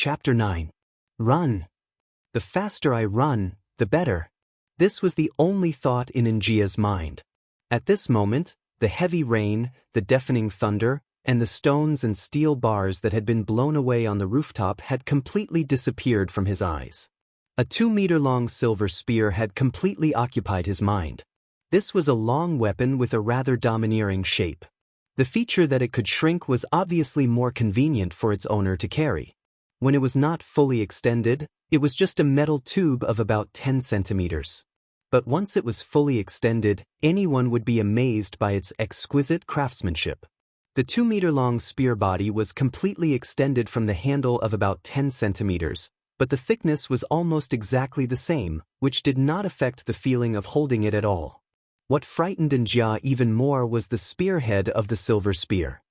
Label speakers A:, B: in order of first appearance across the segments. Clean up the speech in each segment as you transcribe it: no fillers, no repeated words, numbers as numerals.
A: Chapter 9. Run. The faster I run, the better. This was the only thought in Xianxia's mind. At this moment, the heavy rain, the deafening thunder, and the stones and steel bars that had been blown away on the rooftop had completely disappeared from his eyes. A 2-meter-long silver spear had completely occupied his mind. This was a long weapon with a rather domineering shape. The feature that it could shrink was obviously more convenient for its owner to carry. When it was not fully extended, it was just a metal tube of about 10 centimeters. But once it was fully extended, anyone would be amazed by its exquisite craftsmanship. The 2-meter-long spear body was completely extended from the handle of about 10 centimeters, but the thickness was almost exactly the same, which did not affect the feeling of holding it at all. What frightened Xianxia even more was the spearhead of the silver spear.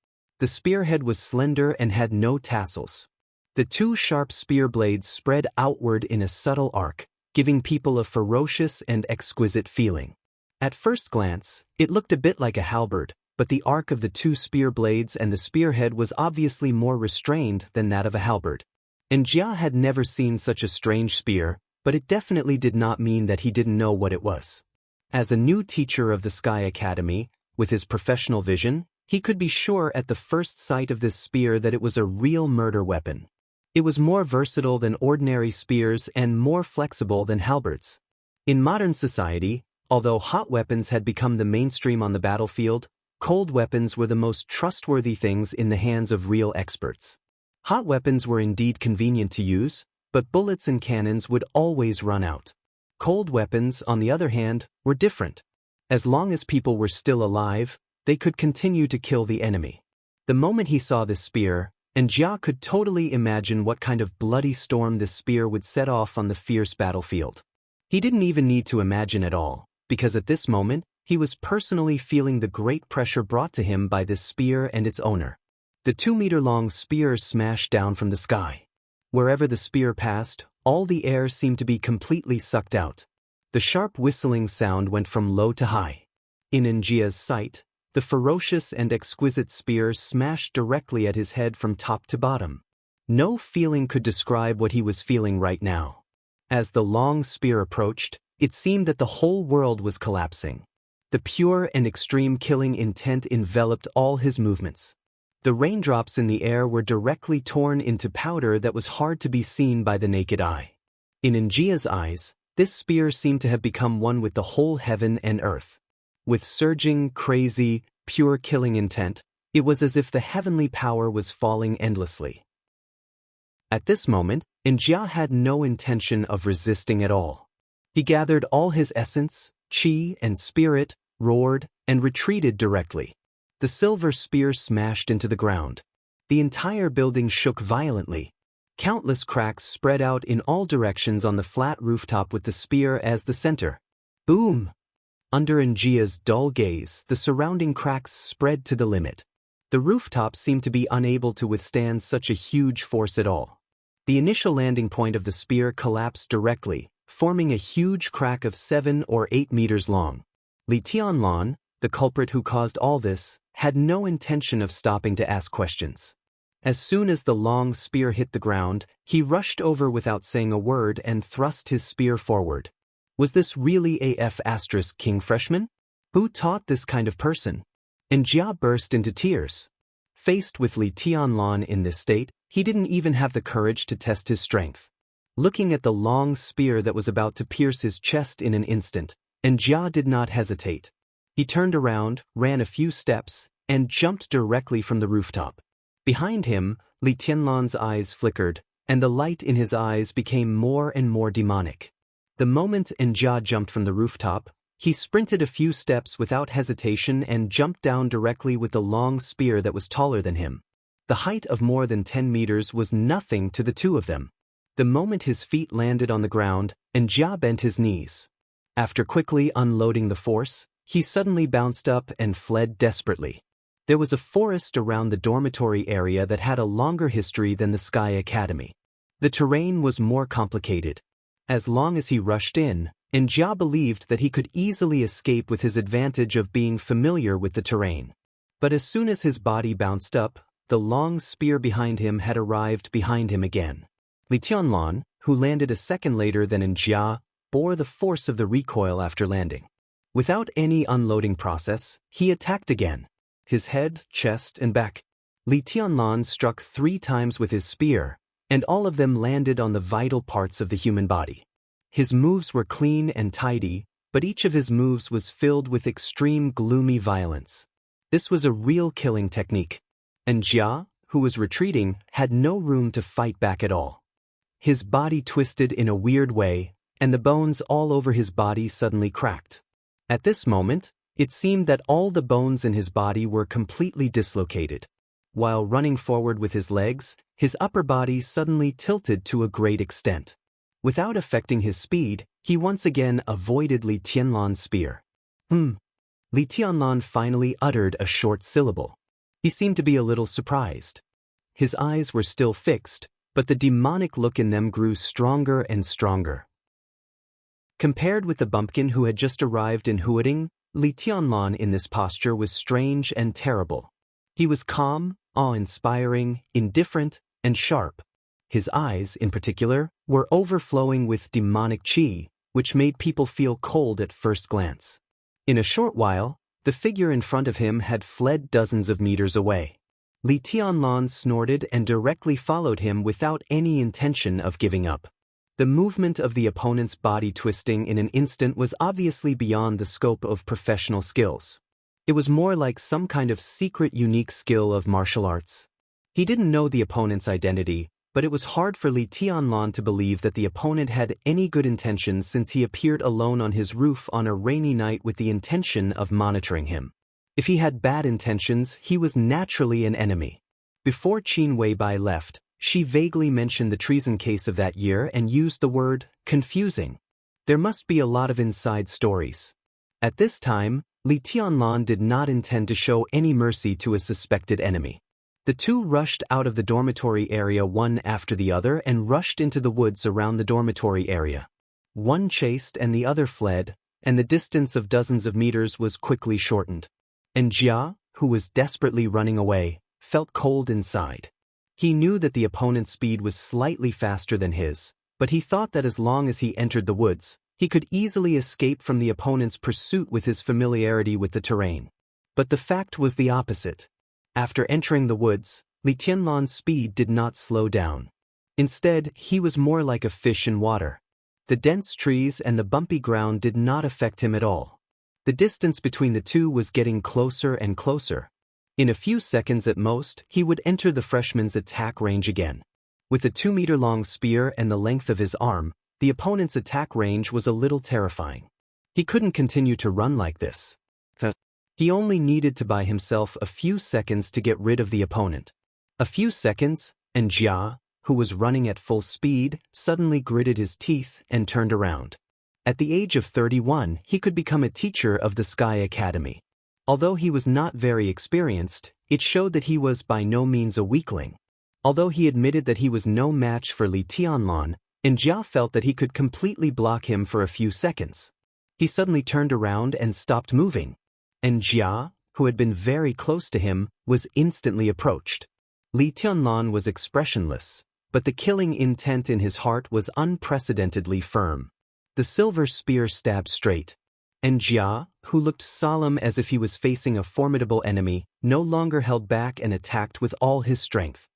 A: The spearhead was slender and had no tassels. The 2 sharp spear blades spread outward in a subtle arc, giving people a ferocious and exquisite feeling. At first glance, it looked a bit like a halberd, but the arc of the 2 spear blades and the spearhead was obviously more restrained than that of a halberd. Xianxia had never seen such a strange spear, but it definitely did not mean that he didn't know what it was. As a new teacher of the Sky Academy, with his professional vision, he could be sure at the first sight of this spear that it was a real murder weapon. It was more versatile than ordinary spears and more flexible than halberds. In modern society, although hot weapons had become the mainstream on the battlefield, cold weapons were the most trustworthy things in the hands of real experts. Hot weapons were indeed convenient to use, but bullets and cannons would always run out. Cold weapons, on the other hand, were different. As long as people were still alive, they could continue to kill the enemy. The moment he saw this spear, Xianxia could totally imagine what kind of bloody storm this spear would set off on the fierce battlefield. He didn't even need to imagine at all, because at this moment, he was personally feeling the great pressure brought to him by this spear and its owner. The 2-meter-long spear smashed down from the sky. Wherever the spear passed, all the air seemed to be completely sucked out. The sharp whistling sound went from low to high. In Xianxia's sight, the ferocious and exquisite spear smashed directly at his head from top to bottom. No feeling could describe what he was feeling right now. As the long spear approached, it seemed that the whole world was collapsing. The pure and extreme killing intent enveloped all his movements. The raindrops in the air were directly torn into powder that was hard to be seen by the naked eye. In Xianxia's eyes, this spear seemed to have become one with the whole heaven and earth. With surging, crazy, pure killing intent, it was as if the heavenly power was falling endlessly. At this moment, Xianxia had no intention of resisting at all. He gathered all his essence, qi, and spirit, roared, and retreated directly. The silver spear smashed into the ground. The entire building shook violently. Countless cracks spread out in all directions on the flat rooftop with the spear as the center. Boom! Under Xianxia's dull gaze, the surrounding cracks spread to the limit. The rooftop seemed to be unable to withstand such a huge force at all. The initial landing point of the spear collapsed directly, forming a huge crack of 7 or 8 meters long. Li Tianlan, the culprit who caused all this, had no intention of stopping to ask questions. As soon as the long spear hit the ground, he rushed over without saying a word and thrust his spear forward. Was this really King Freshman? Who taught this kind of person? Xianxia burst into tears. Faced with Li Tianlan in this state, he didn't even have the courage to test his strength. Looking at the long spear that was about to pierce his chest in an instant, Xianxia did not hesitate. He turned around, ran a few steps, and jumped directly from the rooftop. Behind him, Li Tianlan's eyes flickered, and the light in his eyes became more and more demonic. The moment Xianxia jumped from the rooftop, he sprinted a few steps without hesitation and jumped down directly with the long spear that was taller than him. The height of more than 10 meters was nothing to the two of them. The moment his feet landed on the ground, Xianxia bent his knees. After quickly unloading the force, he suddenly bounced up and fled desperately. There was a forest around the dormitory area that had a longer history than the Sky Academy. The terrain was more complicated. As long as he rushed in, Xianxia believed that he could easily escape with his advantage of being familiar with the terrain. But as soon as his body bounced up, the long spear behind him had arrived behind him again. Li Tianlan, who landed a second later than in Jia, bore the force of the recoil after landing. Without any unloading process, he attacked again. His head, chest, and back. Li Tianlan struck 3 times with his spear, and all of them landed on the vital parts of the human body. His moves were clean and tidy, but each of his moves was filled with extreme gloomy violence. This was a real killing technique. And Jia, who was retreating, had no room to fight back at all. His body twisted in a weird way, and the bones all over his body suddenly cracked. At this moment, it seemed that all the bones in his body were completely dislocated. While running forward with his legs, his upper body suddenly tilted to a great extent. Without affecting his speed, he once again avoided Li Tianlan's spear. Li Tianlan finally uttered a short syllable. He seemed to be a little surprised. His eyes were still fixed, but the demonic look in them grew stronger and stronger. Compared with the bumpkin who had just arrived in Huading, Li Tianlan in this posture was strange and terrible. He was calm, awe-inspiring, indifferent, and sharp. His eyes, in particular, were overflowing with demonic qi, which made people feel cold at first glance. In a short while, the figure in front of him had fled dozens of meters away. Li Tianlan snorted and directly followed him without any intention of giving up. The movement of the opponent's body twisting in an instant was obviously beyond the scope of professional skills. It was more like some kind of secret unique skill of martial arts. He didn't know the opponent's identity, but it was hard for Li Tianlan to believe that the opponent had any good intentions since he appeared alone on his roof on a rainy night with the intention of monitoring him. If he had bad intentions, he was naturally an enemy. Before Qin Weibai left, she vaguely mentioned the treason case of that year and used the word confusing. There must be a lot of inside stories. At this time, Li Tianlan did not intend to show any mercy to a suspected enemy. The two rushed out of the dormitory area one after the other and rushed into the woods around the dormitory area. One chased and the other fled, and the distance of dozens of meters was quickly shortened. And Jia, who was desperately running away, felt cold inside. He knew that the opponent's speed was slightly faster than his, but he thought that as long as he entered the woods, he could easily escape from the opponent's pursuit with his familiarity with the terrain. But the fact was the opposite. After entering the woods, Li Tianlan's speed did not slow down. Instead, he was more like a fish in water. The dense trees and the bumpy ground did not affect him at all. The distance between the two was getting closer and closer. In a few seconds at most, he would enter the freshman's attack range again. With a 2-meter-long spear and the length of his arm, the opponent's attack range was a little terrifying. He couldn't continue to run like this. He only needed to buy himself a few seconds to get rid of the opponent. A few seconds, and Jia, who was running at full speed, suddenly gritted his teeth and turned around. At the age of 31, he could become a teacher of the Sky Academy. Although he was not very experienced, it showed that he was by no means a weakling. Although he admitted that he was no match for Li Tianlan, and Jia felt that he could completely block him for a few seconds. He suddenly turned around and stopped moving. And Jia, who had been very close to him, was instantly approached. Li Tianlan was expressionless, but the killing intent in his heart was unprecedentedly firm. The silver spear stabbed straight. And Jia, who looked solemn as if he was facing a formidable enemy, no longer held back and attacked with all his strength.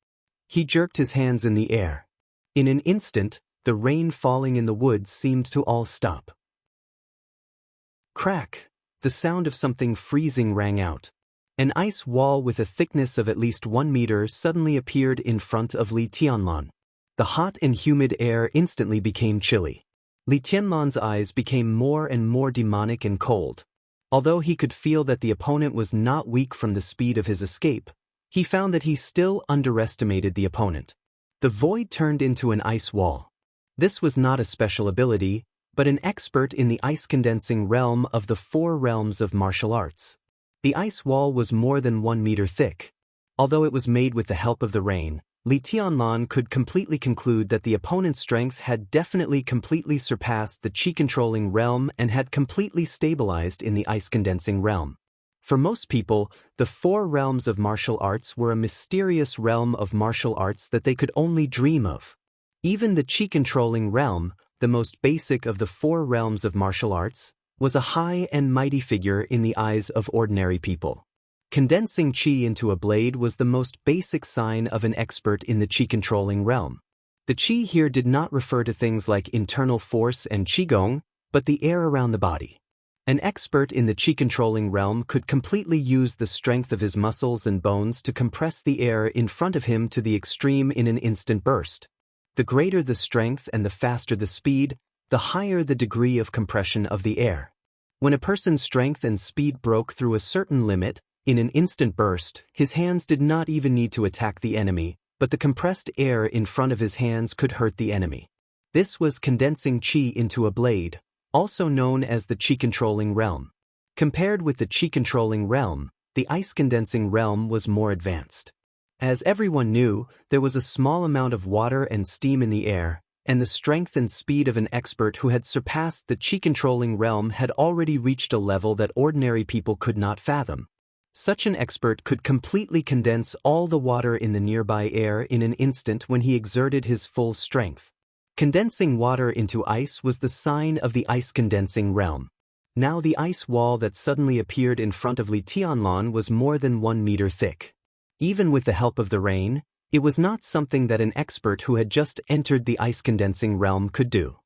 A: He jerked his hands in the air. In an instant, the rain falling in the woods seemed to all stop. Crack! The sound of something freezing rang out. An ice wall with a thickness of at least 1 meter suddenly appeared in front of Li Tianlan. The hot and humid air instantly became chilly. Li Tianlan's eyes became more and more demonic and cold. Although he could feel that the opponent was not weak from the speed of his escape, he found that he still underestimated the opponent. The void turned into an ice wall. This was not a special ability, but an expert in the ice-condensing realm of the 4 realms of martial arts. The ice wall was more than 1 meter thick. Although it was made with the help of the rain, Li Tianlan could completely conclude that the opponent's strength had definitely completely surpassed the qi-controlling realm and had completely stabilized in the ice-condensing realm. For most people, the 4 realms of martial arts were a mysterious realm of martial arts that they could only dream of. Even the chi-controlling realm, the most basic of the 4 realms of martial arts, was a high and mighty figure in the eyes of ordinary people. Condensing chi into a blade was the most basic sign of an expert in the chi-controlling realm. The chi here did not refer to things like internal force and qigong, but the air around the body. An expert in the chi-controlling realm could completely use the strength of his muscles and bones to compress the air in front of him to the extreme in an instant burst. The greater the strength and the faster the speed, the higher the degree of compression of the air. When a person's strength and speed broke through a certain limit, in an instant burst, his hands did not even need to attack the enemy, but the compressed air in front of his hands could hurt the enemy. This was condensing chi into a blade, also known as the chi-controlling realm. Compared with the chi-controlling realm, the ice-condensing realm was more advanced. As everyone knew, there was a small amount of water and steam in the air, and the strength and speed of an expert who had surpassed the chi-controlling realm had already reached a level that ordinary people could not fathom. Such an expert could completely condense all the water in the nearby air in an instant when he exerted his full strength. Condensing water into ice was the sign of the ice-condensing realm. Now the ice wall that suddenly appeared in front of Li Tianlan was more than 1 meter thick. Even with the help of the rain, it was not something that an expert who had just entered the ice-condensing realm could do.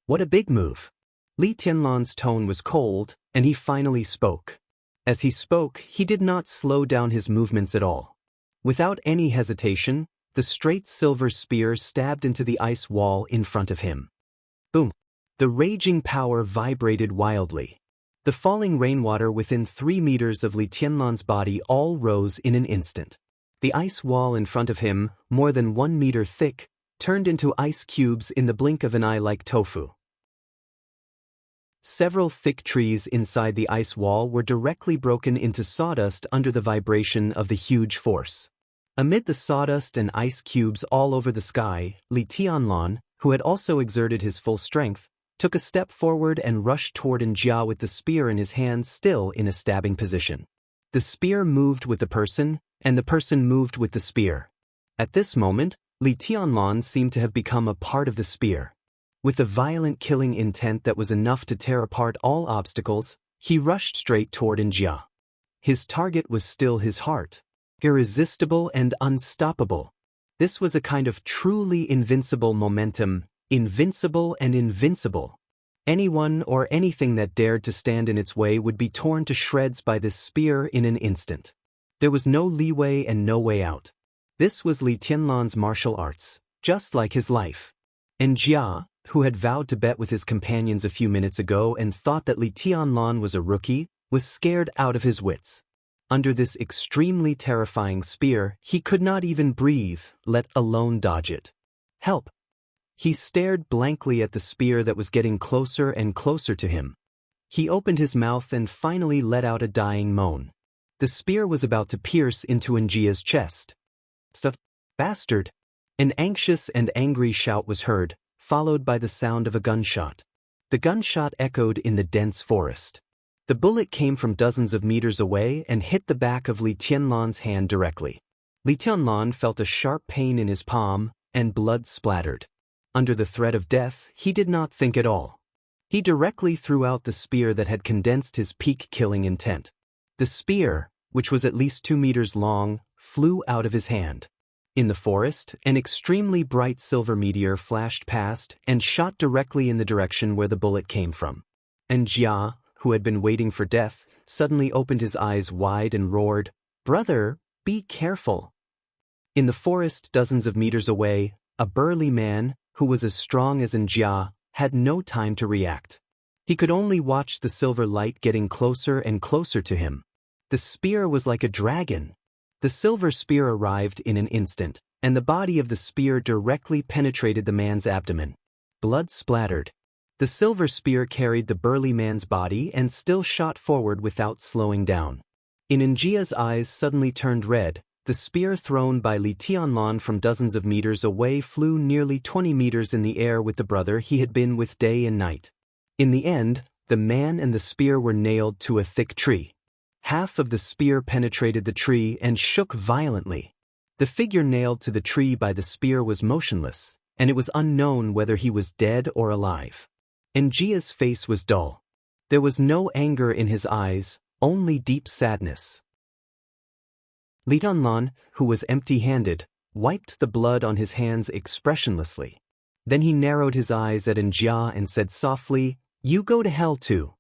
A: What a big move! Li Tianlan's tone was cold, and he finally spoke. As he spoke, he did not slow down his movements at all. Without any hesitation, the straight silver spear stabbed into the ice wall in front of him. Boom! The raging power vibrated wildly. The falling rainwater within 3 meters of Li Tianlan's body all rose in an instant. The ice wall in front of him, more than 1 meter thick, turned into ice cubes in the blink of an eye like tofu. Several thick trees inside the ice wall were directly broken into sawdust under the vibration of the huge force. Amid the sawdust and ice cubes all over the sky, Li Tianlan, who had also exerted his full strength, took a step forward and rushed toward Jia with the spear in his hand still in a stabbing position. The spear moved with the person, and the person moved with the spear. At this moment, Li Tianlan seemed to have become a part of the spear. With a violent killing intent that was enough to tear apart all obstacles, he rushed straight toward Jia. His target was still his heart. Irresistible and unstoppable. This was a kind of truly invincible momentum, invincible and invincible. Anyone or anything that dared to stand in its way would be torn to shreds by this spear in an instant. There was no leeway and no way out. This was Li Tianlan's martial arts, just like his life. And Jia, who had vowed to bet with his companions a few minutes ago and thought that Li Tianlan was a rookie, was scared out of his wits. Under this extremely terrifying spear, he could not even breathe, let alone dodge it. Help! He stared blankly at the spear that was getting closer and closer to him. He opened his mouth and finally let out a dying moan. The spear was about to pierce into Njia's chest. "Stuff, bastard!" An anxious and angry shout was heard, followed by the sound of a gunshot. The gunshot echoed in the dense forest. The bullet came from dozens of meters away and hit the back of Li Tianlan's hand directly. Li Tianlan felt a sharp pain in his palm, and blood splattered. Under the threat of death, he did not think at all. He directly threw out the spear that had condensed his peak killing intent. The spear, which was at least 2 meters long, flew out of his hand. In the forest, an extremely bright silver meteor flashed past and shot directly in the direction where the bullet came from. And Jia, who had been waiting for death, suddenly opened his eyes wide and roared, "Brother, be careful!" In the forest dozens of meters away, a burly man, who was as strong as Jia, had no time to react. He could only watch the silver light getting closer and closer to him. The spear was like a dragon. The silver spear arrived in an instant, and the body of the spear directly penetrated the man's abdomen. Blood splattered. The silver spear carried the burly man's body and still shot forward without slowing down. Njia's eyes suddenly turned red. The spear thrown by Li Tianlan from dozens of meters away flew nearly 20 meters in the air with the brother he had been with day and night. In the end, the man and the spear were nailed to a thick tree. Half of the spear penetrated the tree and shook violently. The figure nailed to the tree by the spear was motionless, and it was unknown whether he was dead or alive. Xianxia's face was dull. There was no anger in his eyes, only deep sadness. Li Tianlan, who was empty-handed, wiped the blood on his hands expressionlessly. Then he narrowed his eyes at Xianxia and said softly, "You go to hell too."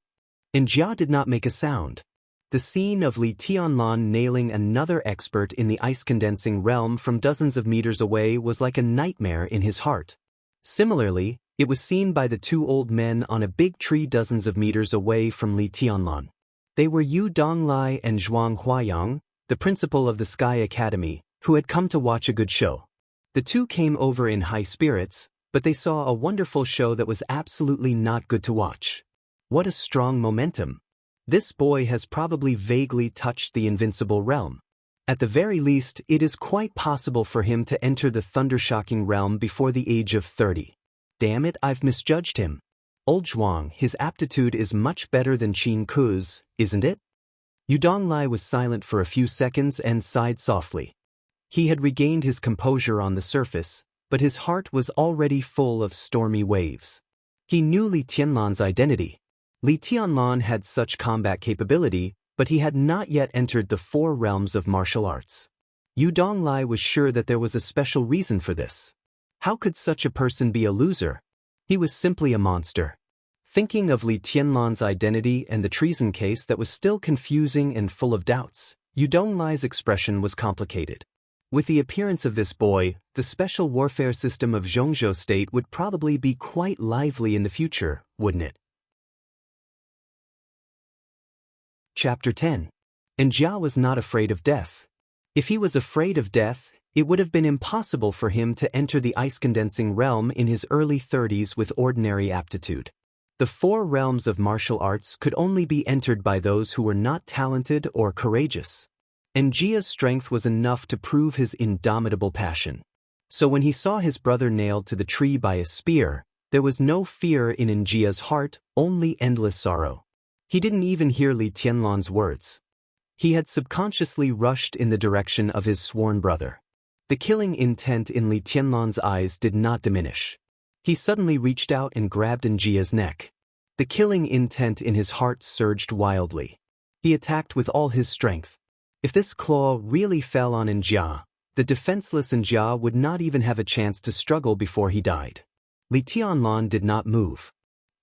A: Xianxia did not make a sound. The scene of Li Tianlan nailing another expert in the ice-condensing realm from dozens of meters away was like a nightmare in his heart. Similarly, it was seen by the two old men on a big tree dozens of meters away from Li Tianlan. They were Yu Donglai and Zhuang Huayang, the principal of the Sky Academy, who had come to watch a good show. The two came over in high spirits, but they saw a wonderful show that was absolutely not good to watch. What a strong momentum! This boy has probably vaguely touched the invincible realm. At the very least, it is quite possible for him to enter the thundershocking realm before the age of 30. Damn it, I've misjudged him. Old Zhuang, his aptitude is much better than Qin Ku's, isn't it? Yu Donglai was silent for a few seconds and sighed softly. He had regained his composure on the surface, but his heart was already full of stormy waves. He knew Li Tianlan's identity. Li Tianlan had such combat capability, but he had not yet entered the four realms of martial arts. Yu Donglai was sure that there was a special reason for this. How could such a person be a loser? He was simply a monster. Thinking of Li Tianlan's identity and the treason case that was still confusing and full of doubts, Yu Donglai's expression was complicated. With the appearance of this boy, the special warfare system of Zhongzhou State would probably be quite lively in the future, wouldn't it? Chapter 10. Xianxia was not afraid of death. If he was afraid of death, it would have been impossible for him to enter the ice-condensing realm in his early 30s with ordinary aptitude. The four realms of martial arts could only be entered by those who were not talented or courageous. Xianxia's strength was enough to prove his indomitable passion. So when he saw his brother nailed to the tree by a spear, there was no fear in Xianxia's heart, only endless sorrow. He didn't even hear Li Tianlan's words. He had subconsciously rushed in the direction of his sworn brother. The killing intent in Li Tianlan's eyes did not diminish. He suddenly reached out and grabbed Xianxia's neck. The killing intent in his heart surged wildly. He attacked with all his strength. If this claw really fell on Xianxia, the defenseless Xianxia would not even have a chance to struggle before he died. Li Tianlan did not move.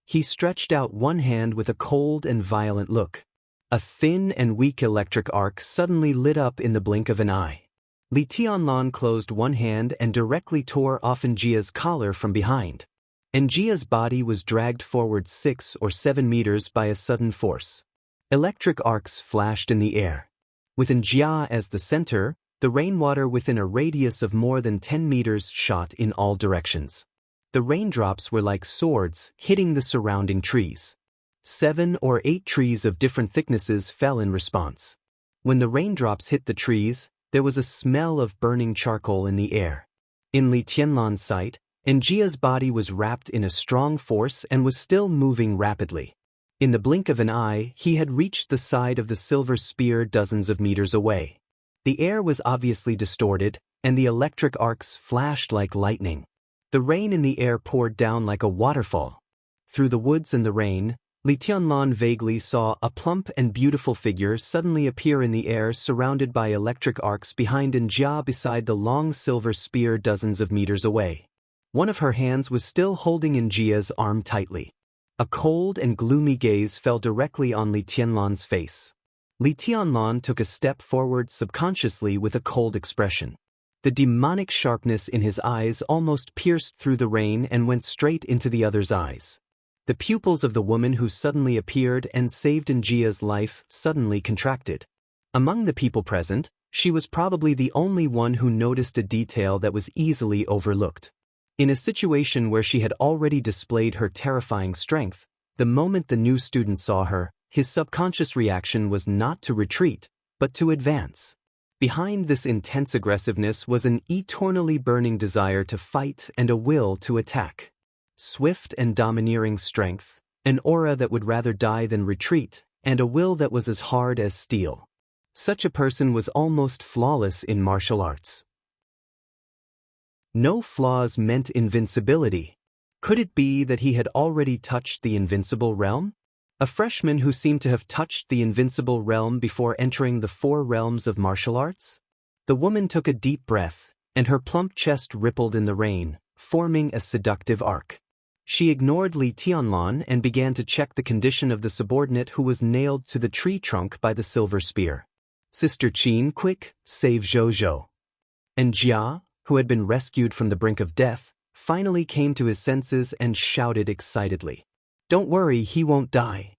A: He stretched out one hand with a cold and violent look. A thin and weak electric arc suddenly lit up in the blink of an eye. Li Tianlan closed one hand and directly tore off Xianxia's collar from behind. Xianxia's body was dragged forward 6 or 7 meters by a sudden force. Electric arcs flashed in the air. With Xianxia as the center, the rainwater within a radius of more than 10 meters shot in all directions. The raindrops were like swords hitting the surrounding trees. 7 or 8 trees of different thicknesses fell in response. When the raindrops hit the trees, there was a smell of burning charcoal in the air. In Li Tianlan's sight, Xianxia's body was wrapped in a strong force and was still moving rapidly. In the blink of an eye, he had reached the side of the silver spear dozens of meters away. The air was obviously distorted, and the electric arcs flashed like lightning. The rain in the air poured down like a waterfall. Through the woods and the rain, Li Tianlan vaguely saw a plump and beautiful figure suddenly appear in the air surrounded by electric arcs behind Xianxia beside the long silver spear dozens of meters away. One of her hands was still holding Xianxia's arm tightly. A cold and gloomy gaze fell directly on Li Tianlan's face. Li Tianlan took a step forward subconsciously with a cold expression. The demonic sharpness in his eyes almost pierced through the rain and went straight into the other's eyes. The pupils of the woman who suddenly appeared and saved Xianxia's life suddenly contracted. Among the people present, she was probably the only one who noticed a detail that was easily overlooked. In a situation where she had already displayed her terrifying strength, the moment the new student saw her, his subconscious reaction was not to retreat, but to advance. Behind this intense aggressiveness was an eternally burning desire to fight and a will to attack. Swift and domineering strength, an aura that would rather die than retreat, and a will that was as hard as steel. Such a person was almost flawless in martial arts. No flaws meant invincibility. Could it be that he had already touched the invincible realm? A freshman who seemed to have touched the invincible realm before entering the 4 realms of martial arts? The woman took a deep breath, and her plump chest rippled in the rain, forming a seductive arc. She ignored Li Tianlan and began to check the condition of the subordinate who was nailed to the tree trunk by the silver spear. Sister Qin, quick, save Zhou. And Jia, who had been rescued from the brink of death, finally came to his senses and shouted excitedly. Don't worry, he won't die.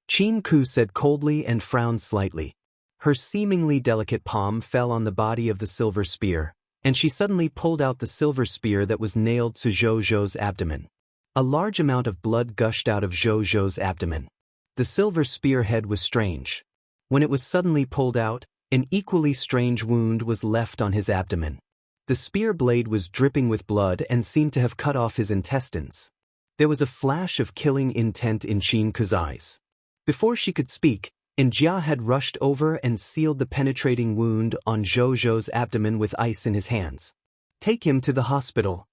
A: Qin Ku said coldly and frowned slightly. Her seemingly delicate palm fell on the body of the silver spear, and she suddenly pulled out the silver spear that was nailed to Zhou's abdomen. A large amount of blood gushed out of Zhou's abdomen. The silver spear head was strange. When it was suddenly pulled out, an equally strange wound was left on his abdomen. The spear blade was dripping with blood and seemed to have cut off his intestines. There was a flash of killing intent in Qin Ku's eyes. Before she could speak, Jia had rushed over and sealed the penetrating wound on Zhou's abdomen with ice in his hands. Take him to the hospital.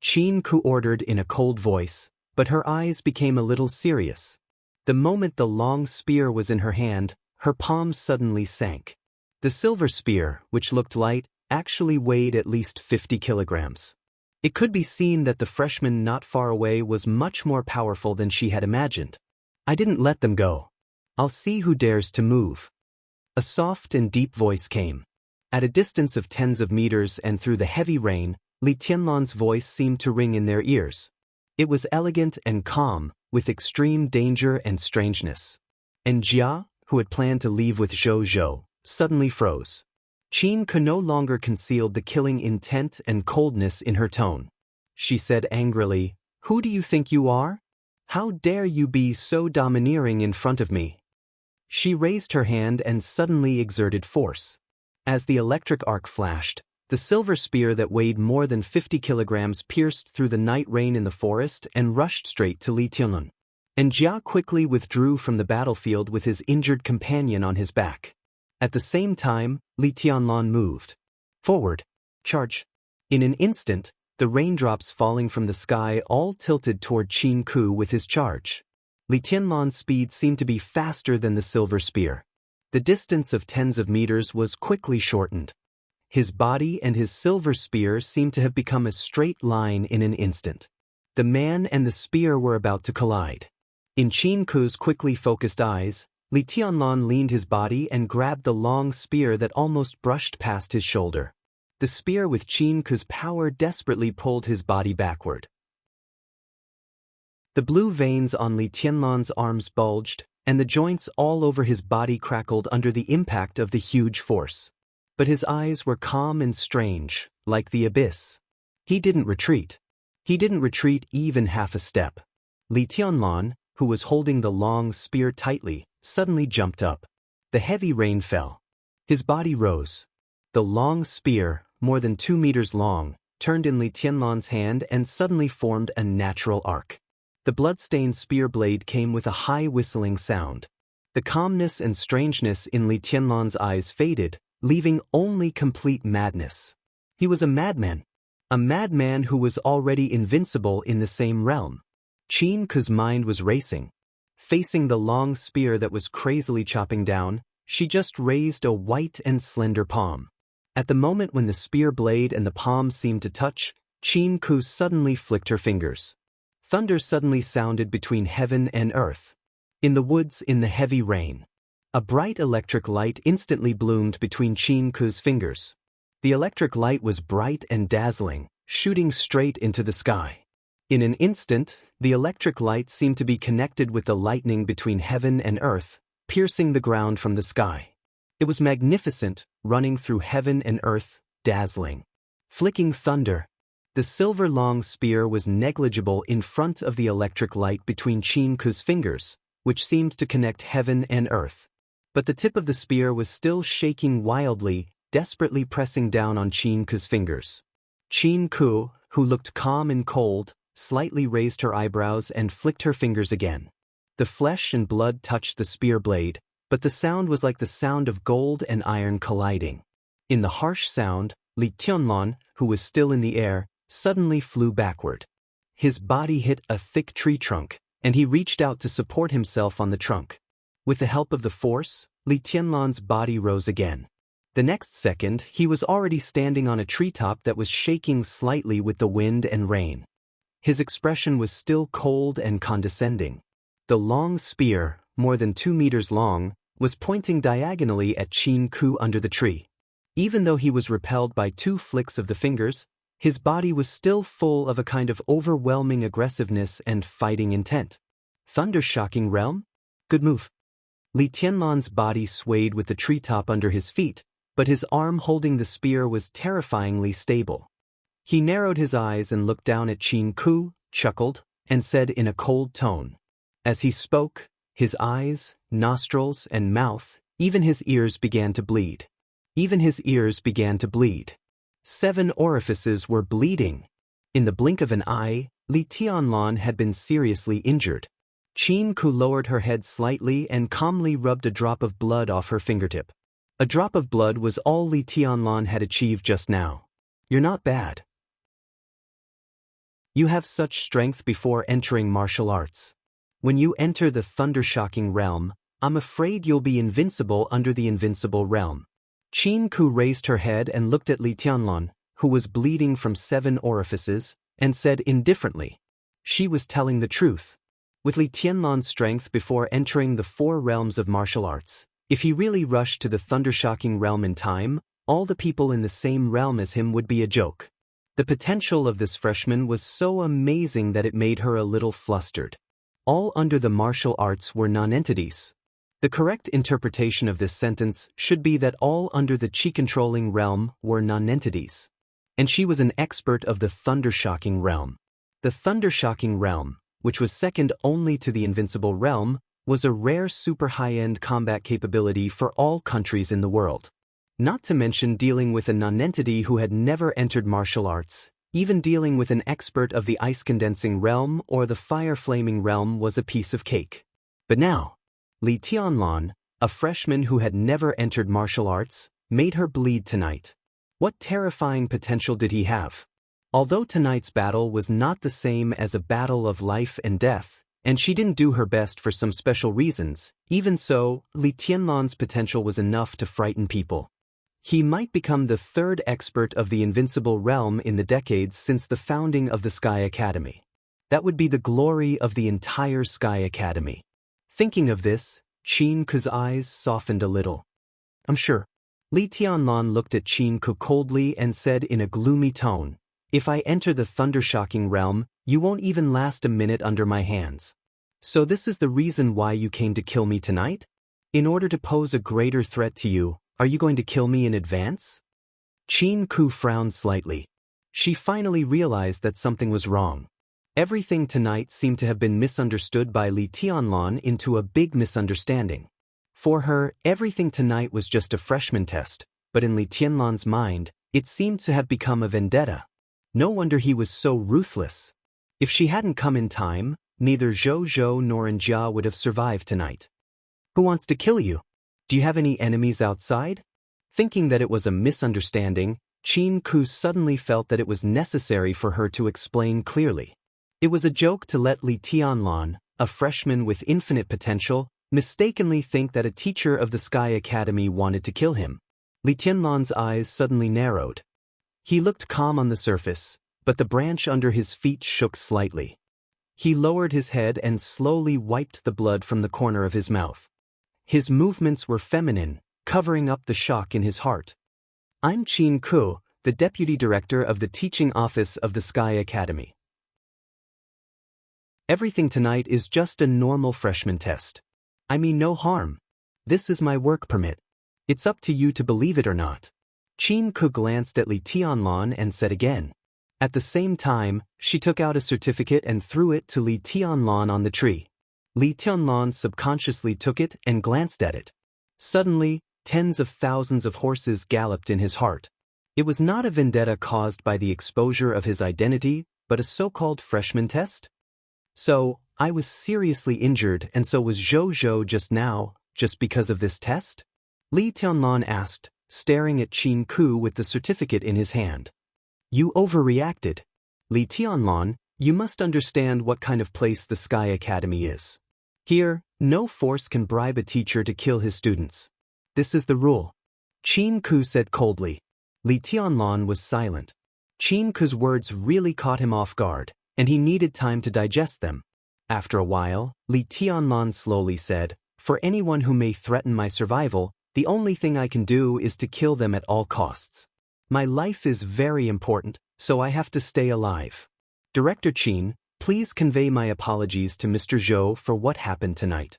A: Qin Ku ordered in a cold voice, but her eyes became a little serious. The moment the long spear was in her hand, her palm suddenly sank. The silver spear, which looked light, actually weighed at least 50 kilograms. It could be seen that the freshman not far away was much more powerful than she had imagined. I didn't let them go. I'll see who dares to move. A soft and deep voice came. At a distance of tens of meters and through the heavy rain, Li Tianlan's voice seemed to ring in their ears. It was elegant and calm, with extreme danger and strangeness. And Jia, who had planned to leave with Zhou, suddenly froze. Qin Ku no longer concealed the killing intent and coldness in her tone. She said angrily, "Who do you think you are? How dare you be so domineering in front of me?" She raised her hand and suddenly exerted force. As the electric arc flashed, the silver spear that weighed more than 50 kilograms pierced through the night rain in the forest and rushed straight to Li Tianlan. And Jia quickly withdrew from the battlefield with his injured companion on his back. At the same time, Li Tianlan moved. Forward. Charge. In an instant, the raindrops falling from the sky all tilted toward Qin Ku with his charge. Li Tianlan's speed seemed to be faster than the silver spear. The distance of tens of meters was quickly shortened. His body and his silver spear seemed to have become a straight line in an instant. The man and the spear were about to collide. In Qin Ku's quickly focused eyes, Li Tianlan leaned his body and grabbed the long spear that almost brushed past his shoulder. The spear with Qin Ku's power desperately pulled his body backward. The blue veins on Li Tianlan's arms bulged, and the joints all over his body crackled under the impact of the huge force. But his eyes were calm and strange, like the abyss. He didn't retreat. He didn't retreat even half a step. Li Tianlan, who was holding the long spear tightly, suddenly jumped up. The heavy rain fell. His body rose. The long spear, more than 2 meters long, turned in Li Tianlan's hand and suddenly formed a natural arc. The blood-stained spear blade came with a high whistling sound. The calmness and strangeness in Li Tianlan's eyes faded, leaving only complete madness. He was a madman who was already invincible in the same realm. Qin Ku's mind was racing. Facing the long spear that was crazily chopping down, she just raised a white and slender palm. At the moment when the spear blade and the palm seemed to touch, Qin Ku suddenly flicked her fingers. Thunder suddenly sounded between heaven and earth. In the woods in the heavy rain, a bright electric light instantly bloomed between Qin Ku's fingers. The electric light was bright and dazzling, shooting straight into the sky. In an instant, the electric light seemed to be connected with the lightning between heaven and earth, piercing the ground from the sky. It was magnificent, running through heaven and earth, dazzling. Flicking thunder. The silver long spear was negligible in front of the electric light between Qin Ku's fingers, which seemed to connect heaven and earth. But the tip of the spear was still shaking wildly, desperately pressing down on Qin Ku's fingers. Qin Ku, who looked calm and cold, slightly raised her eyebrows and flicked her fingers again. The flesh and blood touched the spear blade, but the sound was like the sound of gold and iron colliding. In the harsh sound, Li Tianlan, who was still in the air, suddenly flew backward. His body hit a thick tree trunk, and he reached out to support himself on the trunk. With the help of the force, Li Tianlan's body rose again. The next second, he was already standing on a treetop that was shaking slightly with the wind and rain. His expression was still cold and condescending. The long spear, more than 2 meters long, was pointing diagonally at Qin Ku under the tree. Even though he was repelled by 2 flicks of the fingers, his body was still full of a kind of overwhelming aggressiveness and fighting intent. Thunder-shocking realm? Good move. Li Tianlan's body swayed with the treetop under his feet, but his arm holding the spear was terrifyingly stable. He narrowed his eyes and looked down at Qin Ku, chuckled, and said in a cold tone. As he spoke, his eyes, nostrils, and mouth, even his ears began to bleed. 7 orifices were bleeding. In the blink of an eye, Li Tianlan had been seriously injured. Qin Ku lowered her head slightly and calmly rubbed a drop of blood off her fingertip. A drop of blood was all Li Tianlan had achieved just now. You're not bad. You have such strength before entering martial arts. When you enter the thunder-shocking realm, I'm afraid you'll be invincible under the invincible realm. Qin Ku raised her head and looked at Li Tianlan, who was bleeding from 7 orifices, and said indifferently. She was telling the truth. With Li Tianlan's strength before entering the 4 realms of martial arts, if he really rushed to the thunder-shocking realm in time, all the people in the same realm as him would be a joke. The potential of this freshman was so amazing that it made her a little flustered. All under the martial arts were non-entities. The correct interpretation of this sentence should be that all under the chi-controlling realm were non-entities. And she was an expert of the thunder-shocking realm. The thunder-shocking realm, which was second only to the invincible realm, was a rare super high-end combat capability for all countries in the world. Not to mention dealing with a non-entity who had never entered martial arts, even dealing with an expert of the ice-condensing realm or the fire-flaming realm was a piece of cake. But now, Li Tianlan, a freshman who had never entered martial arts, made her bleed tonight. What terrifying potential did he have? Although tonight's battle was not the same as a battle of life and death, and she didn't do her best for some special reasons, even so, Li Tianlan's potential was enough to frighten people. He might become the 3rd expert of the invincible realm in the decades since the founding of the Sky Academy. That would be the glory of the entire Sky Academy. Thinking of this, Qin Ku's eyes softened a little. I'm sure. Li Tianlan looked at Qin Ku coldly and said in a gloomy tone, if I enter the thunder-shocking realm, you won't even last a minute under my hands. So this is the reason why you came to kill me tonight? In order to pose a greater threat to you, are you going to kill me in advance? Qin Ku frowned slightly. She finally realized that something was wrong. Everything tonight seemed to have been misunderstood by Li Tianlan into a big misunderstanding. For her, everything tonight was just a freshman test, but in Li Tianlan's mind, it seemed to have become a vendetta. No wonder he was so ruthless. If she hadn't come in time, neither Zhou Zhou nor Njia would have survived tonight. Who wants to kill you? Do you have any enemies outside? Thinking that it was a misunderstanding, Qin Ku suddenly felt that it was necessary for her to explain clearly. It was a joke to let Li Tianlan, a freshman with infinite potential, mistakenly think that a teacher of the Sky Academy wanted to kill him. Li Tianlan's eyes suddenly narrowed. He looked calm on the surface, but the branch under his feet shook slightly. He lowered his head and slowly wiped the blood from the corner of his mouth. His movements were feminine, covering up the shock in his heart. I'm Qin Ku, the Deputy Director of the Teaching Office of the Sky Academy. Everything tonight is just a normal freshman test. I mean no harm. This is my work permit. It's up to you to believe it or not. Qin Ku glanced at Li Tianlan and said again. At the same time, she took out a certificate and threw it to Li Tianlan on the tree. Li Tianlan subconsciously took it and glanced at it. Suddenly, tens of thousands of horses galloped in his heart. It was not a vendetta caused by the exposure of his identity, but a so-called freshman test? So, I was seriously injured and so was Zhou Zhou just now, just because of this test? Li Tianlan asked, staring at Qin Ku with the certificate in his hand. You overreacted. Li Tianlan, you must understand what kind of place the Sky Academy is. Here, no force can bribe a teacher to kill his students. This is the rule. Qin Ku said coldly. Li Tianlan was silent. Qin Ku's words really caught him off guard, and he needed time to digest them. After a while, Li Tianlan slowly said, "For anyone who may threaten my survival, the only thing I can do is to kill them at all costs. My life is very important, so I have to stay alive. Director Qin, please convey my apologies to Mr. Zhou for what happened tonight."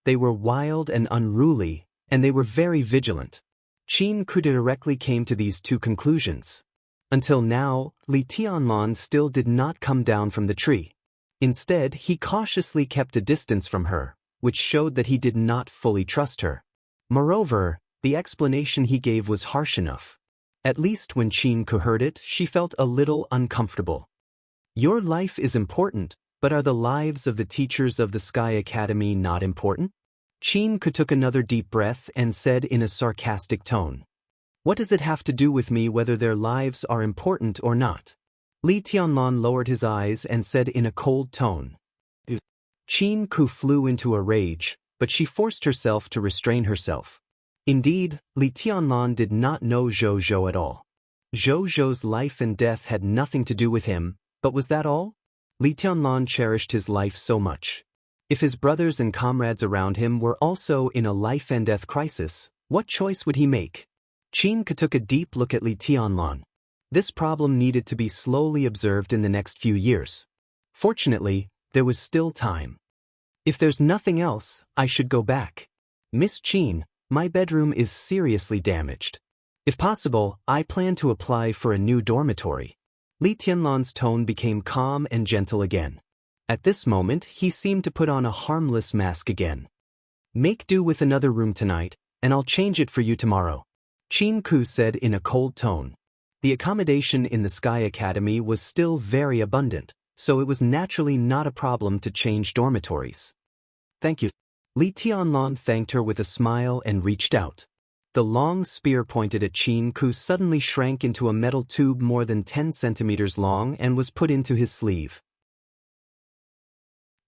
A: They were wild and unruly, and they were very vigilant. Qin Ku directly came to these two conclusions. Until now, Li Tianlan still did not come down from the tree. Instead, he cautiously kept a distance from her, which showed that he did not fully trust her. Moreover, the explanation he gave was harsh enough. At least when Qin Ku heard it, she felt a little uncomfortable. Your life is important, but are the lives of the teachers of the Sky Academy not important? Qin Ku took another deep breath and said in a sarcastic tone. What does it have to do with me whether their lives are important or not? Li Tianlan lowered his eyes and said in a cold tone. Qin Ku flew into a rage, but she forced herself to restrain herself. Indeed, Li Tianlan did not know Zhou Zhou at all. Zhou Zhou's life and death had nothing to do with him, but was that all? Li Tianlan cherished his life so much. If his brothers and comrades around him were also in a life and death crisis, what choice would he make? Qin Ku took a deep look at Li Tianlan. This problem needed to be slowly observed in the next few years. Fortunately, there was still time. If there's nothing else, I should go back. Miss Qin, my bedroom is seriously damaged. If possible, I plan to apply for a new dormitory. Li Tianlan's tone became calm and gentle again. At this moment, he seemed to put on a harmless mask again. Make do with another room tonight, and I'll change it for you tomorrow. Qin Ku said in a cold tone. The accommodation in the Sky Academy was still very abundant, so it was naturally not a problem to change dormitories. Thank you. Li Tianlan thanked her with a smile and reached out. The long spear pointed at Qin Ku suddenly shrank into a metal tube more than 10 centimeters long and was put into his sleeve.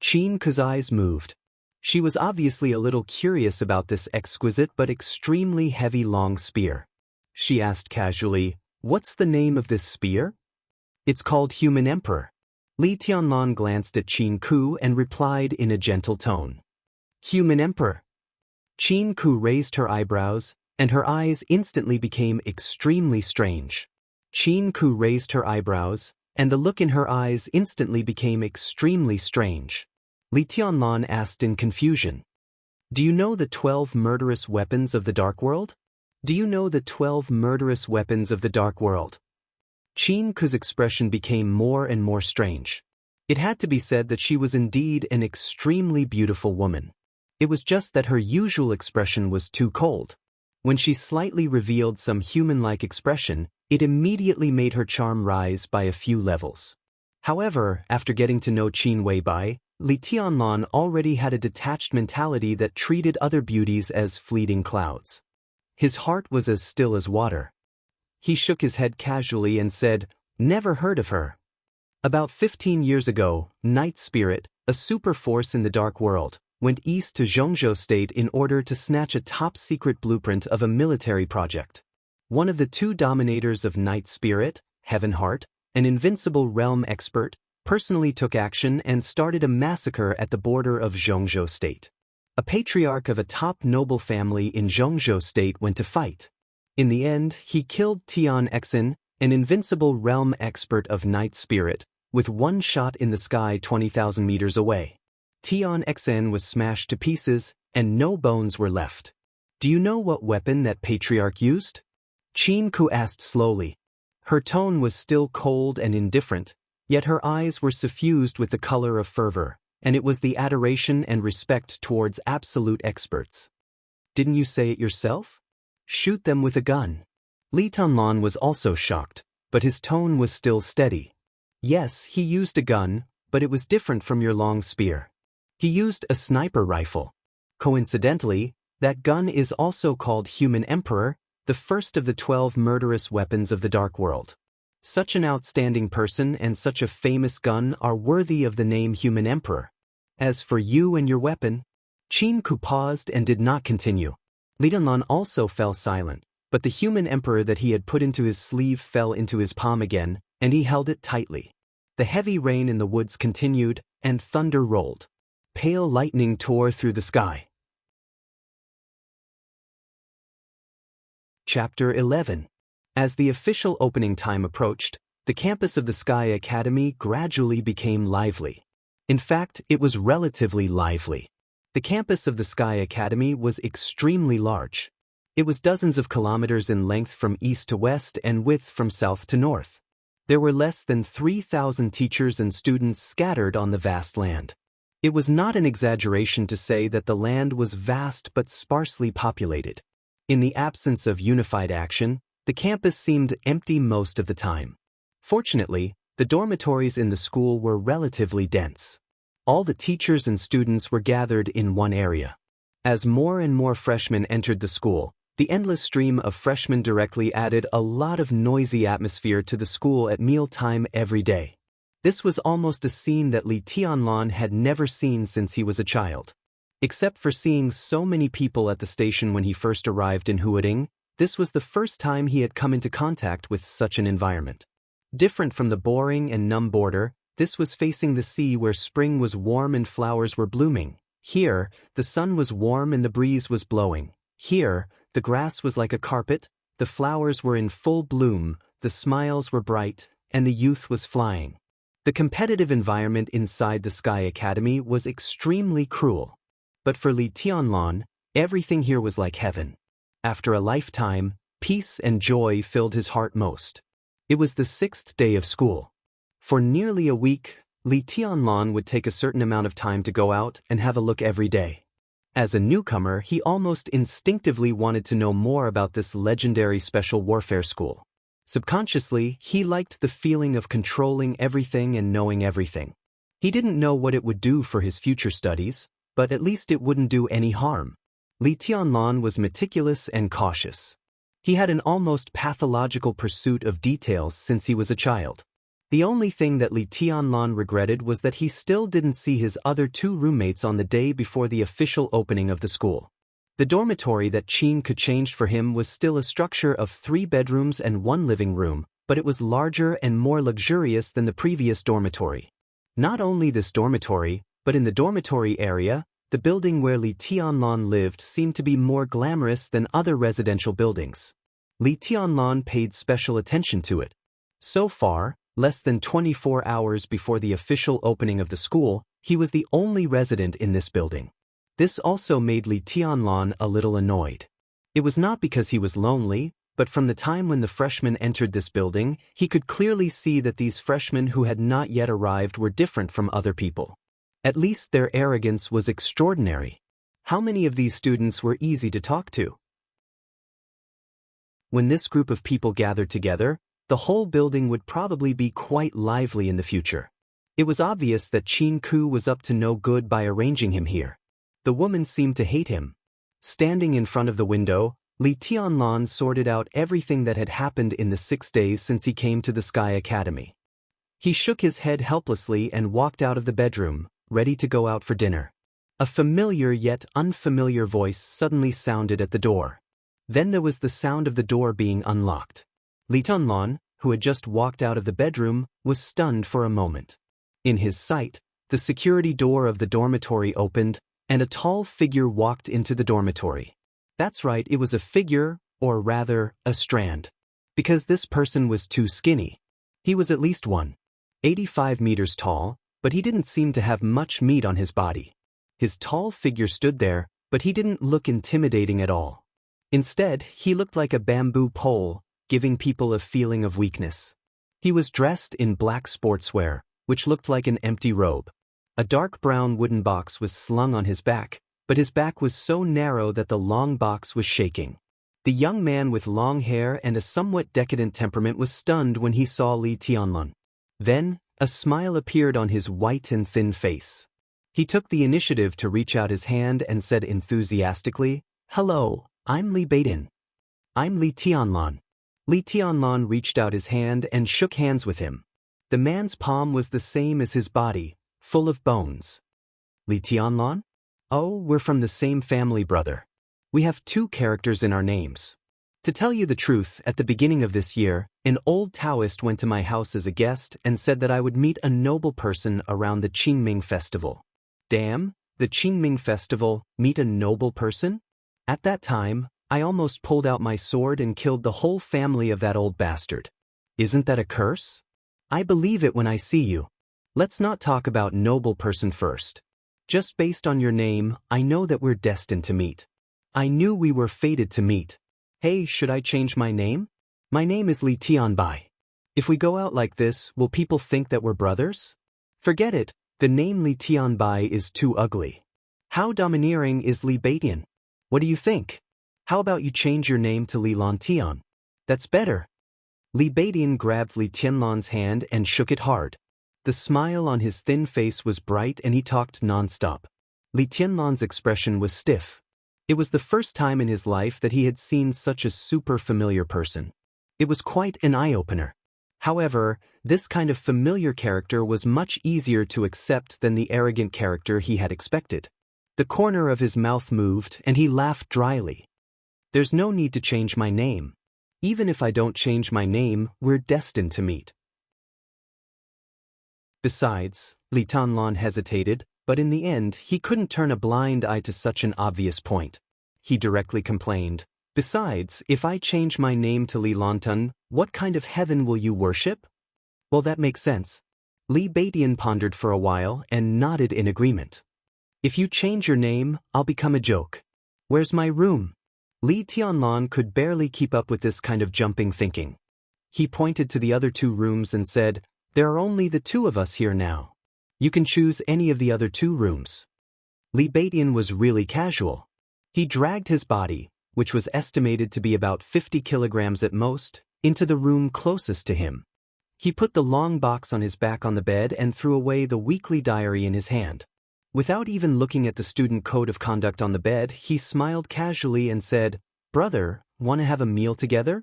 A: Qin Ku's eyes moved. She was obviously a little curious about this exquisite but extremely heavy long spear. She asked casually, "What's the name of this spear?" "It's called Human Emperor." Li Tianlan glanced at Qin Ku and replied in a gentle tone. Human Emperor. Qin Ku raised her eyebrows, and her eyes instantly became extremely strange. Qin Ku raised her eyebrows, and the look in her eyes instantly became extremely strange. Li Tianlan asked in confusion. Do you know the 12 murderous weapons of the Dark World? Do you know the 12 murderous weapons of the Dark World? Qin Ku's expression became more and more strange. It had to be said that she was indeed an extremely beautiful woman. It was just that her usual expression was too cold. When she slightly revealed some human-like expression, it immediately made her charm rise by a few levels. However, after getting to know Qin Weibai, Li Tianlan already had a detached mentality that treated other beauties as fleeting clouds. His heart was as still as water. He shook his head casually and said, "Never heard of her." About 15 years ago, Night Spirit, a super force in the Dark World, went east to Zhongzhou State in order to snatch a top-secret blueprint of a military project. One of the two dominators of Night Spirit, Heavenheart, an invincible realm expert, personally took action and started a massacre at the border of Zhongzhou State. A patriarch of a top noble family in Zhongzhou State went to fight. In the end, he killed Tian Xen, an invincible realm expert of Night Spirit, with one shot in the sky 20,000 meters away. Tian Xen was smashed to pieces, and no bones were left. Do you know what weapon that patriarch used? Qin Ku asked slowly. Her tone was still cold and indifferent, yet her eyes were suffused with the color of fervor, and it was the adoration and respect towards absolute experts. Didn't you say it yourself? Shoot them with a gun. Li Tianlan was also shocked, but his tone was still steady. Yes, he used a gun, but it was different from your long spear. He used a sniper rifle. Coincidentally, that gun is also called Human Emperor, the first of the 12 murderous weapons of the Dark World. Such an outstanding person and such a famous gun are worthy of the name Human Emperor. As for you and your weapon, Qin Ku paused and did not continue. Li Tianlan also fell silent, but the Human Emperor that he had put into his sleeve fell into his palm again, and he held it tightly. The heavy rain in the woods continued, and thunder rolled. Pale lightning tore through the sky. Chapter 11. As the official opening time approached, the campus of the Sky Academy gradually became lively. In fact, it was relatively lively. The campus of the Sky Academy was extremely large. It was dozens of kilometers in length from east to west and width from south to north. There were less than 3,000 teachers and students scattered on the vast land. It was not an exaggeration to say that the land was vast but sparsely populated. In the absence of unified action, the campus seemed empty most of the time. Fortunately, the dormitories in the school were relatively dense. All the teachers and students were gathered in one area. As more and more freshmen entered the school, the endless stream of freshmen directly added a lot of noisy atmosphere to the school at mealtime every day. This was almost a scene that Li Tianlan had never seen since he was a child. Except for seeing so many people at the station when he first arrived in Huading, this was the first time he had come into contact with such an environment. Different from the boring and numb border, this was facing the sea where spring was warm and flowers were blooming. Here, the sun was warm and the breeze was blowing. Here, the grass was like a carpet, the flowers were in full bloom, the smiles were bright, and the youth was flying. The competitive environment inside the Sky Academy was extremely cruel. But for Li Tianlan, everything here was like heaven. After a lifetime, peace and joy filled his heart most. It was the 6th day of school. For nearly a week, Li Tianlan would take a certain amount of time to go out and have a look every day. As a newcomer, he almost instinctively wanted to know more about this legendary special warfare school. Subconsciously, he liked the feeling of controlling everything and knowing everything. He didn't know what it would do for his future studies, but at least it wouldn't do any harm. Li Tianlan was meticulous and cautious. He had an almost pathological pursuit of details since he was a child. The only thing that Li Tianlan regretted was that he still didn't see his other 2 roommates on the day before the official opening of the school. The dormitory that Qin could change for him was still a structure of 3 bedrooms and 1 living room, but it was larger and more luxurious than the previous dormitory. Not only this dormitory, but in the dormitory area, the building where Li Tianlan lived seemed to be more glamorous than other residential buildings. Li Tianlan paid special attention to it. So far, less than 24 hours before the official opening of the school, he was the only resident in this building. This also made Li Tianlan a little annoyed. It was not because he was lonely, but from the time when the freshmen entered this building, he could clearly see that these freshmen who had not yet arrived were different from other people. At least their arrogance was extraordinary. How many of these students were easy to talk to? When this group of people gathered together, the whole building would probably be quite lively in the future. It was obvious that Qin Ku was up to no good by arranging him here. The woman seemed to hate him. Standing in front of the window, Li Tianlan sorted out everything that had happened in the 6 days since he came to the Sky Academy. He shook his head helplessly and walked out of the bedroom, ready to go out for dinner. A familiar yet unfamiliar voice suddenly sounded at the door. Then there was the sound of the door being unlocked. Li Tianlan, who had just walked out of the bedroom, was stunned for a moment. In his sight, the security door of the dormitory opened, and a tall figure walked into the dormitory. That's right, it was a figure, or rather, a strand. Because this person was too skinny. He was at least 1.85 meters tall, but he didn't seem to have much meat on his body. His tall figure stood there, but he didn't look intimidating at all. Instead, he looked like a bamboo pole, giving people a feeling of weakness. He was dressed in black sportswear, which looked like an empty robe. A dark brown wooden box was slung on his back, but his back was so narrow that the long box was shaking. The young man with long hair and a somewhat decadent temperament was stunned when he saw Li Tianlan. Then, a smile appeared on his white and thin face. He took the initiative to reach out his hand and said enthusiastically, "Hello, I'm Li Baiden." I'm Li Tianlan. Li Tianlan reached out his hand and shook hands with him. The man's palm was the same as his body, full of bones. Li Tianlan? Oh, we're from the same family, brother. We have 2 characters in our names. To tell you the truth, at the beginning of this year, an old Daoist went to my house as a guest and said that I would meet a noble person around the Qingming festival. Damn, the Qingming festival, meet a noble person? At that time, I almost pulled out my sword and killed the whole family of that old bastard. Isn't that a curse? I believe it when I see you. Let's not talk about noble person first. Just based on your name, I know that we're destined to meet. I knew we were fated to meet. Hey, should I change my name? My name is Li Tianbai. If we go out like this, will people think that we're brothers? Forget it, the name Li Tianbai is too ugly. How domineering is Li Baidian? What do you think? How about you change your name to Li Lantian? That's better. Li Baidian grabbed Li Tianlan's hand and shook it hard. The smile on his thin face was bright and he talked non-stop. Li Tianlan's expression was stiff. It was the first time in his life that he had seen such a super familiar person. It was quite an eye-opener. However, this kind of familiar character was much easier to accept than the arrogant character he had expected. The corner of his mouth moved and he laughed dryly. There's no need to change my name. Even if I don't change my name, we're destined to meet. Besides, Li Tianlan hesitated, but in the end he couldn't turn a blind eye to such an obvious point. He directly complained, besides, if I change my name to Li Lantan, what kind of heaven will you worship? Well, that makes sense. Li Baidian pondered for a while and nodded in agreement. If you change your name, I'll become a joke. Where's my room? Li Tianlan could barely keep up with this kind of jumping thinking. He pointed to the other 2 rooms and said, there are only the 2 of us here now. You can choose any of the other 2 rooms. Li Baidian was really casual. He dragged his body, which was estimated to be about 50 kilograms at most, into the room closest to him. He put the long box on his back on the bed and threw away the weekly diary in his hand. Without even looking at the student code of conduct on the bed, he smiled casually and said, "Brother, want to have a meal together?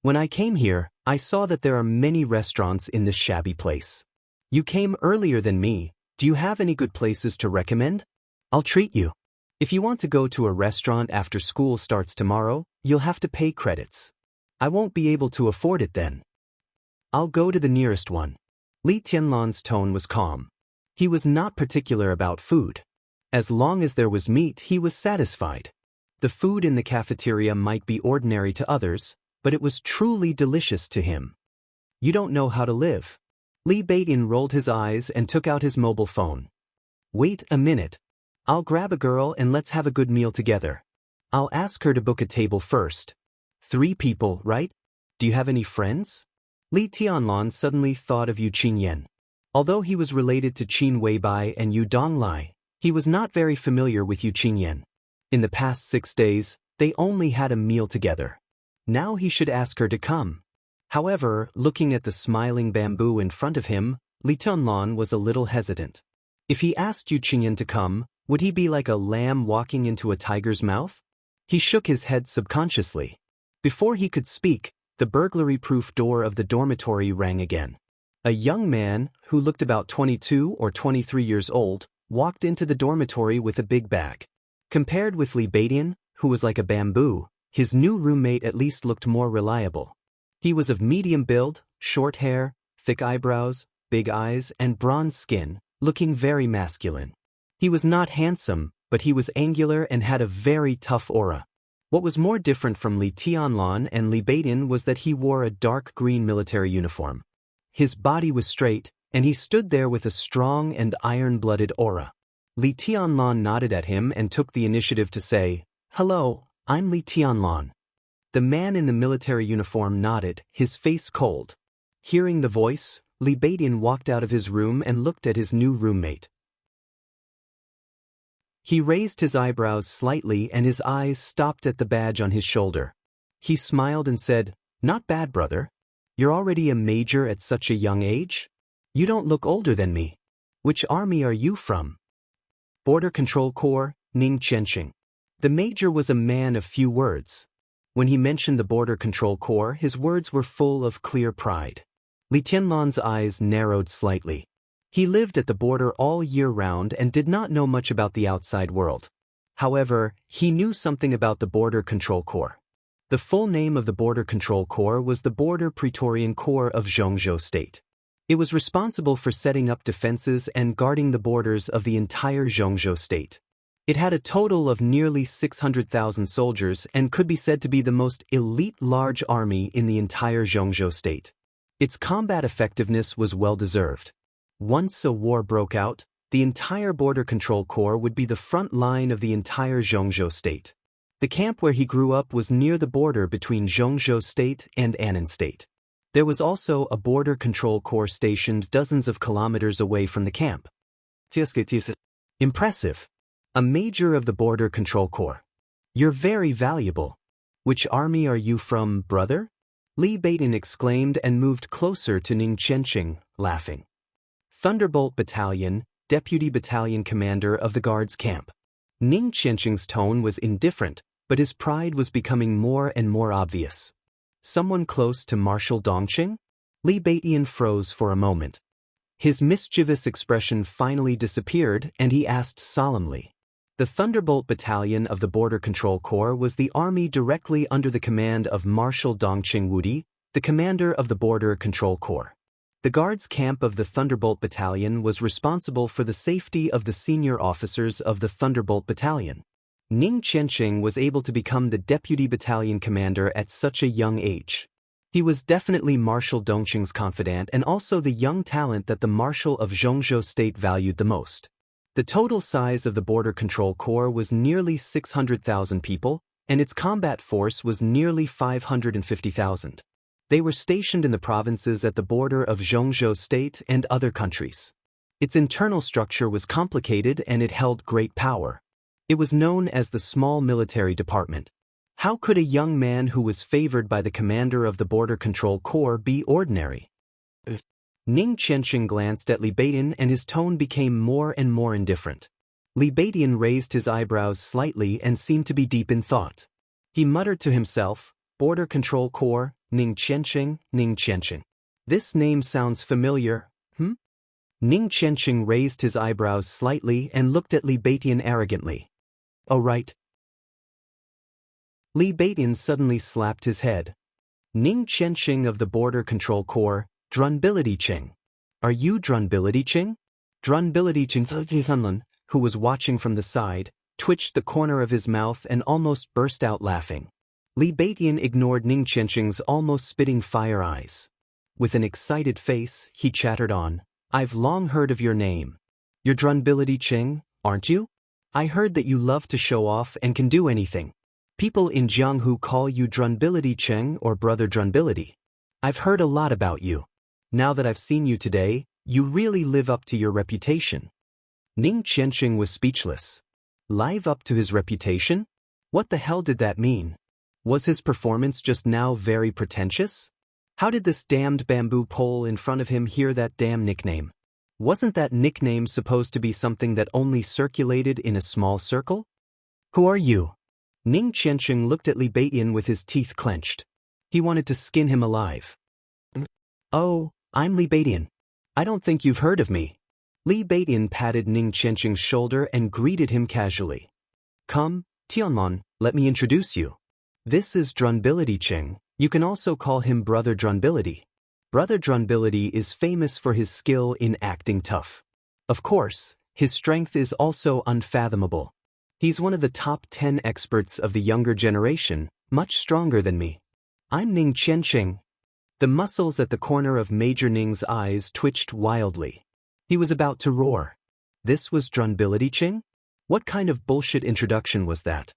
A: When I came here, I saw that there are many restaurants in this shabby place. You came earlier than me. Do you have any good places to recommend? I'll treat you. If you want to go to a restaurant after school starts tomorrow, you'll have to pay credits. I won't be able to afford it then. I'll go to the nearest one." Li Tianlan's tone was calm. He was not particular about food. As long as there was meat, he was satisfied. The food in the cafeteria might be ordinary to others, but it was truly delicious to him. You don't know how to live. Li Baidian rolled his eyes and took out his mobile phone. Wait a minute. I'll grab a girl and let's have a good meal together. I'll ask her to book a table first. 3 people, right? Do you have any friends? Li Tianlan suddenly thought of Yu Qingyan. Although he was related to Qin Weibai and Yu Donglai, he was not very familiar with Yu Qingyan. In the past 6 days, they only had a meal together. Now he should ask her to come. However, looking at the smiling bamboo in front of him, Li Tianlan was a little hesitant. If he asked Yu Qingyan to come, would he be like a lamb walking into a tiger's mouth? He shook his head subconsciously. Before he could speak, the burglary-proof door of the dormitory rang again. A young man, who looked about 22 or 23 years old, walked into the dormitory with a big bag. Compared with Li Baidian, who was like a bamboo, his new roommate at least looked more reliable. He was of medium build, short hair, thick eyebrows, big eyes, and bronze skin, looking very masculine. He was not handsome, but he was angular and had a very tough aura. What was more different from Li Tianlan and Li Baidian was that he wore a dark green military uniform. His body was straight, and he stood there with a strong and iron-blooded aura. Li Tianlan nodded at him and took the initiative to say, "Hello, I'm Li Tianlan." The man in the military uniform nodded, his face cold. Hearing the voice, Li Baidian walked out of his room and looked at his new roommate. He raised his eyebrows slightly and his eyes stopped at the badge on his shoulder. He smiled and said, "Not bad, brother. You're already a major at such a young age? You don't look older than me. Which army are you from?" "Border Control Corps, Ning Chenxing." The major was a man of few words. When he mentioned the Border Control Corps, his words were full of clear pride. Li Tianlan's eyes narrowed slightly. He lived at the border all year round and did not know much about the outside world. However, he knew something about the Border Control Corps. The full name of the Border Control Corps was the Border Praetorian Corps of Xianxia State. It was responsible for setting up defenses and guarding the borders of the entire Xianxia State. It had a total of nearly 600,000 soldiers and could be said to be the most elite large army in the entire Xianxia State. Its combat effectiveness was well-deserved. Once a war broke out, the entire Border Control Corps would be the front line of the entire Xianxia State. The camp where he grew up was near the border between Xianxia State and Annan State. There was also a Border Control Corps stationed dozens of kilometers away from the camp. Impressive. A major of the Border Control Corps. You're very valuable. Which army are you from, brother? Li Beitin exclaimed and moved closer to Ning Qianxing, laughing. Thunderbolt Battalion, Deputy Battalion Commander of the Guards Camp. Ning Qianxing's tone was indifferent, but his pride was becoming more and more obvious. Someone close to Marshal Dongqing? Li Beitin froze for a moment. His mischievous expression finally disappeared and he asked solemnly. The Thunderbolt Battalion of the Border Control Corps was the army directly under the command of Marshal Dongqing Wudi, the commander of the Border Control Corps. The Guards Camp of the Thunderbolt Battalion was responsible for the safety of the senior officers of the Thunderbolt Battalion. Ning Qianxing was able to become the deputy battalion commander at such a young age. He was definitely Marshal Dongqing's confidant and also the young talent that the Marshal of Xianxia State valued the most. The total size of the Border Control Corps was nearly 600,000 people, and its combat force was nearly 550,000. They were stationed in the provinces at the border of Xianxia State and other countries. Its internal structure was complicated and it held great power. It was known as the Small Military Department. How could a young man who was favored by the commander of the Border Control Corps be ordinary? Ning Qianxing glanced at Li Beitin and his tone became more and more indifferent. Li Beitin raised his eyebrows slightly and seemed to be deep in thought. He muttered to himself, Border Control Corps, Ning Qianxing, Ning Qianxing. This name sounds familiar, Ning Qianxing raised his eyebrows slightly and looked at Li Beitin arrogantly. Oh right. Li Beitin suddenly slapped his head. Ning Qianxing of the Border Control Corps, Drunbility Qing. Are you Drunbility Qing? Drunbility Qing, who was watching from the side, twitched the corner of his mouth and almost burst out laughing. Li Beitin ignored Ning Qianxing's almost spitting fire eyes. With an excited face, he chattered on. I've long heard of your name. You're Drunbility Qing, aren't you? I heard that you love to show off and can do anything. People in Jianghu call you Drunbility Qing or Brother Drunbility. I've heard a lot about you. Now that I've seen you today, you really live up to your reputation. Ning Qianxing was speechless. Live up to his reputation? What the hell did that mean? Was his performance just now very pretentious? How did this damned bamboo pole in front of him hear that damn nickname? Wasn't that nickname supposed to be something that only circulated in a small circle? Who are you? Ning Qianxing looked at Li Beitin with his teeth clenched. He wanted to skin him alive. Oh, I'm Li Beitin. I don't think you've heard of me. Li Beitin patted Ning Qianxing's shoulder and greeted him casually. Come, Tianlon, let me introduce you. This is Drunbility Qing. You can also call him Brother Drunbility. Brother Drunbility is famous for his skill in acting tough. Of course, his strength is also unfathomable. He's one of the top 10 experts of the younger generation, much stronger than me. I'm Ning Qianxing. The muscles at the corner of Major Ning's eyes twitched wildly. He was about to roar. This was Drunbility Qing? What kind of bullshit introduction was that?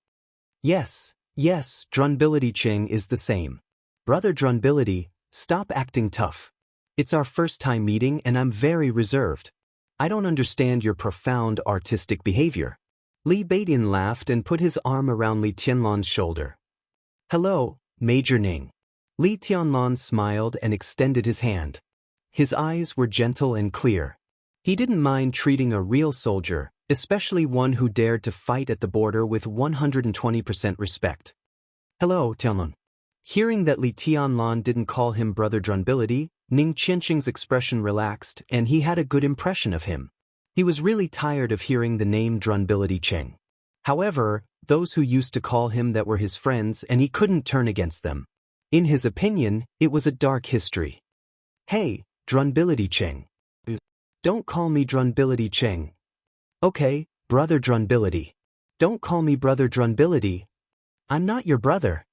A: Yes, Drunbility Qing is the same. Brother Drunbility, stop acting tough. It's our first time meeting and I'm very reserved. I don't understand your profound artistic behavior. Li Beitin laughed and put his arm around Li Tianlan's shoulder. Hello, Major Ning. Li Tianlan smiled and extended his hand. His eyes were gentle and clear. He didn't mind treating a real soldier, especially one who dared to fight at the border with 120% respect. Hello, Tianlun. Hearing that Li Tianlan didn't call him Brother Drunbility, Ning Qianxing's expression relaxed and he had a good impression of him. He was really tired of hearing the name Drunbility Cheng. However, those who used to call him that were his friends and he couldn't turn against them. In his opinion, it was a dark history. Hey, Drunbility Cheng. Don't call me Drunbility Cheng. Okay, Brother Drunbility. Don't call me Brother Drunbility. I'm not your brother.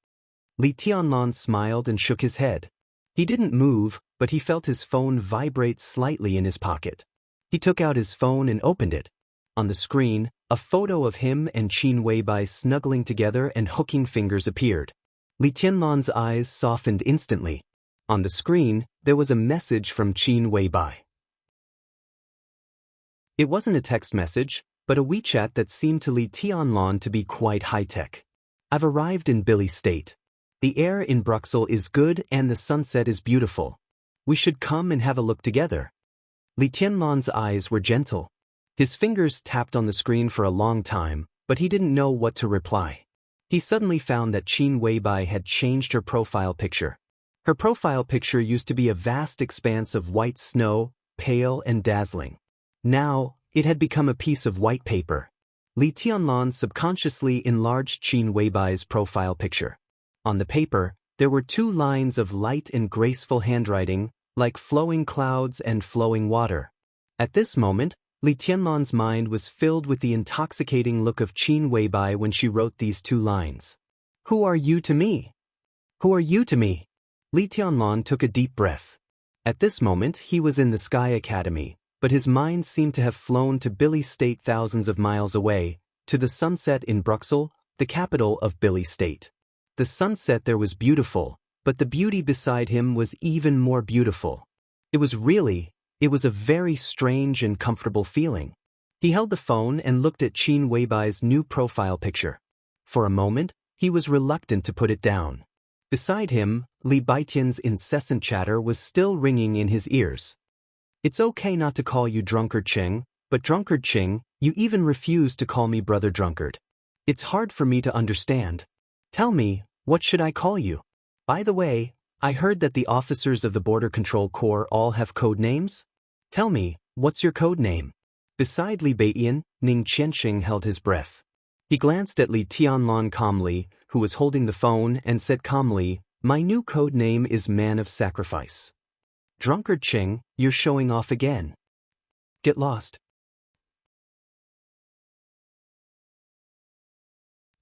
A: Li Tianlan smiled and shook his head. He didn't move, but he felt his phone vibrate slightly in his pocket. He took out his phone and opened it. On the screen, a photo of him and Qin Weibai snuggling together and hooking fingers appeared. Li Tianlan's eyes softened instantly. On the screen, there was a message from Qin Weibai. It wasn't a text message, but a WeChat that seemed to Li Tianlan to be quite high-tech. I've arrived in Billy State. The air in Bruxelles is good and the sunset is beautiful. We should come and have a look together. Li Tianlan's eyes were gentle. His fingers tapped on the screen for a long time, but he didn't know what to reply. He suddenly found that Qin Weibai had changed her profile picture. Her profile picture used to be a vast expanse of white snow, pale and dazzling. Now, it had become a piece of white paper. Li Tianlan subconsciously enlarged Qin Weibai's profile picture. On the paper, there were 2 lines of light and graceful handwriting, like flowing clouds and flowing water. At this moment, Li Tianlan's mind was filled with the intoxicating look of Qin Weibai when she wrote these 2 lines. Who are you to me? Who are you to me? Li Tianlan took a deep breath. At this moment, he was in the Sky Academy, but his mind seemed to have flown to Billy State thousands of miles away, to the sunset in Bruxelles, the capital of Billy State. The sunset there was beautiful, but the beauty beside him was even more beautiful. It was a very strange and comfortable feeling. He held the phone and looked at Qin Weibai's new profile picture. For a moment, he was reluctant to put it down. Beside him, Li Baitian's incessant chatter was still ringing in his ears. It's okay not to call you Drunkard Cheng, but Drunkard Cheng, you even refuse to call me Brother Drunkard. It's hard for me to understand. Tell me, what should I call you? By the way, I heard that the officers of the Border Control Corps all have code names? Tell me, what's your code name? Beside Li Baitian, Ning Qianxing held his breath. He glanced at Li Tianlan calmly, who was holding the phone, and said calmly, My new code name is Man of Sacrifice. Drunkard Cheng, you're showing off again. Get lost.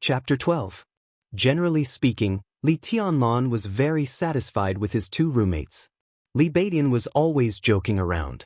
A: Chapter 12. Generally speaking, Li Tianlan was very satisfied with his 2 roommates. Li Baitian was always joking around.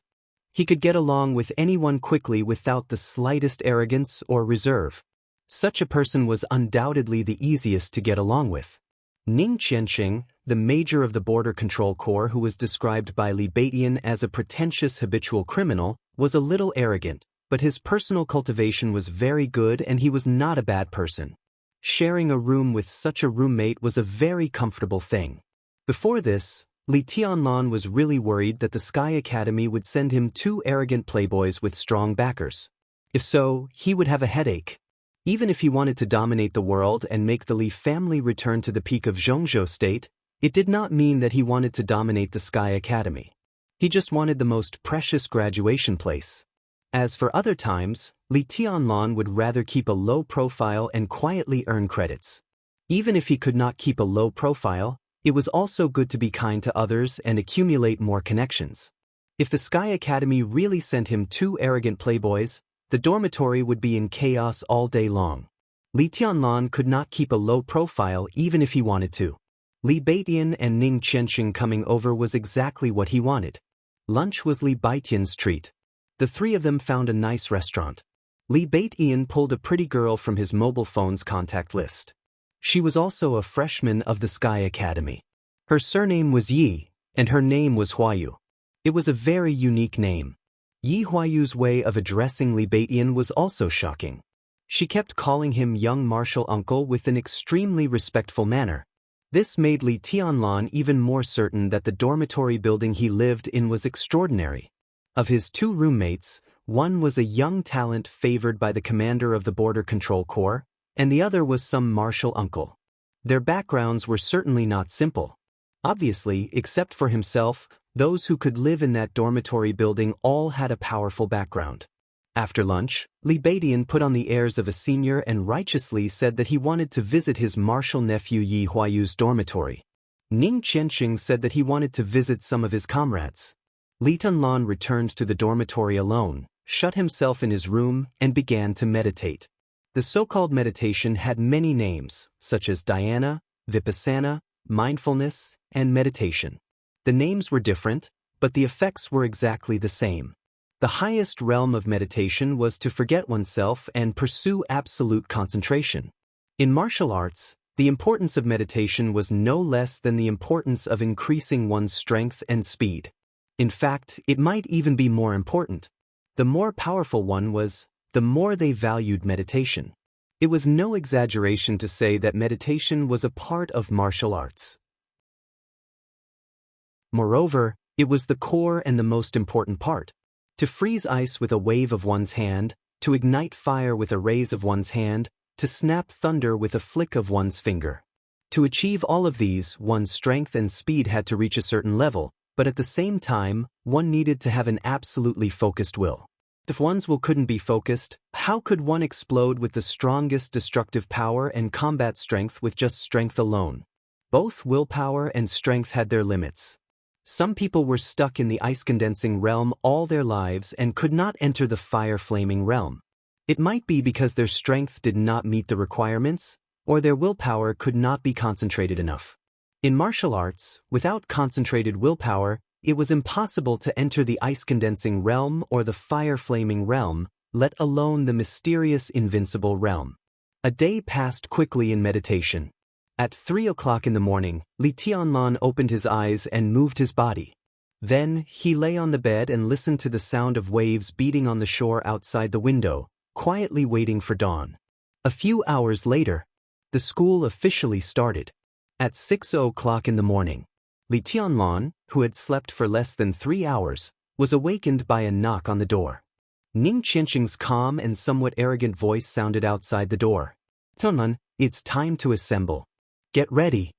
A: He could get along with anyone quickly without the slightest arrogance or reserve. Such a person was undoubtedly the easiest to get along with. Ning Qianxing, the major of the Border Control Corps who was described by Li Baitian as a pretentious habitual criminal, was a little arrogant, but his personal cultivation was very good and he was not a bad person. Sharing a room with such a roommate was a very comfortable thing. Before this, Li Tianlan was really worried that the Sky Academy would send him 2 arrogant playboys with strong backers. If so, he would have a headache. Even if he wanted to dominate the world and make the Li family return to the peak of Zhongzhou State, it did not mean that he wanted to dominate the Sky Academy. He just wanted the most precious graduation place. As for other times, Li Tianlan would rather keep a low profile and quietly earn credits. Even if he could not keep a low profile, it was also good to be kind to others and accumulate more connections. If the Sky Academy really sent him 2 arrogant playboys, the dormitory would be in chaos all day long. Li Tianlan could not keep a low profile even if he wanted to. Li Baitian and Ning Qianxing coming over was exactly what he wanted. Lunch was Li Baitian's treat. The 3 of them found a nice restaurant. Li Baitian pulled a pretty girl from his mobile phone's contact list. She was also a freshman of the Sky Academy. Her surname was Yi, and her name was Huayu. It was a very unique name. Yi Huayu's way of addressing Li Baitian was also shocking. She kept calling him young martial uncle with an extremely respectful manner. This made Li Tianlan even more certain that the dormitory building he lived in was extraordinary. Of his 2 roommates, one was a young talent favored by the commander of the Border Control Corps, and the other was some martial uncle. Their backgrounds were certainly not simple. Obviously, except for himself, those who could live in that dormitory building all had a powerful background. After lunch, Li Beidian put on the airs of a senior and righteously said that he wanted to visit his martial nephew Yi Huayu's dormitory. Ning Qianxing said that he wanted to visit some of his comrades. Li Tunlan returned to the dormitory alone, shut himself in his room, and began to meditate. The so-called meditation had many names, such as dhyana, vipassana, mindfulness, and meditation. The names were different, but the effects were exactly the same. The highest realm of meditation was to forget oneself and pursue absolute concentration. In martial arts, the importance of meditation was no less than the importance of increasing one's strength and speed. In fact, it might even be more important. The more powerful one was, the more they valued meditation. It was no exaggeration to say that meditation was a part of martial arts. Moreover, it was the core and the most important part. To freeze ice with a wave of one's hand, to ignite fire with a raise of one's hand, to snap thunder with a flick of one's finger. To achieve all of these, one's strength and speed had to reach a certain level, but at the same time, one needed to have an absolutely focused will. If one's will couldn't be focused, how could one explode with the strongest destructive power and combat strength with just strength alone? Both willpower and strength had their limits. Some people were stuck in the ice-condensing realm all their lives and could not enter the fire-flaming realm. It might be because their strength did not meet the requirements, or their willpower could not be concentrated enough. In martial arts, without concentrated willpower, it was impossible to enter the ice-condensing realm or the fire-flaming realm, let alone the mysterious invincible realm. A day passed quickly in meditation. At 3 o'clock in the morning, Li Tianlan opened his eyes and moved his body. Then, he lay on the bed and listened to the sound of waves beating on the shore outside the window, quietly waiting for dawn. A few hours later, the school officially started. At 6 o'clock in the morning, Li Tianlan, who had slept for less than 3 hours, was awakened by a knock on the door. Ning Qianxing's calm and somewhat arrogant voice sounded outside the door. "Tianlan, it's time to assemble. Get ready."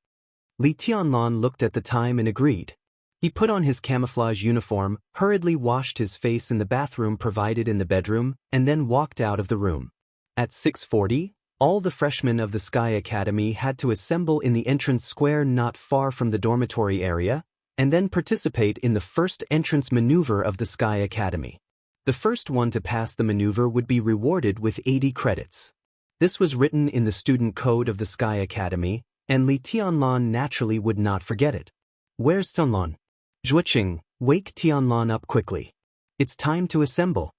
A: Li Tianlan looked at the time and agreed. He put on his camouflage uniform, hurriedly washed his face in the bathroom provided in the bedroom, and then walked out of the room. At 6:40, all the freshmen of the Sky Academy had to assemble in the entrance square not far from the dormitory area, and then participate in the first entrance maneuver of the Sky Academy. The first one to pass the maneuver would be rewarded with 80 credits. This was written in the student code of the Sky Academy, and Li Tianlan naturally would not forget it. "Where's Tianlan?" "Zhuoqing, wake Tianlan up quickly. It's time to assemble."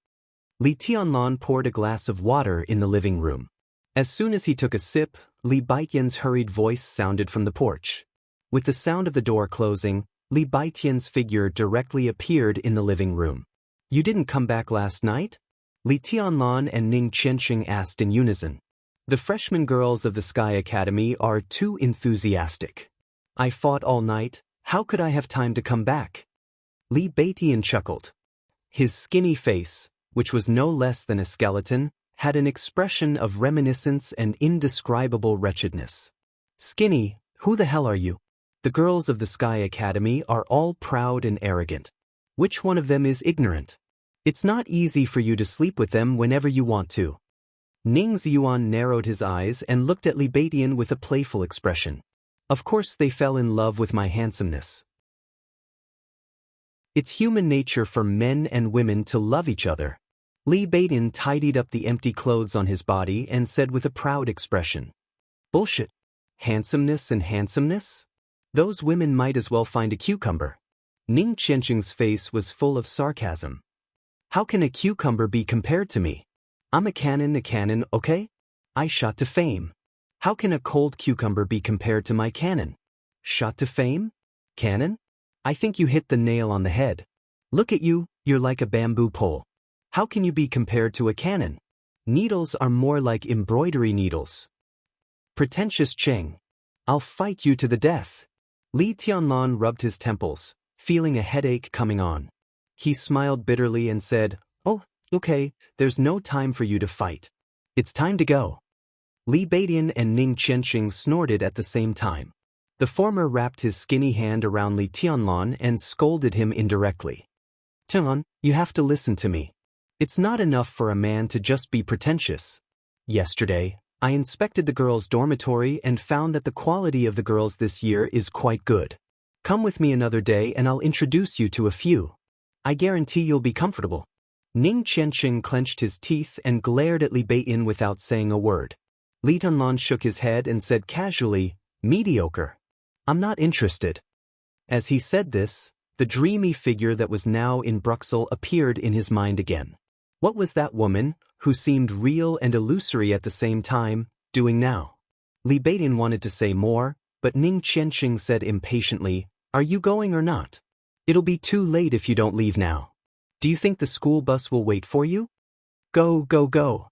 A: Li Tianlan poured a glass of water in the living room. As soon as he took a sip, Li Baitian's hurried voice sounded from the porch. With the sound of the door closing, Li Baitian's figure directly appeared in the living room. "You didn't come back last night?" Li Tianlan and Ning Qianxing asked in unison. The freshman girls of the Sky Academy are too enthusiastic. "I fought all night, how could I have time to come back?" Li Baitian chuckled. His skinny face, which was no less than a skeleton, had an expression of reminiscence and indescribable wretchedness. "Skinny, who the hell are you? The girls of the Sky Academy are all proud and arrogant. Which one of them is ignorant? It's not easy for you to sleep with them whenever you want to." Ning Ziyuan narrowed his eyes and looked at Li Baitian with a playful expression. "Of course they fell in love with my handsomeness. It's human nature for men and women to love each other." Li Baitian tidied up the empty clothes on his body and said with a proud expression. "Bullshit. Handsomeness and handsomeness? Those women might as well find a cucumber." Ning Qianxing's face was full of sarcasm. "How can a cucumber be compared to me? I'm a cannon, okay? I shot to fame. How can a cold cucumber be compared to my cannon? Shot to fame? Cannon? I think you hit the nail on the head. Look at you, you're like a bamboo pole. How can you be compared to a cannon? Needles are more like embroidery needles. Pretentious Cheng. I'll fight you to the death." Li Tianlan rubbed his temples, feeling a headache coming on. He smiled bitterly and said, "Oh, okay, there's no time for you to fight. It's time to go." Li Beidian and Ning Qianxing snorted at the same time. The former wrapped his skinny hand around Li Tianlan and scolded him indirectly. Tian, you have to listen to me. It's not enough for a man to just be pretentious. Yesterday, I inspected the girls' dormitory and found that the quality of the girls this year is quite good. Come with me another day and I'll introduce you to a few. I guarantee you'll be comfortable. Ning Qianxing clenched his teeth and glared at Li Beidian without saying a word. Li Tianlan shook his head and said casually, mediocre. I'm not interested. As he said this, the dreamy figure that was now in Bruxelles appeared in his mind again. What was that woman, who seemed real and illusory at the same time, doing now? Li Beidian wanted to say more, but Ning Qianxing said impatiently, are you going or not? It'll be too late if you don't leave now. Do you think the school bus will wait for you? Go, go, go.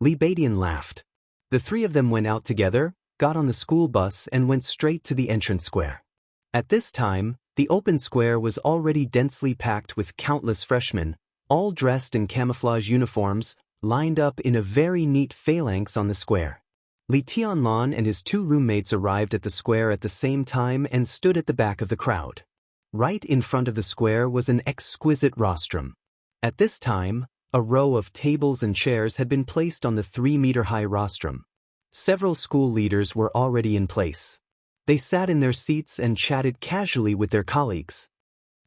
A: Li Beidian laughed. The three of them went out together, got on the school bus and went straight to the entrance square. At this time, the open square was already densely packed with countless freshmen, all dressed in camouflage uniforms, lined up in a very neat phalanx on the square. Li Tianlan and his two roommates arrived at the square at the same time and stood at the back of the crowd. Right in front of the square was an exquisite rostrum. At this time, a row of tables and chairs had been placed on the 3-meter-high rostrum. Several school leaders were already in place. They sat in their seats and chatted casually with their colleagues.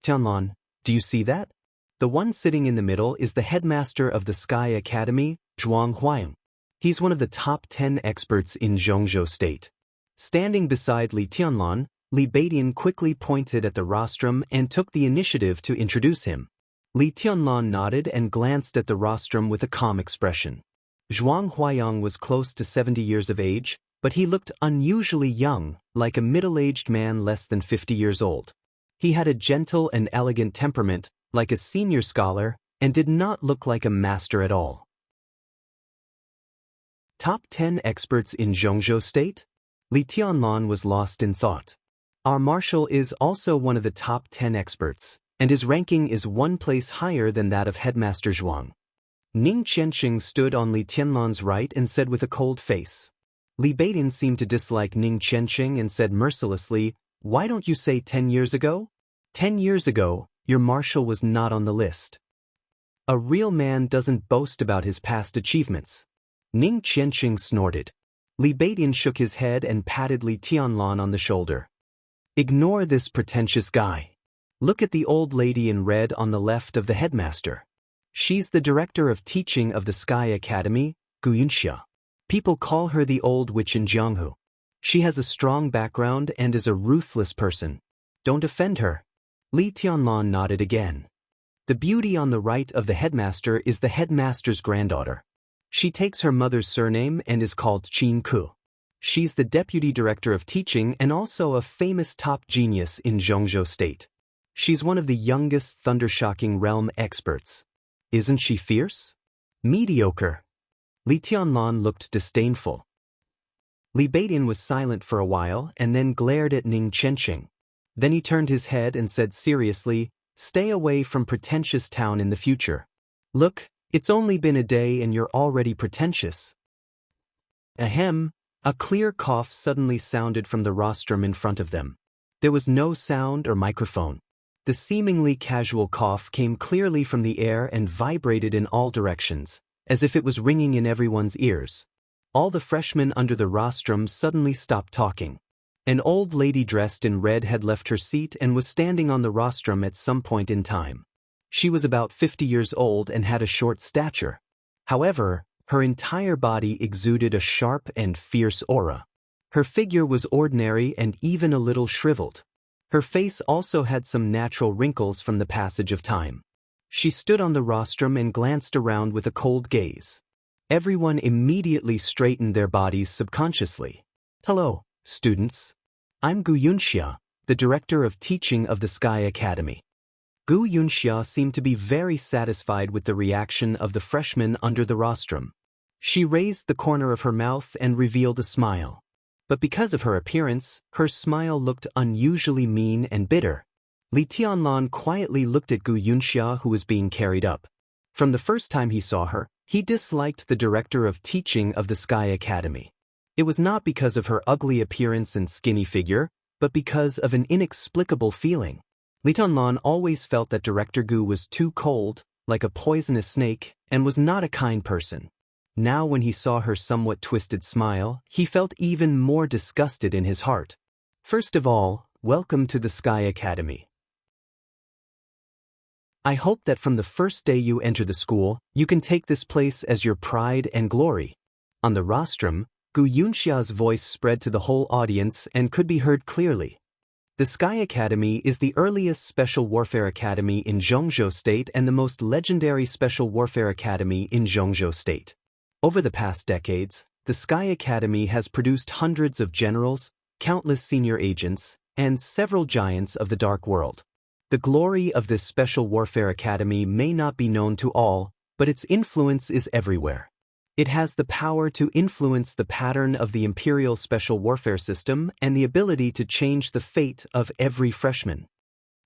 A: Tianlan, do you see that? The one sitting in the middle is the headmaster of the Sky Academy, Zhuang Huayang. He's one of the top 10 experts in Zhongzhou State. Standing beside Li Tianlan, Li Beidian quickly pointed at the rostrum and took the initiative to introduce him. Li Tianlan nodded and glanced at the rostrum with a calm expression. Zhuang Huayang was close to 70 years of age, but he looked unusually young, like a middle-aged man less than 50 years old. He had a gentle and elegant temperament, like a senior scholar, and did not look like a master at all. Top 10 experts in Zhongzhou State? Li Tianlan was lost in thought. Our marshal is also one of the top 10 experts, and his ranking is one place higher than that of Headmaster Zhuang. Ning Qianxing stood on Li Tianlan's right and said with a cold face. Li Beidian seemed to dislike Ning Qianxing and said mercilessly, why don't you say 10 years ago? 10 years ago, your marshal was not on the list. A real man doesn't boast about his past achievements. Ning Qianxing snorted. Li Beidian shook his head and patted Li Tianlan on the shoulder. Ignore this pretentious guy. Look at the old lady in red on the left of the headmaster. She's the director of teaching of the Sky Academy, Xianxia. People call her the old witch in Jianghu. She has a strong background and is a ruthless person. Don't offend her. Li Tianlan nodded again. The beauty on the right of the headmaster is the headmaster's granddaughter. She takes her mother's surname and is called Qin Ku. She's the deputy director of teaching and also a famous top genius in Zhongzhou State. She's one of the youngest thundershocking realm experts. Isn't she fierce? Mediocre. Li Tianlan looked disdainful. Li Beidian was silent for a while and then glared at Ning Qianxing. Then he turned his head and said seriously, stay away from pretentious town in the future. Look, it's only been a day and you're already pretentious. Ahem, a clear cough suddenly sounded from the rostrum in front of them. There was no sound or microphone. The seemingly casual cough came clearly from the air and vibrated in all directions, as if it was ringing in everyone's ears. All the freshmen under the rostrum suddenly stopped talking. An old lady dressed in red had left her seat and was standing on the rostrum at some point in time. She was about 50 years old and had a short stature. However, her entire body exuded a sharp and fierce aura. Her figure was ordinary and even a little shriveled. Her face also had some natural wrinkles from the passage of time. She stood on the rostrum and glanced around with a cold gaze. Everyone immediately straightened their bodies subconsciously. Hello, students. I'm Xianxia, the director of teaching of the Sky Academy. Xianxia seemed to be very satisfied with the reaction of the freshmen under the rostrum. She raised the corner of her mouth and revealed a smile. But because of her appearance, her smile looked unusually mean and bitter. Li Tianlan quietly looked at Xianxia, who was being carried up. From the first time he saw her, he disliked the director of teaching of the Sky Academy. It was not because of her ugly appearance and skinny figure, but because of an inexplicable feeling. Li Tianlan always felt that Director Gu was too cold, like a poisonous snake, and was not a kind person. Now when he saw her somewhat twisted smile, he felt even more disgusted in his heart. First of all, welcome to the Sky Academy. I hope that from the first day you enter the school, you can take this place as your pride and glory. On the rostrum, Gu Yunxia's voice spread to the whole audience and could be heard clearly. The Sky Academy is the earliest special warfare academy in Zhongzhou State and the most legendary special warfare academy in Zhongzhou State. Over the past decades, the Sky Academy has produced hundreds of generals, countless senior agents, and several giants of the dark world. The glory of this special warfare academy may not be known to all, but its influence is everywhere. It has the power to influence the pattern of the Imperial Special Warfare System and the ability to change the fate of every freshman.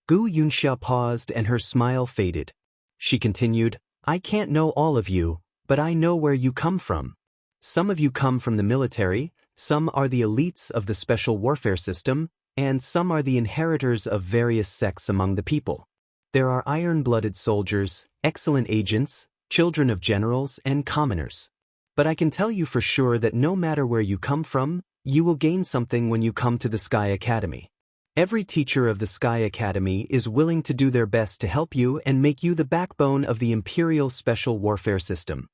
A: Gu Yunxia paused and her smile faded. She continued, I can't know all of you, but I know where you come from. Some of you come from the military, some are the elites of the Special Warfare System, and some are the inheritors of various sects among the people. There are iron-blooded soldiers, excellent agents, children of generals, and commoners. But I can tell you for sure that no matter where you come from, you will gain something when you come to the Sky Academy. Every teacher of the Sky Academy is willing to do their best to help you and make you the backbone of the Imperial Special Warfare System.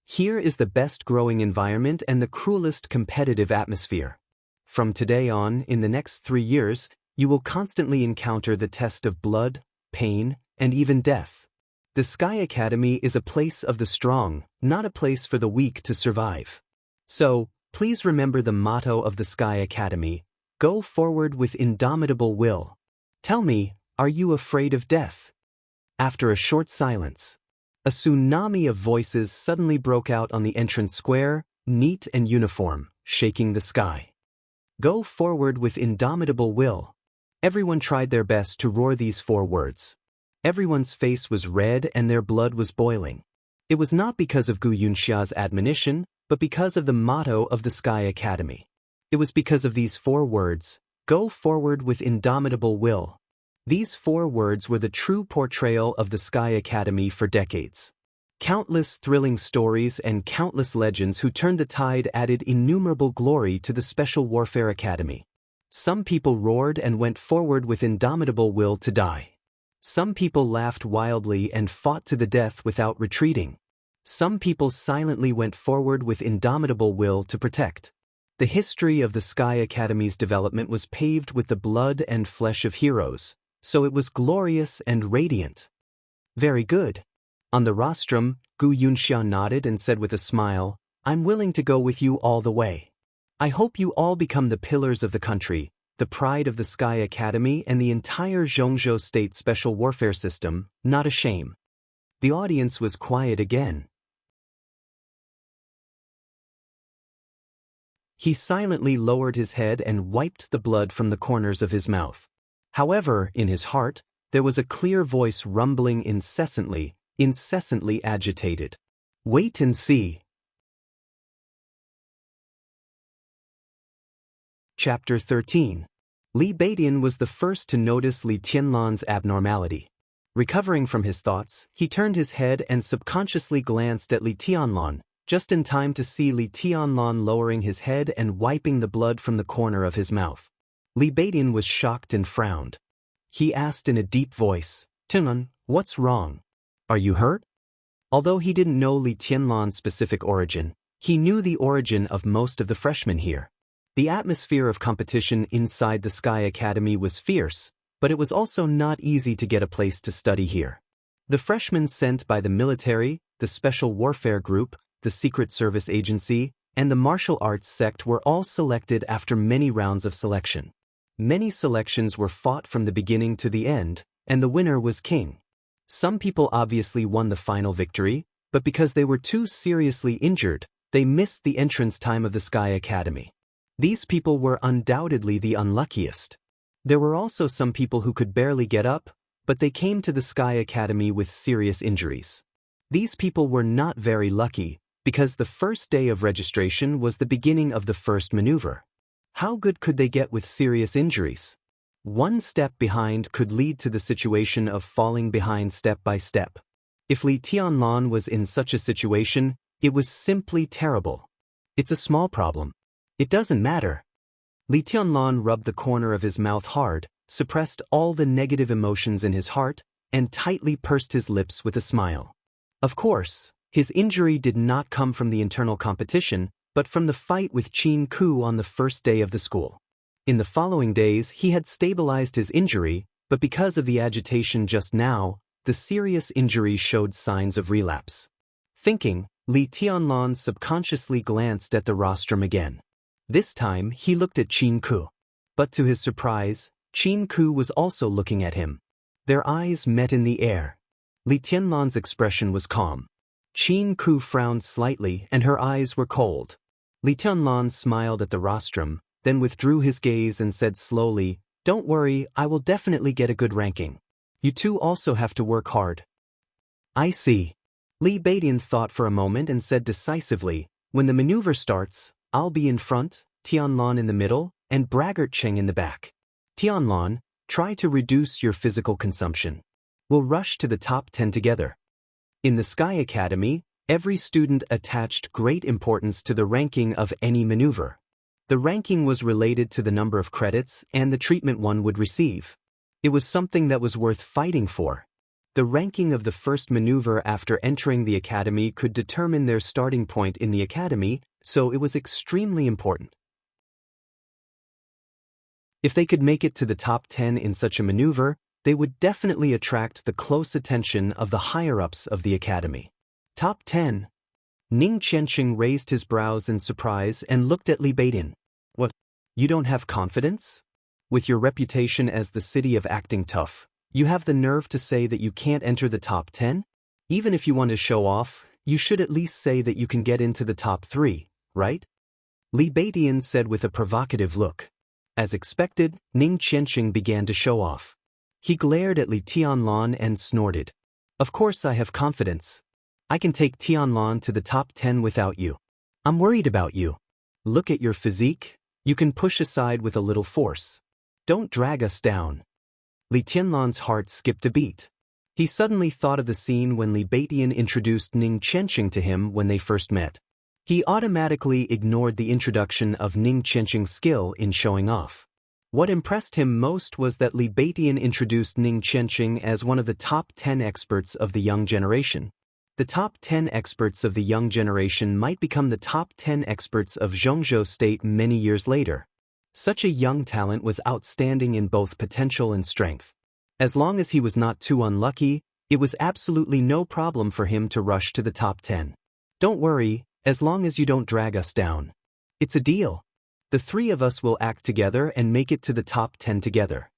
A: Here is the best growing environment and the cruelest competitive atmosphere. From today on, in the next 3 years, you will constantly encounter the test of blood, pain, and even death. The Sky Academy is a place of the strong, not a place for the weak to survive. So, please remember the motto of the Sky Academy: go forward with indomitable will. Tell me, are you afraid of death? After a short silence, a tsunami of voices suddenly broke out on the entrance square, neat and uniform, shaking the sky. Go forward with indomitable will. Everyone tried their best to roar these 4 words. Everyone's face was red and their blood was boiling. It was not because of Gu Yunxia's admonition, but because of the motto of the Sky Academy. It was because of these 4 words, go forward with indomitable will. These 4 words were the true portrayal of the Sky Academy for decades. Countless thrilling stories and countless legends who turned the tide added innumerable glory to the Special Warfare Academy. Some people roared and went forward with indomitable will to die. Some people laughed wildly and fought to the death without retreating. Some people silently went forward with indomitable will to protect. The history of the Sky Academy's development was paved with the blood and flesh of heroes, so it was glorious and radiant. Very good. On the rostrum, Gu Yunxia nodded and said with a smile, I'm willing to go with you all the way. I hope you all become the pillars of the country, the pride of the Sky Academy and the entire Zhongzhou State Special Warfare System, not a shame. The audience was quiet again. He silently lowered his head and wiped the blood from the corners of his mouth. However, in his heart, there was a clear voice rumbling incessantly agitated. Wait and see. Chapter 13. Li Beidian was the first to notice Li Tianlan's abnormality. Recovering from his thoughts, he turned his head and subconsciously glanced at Li Tianlan, just in time to see Li Tianlan lowering his head and wiping the blood from the corner of his mouth. Li Beidian was shocked and frowned. He asked in a deep voice, Tianlan, what's wrong? Are you hurt? Although he didn't know Li Tianlan's specific origin, he knew the origin of most of the freshmen here. The atmosphere of competition inside the Sky Academy was fierce, but it was also not easy to get a place to study here. The freshmen sent by the military, the Special Warfare Group, the Secret Service Agency, and the martial arts sect were all selected after many rounds of selection. Many selections were fought from the beginning to the end, and the winner was king. Some people obviously won the final victory, but because they were too seriously injured, they missed the entrance time of the Sky Academy. These people were undoubtedly the unluckiest. There were also some people who could barely get up, but they came to the Sky Academy with serious injuries. These people were not very lucky, Because the first day of registration was the beginning of the first maneuver. How good could they get with serious injuries? One step behind could lead to the situation of falling behind step by step. If Li Tianlan was in such a situation, it was simply terrible. It's a small problem. It doesn't matter. Li Tianlan rubbed the corner of his mouth hard, suppressed all the negative emotions in his heart, and tightly pursed his lips with a smile. Of course, his injury did not come from the internal competition, but from the fight with Qin Ku on the first day of the school. In the following days he had stabilized his injury, but because of the agitation just now, the serious injury showed signs of relapse. Thinking, Li Tianlan subconsciously glanced at the rostrum again. This time he looked at Qin Ku. But to his surprise, Qin Ku was also looking at him. Their eyes met in the air. Li Tianlan's expression was calm. Qin Ku frowned slightly and her eyes were cold. Li Tianlan smiled at the rostrum, then withdrew his gaze and said slowly, "Don't worry, I will definitely get a good ranking. You two also have to work hard." "I see." Li Beidian thought for a moment and said decisively, "When the maneuver starts, I'll be in front, Tianlan in the middle, and Braggart Cheng in the back. Tianlan, try to reduce your physical consumption. We'll rush to the top 10 together." In the Sky Academy, every student attached great importance to the ranking of any maneuver. The ranking was related to the number of credits and the treatment one would receive. It was something that was worth fighting for. The ranking of the first maneuver after entering the academy could determine their starting point in the academy, so it was extremely important. If they could make it to the top 10 in such a maneuver, they would definitely attract the close attention of the higher-ups of the academy. Top 10. Ning Qianxing raised his brows in surprise and looked at Li Beidian. "What? You don't have confidence? With your reputation as the city of acting tough, you have the nerve to say that you can't enter the top 10? Even if you want to show off, you should at least say that you can get into the top 3, right?" Li Beidian said with a provocative look. As expected, Ning Qianxing began to show off. He glared at Li Tianlan and snorted. "Of course I have confidence. I can take Tianlan to the top 10 without you. I'm worried about you. Look at your physique, you can push aside with a little force. Don't drag us down." Li Tianlan's heart skipped a beat. He suddenly thought of the scene when Li Beidian introduced Ning Qianxing to him when they first met. He automatically ignored the introduction of Ning Qianxing's skill in showing off. What impressed him most was that Li Beidian introduced Ning Qianxing as one of the top 10 experts of the young generation. The top 10 experts of the young generation might become the top 10 experts of Zhengzhou State many years later. Such a young talent was outstanding in both potential and strength. As long as he was not too unlucky, it was absolutely no problem for him to rush to the top 10. "Don't worry, as long as you don't drag us down. It's a deal. The three of us will act together and make it to the top 10 together."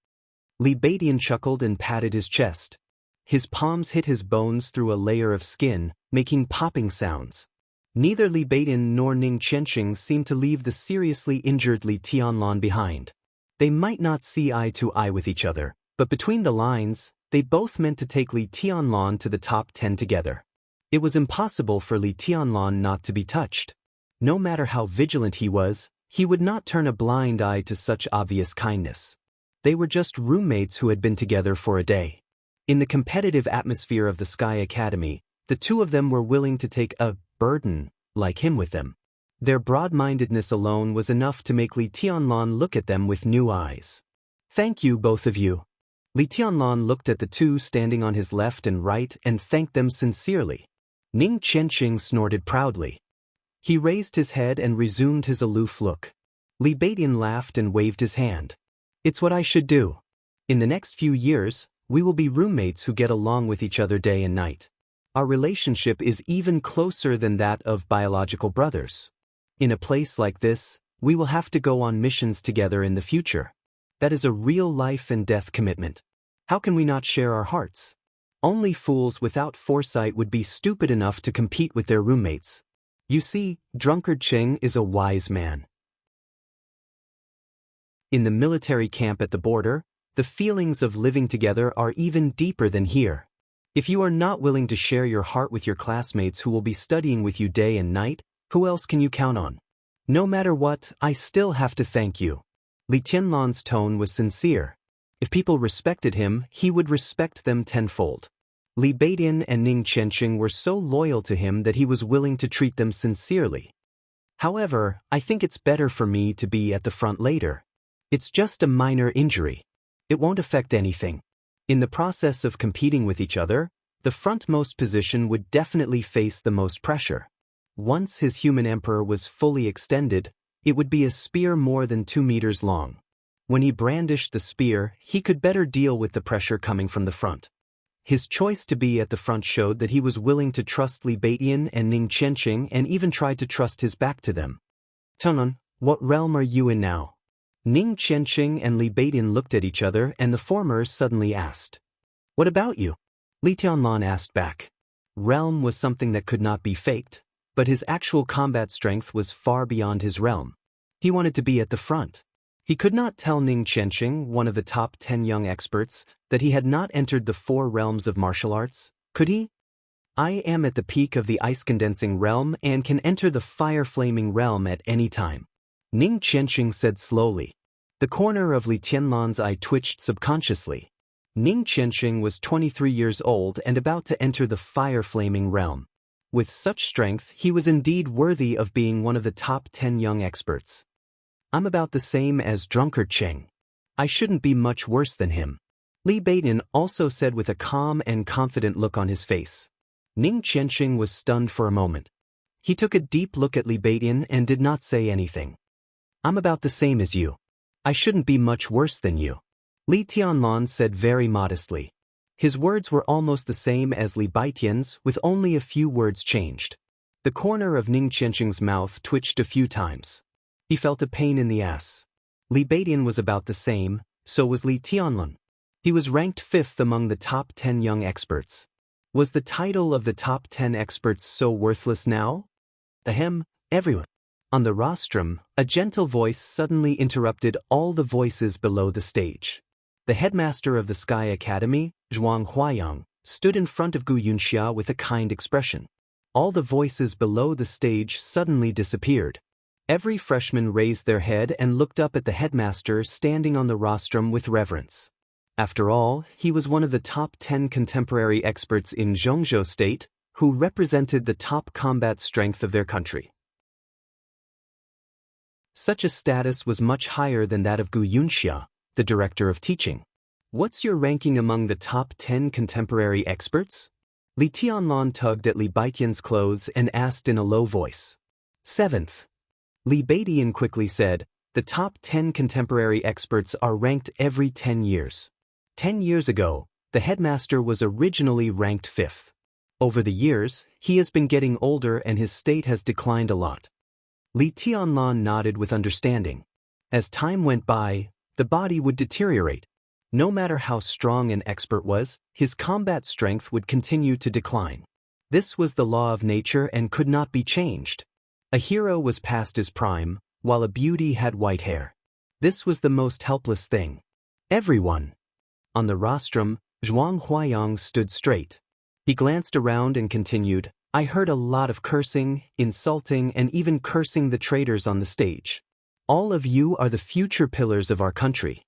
A: Li Beidian chuckled and patted his chest. His palms hit his bones through a layer of skin, making popping sounds. Neither Li Beidian nor Ning Qianxing seemed to leave the seriously injured Li Tianlan behind. They might not see eye to eye with each other, but between the lines, they both meant to take Li Tianlan to the top 10 together. It was impossible for Li Tianlan not to be touched. No matter how vigilant he was, he would not turn a blind eye to such obvious kindness. They were just roommates who had been together for a day. In the competitive atmosphere of the Sky Academy, the two of them were willing to take a burden like him with them. Their broad-mindedness alone was enough to make Li Tianlan look at them with new eyes. "Thank you, both of you." Li Tianlan looked at the two standing on his left and right and thanked them sincerely. Ning Qianxing snorted proudly. He raised his head and resumed his aloof look. Li Beidian laughed and waved his hand. "It's what I should do. In the next few years, we will be roommates who get along with each other day and night. Our relationship is even closer than that of biological brothers. In a place like this, we will have to go on missions together in the future. That is a real life and death commitment. How can we not share our hearts? Only fools without foresight would be stupid enough to compete with their roommates. You see, Drunkard Cheng is a wise man." In the military camp at the border, the feelings of living together are even deeper than here. If you are not willing to share your heart with your classmates who will be studying with you day and night, who else can you count on? No matter what, I still have to thank you. Li Tianlan's tone was sincere. If people respected him, he would respect them tenfold. Li Beidian and Ning Qianqing were so loyal to him that he was willing to treat them sincerely. However, I think it's better for me to be at the front later. It's just a minor injury. It won't affect anything. In the process of competing with each other, the frontmost position would definitely face the most pressure. Once his human emperor was fully extended, it would be a spear more than 2 meters long. When he brandished the spear, he could better deal with the pressure coming from the front. His choice to be at the front showed that he was willing to trust Li Beidian and Ning Qianqing and even tried to trust his back to them. Tunan, what realm are you in now? Ning Qianqing and Li Beidian looked at each other and the former suddenly asked. What about you? Li Tianlan asked back. Realm was something that could not be faked, but his actual combat strength was far beyond his realm. He wanted to be at the front. He could not tell Ning Qianqing, one of the top 10 young experts, that he had not entered the 4 realms of martial arts, could he? I am at the peak of the ice-condensing realm and can enter the fire-flaming realm at any time. Ning Qianqing said slowly. The corner of Li Tianlan's eye twitched subconsciously. Ning Qianqing was 23 years old and about to enter the fire-flaming realm. With such strength, he was indeed worthy of being one of the top 10 young experts. I'm about the same as Drunkard Cheng. I shouldn't be much worse than him. Li Beidian also said with a calm and confident look on his face. Ning Qianqing was stunned for a moment. He took a deep look at Li Beidian and did not say anything. I'm about the same as you. I shouldn't be much worse than you. Li Tianlan said very modestly. His words were almost the same as Li Beidian's, with only a few words changed. The corner of Ning Qianqing's mouth twitched a few times. He felt a pain in the ass. Li Beidian was about the same, so was Li Tianlan. He was ranked 5th among the top 10 young experts. Was the title of the top 10 experts so worthless now? Ahem, everyone. On the rostrum, a gentle voice suddenly interrupted all the voices below the stage. The headmaster of the Sky Academy, Zhuang Huayang, stood in front of Gu Yunxia with a kind expression. All the voices below the stage suddenly disappeared. Every freshman raised their head and looked up at the headmaster standing on the rostrum with reverence. After all, he was one of the top 10 contemporary experts in Zhongzhou State, who represented the top combat strength of their country. Such a status was much higher than that of Gu Yunxia, the director of teaching. What's your ranking among the top 10 contemporary experts? Li Tianlan tugged at Li Beidian's clothes and asked in a low voice. 7th. Li Beidian quickly said, the top 10 contemporary experts are ranked every 10 years. 10 years ago, the headmaster was originally ranked 5th. Over the years, he has been getting older and his state has declined a lot. Li Tianlan nodded with understanding. As time went by, the body would deteriorate. No matter how strong an expert was, his combat strength would continue to decline. This was the law of nature and could not be changed. A hero was past his prime, while a beauty had white hair. This was the most helpless thing. Everyone. On the rostrum, Zhuang Huayang stood straight. He glanced around and continued, I heard a lot of cursing, insulting, and even cursing the traitors on the stage. All of you are the future pillars of our country.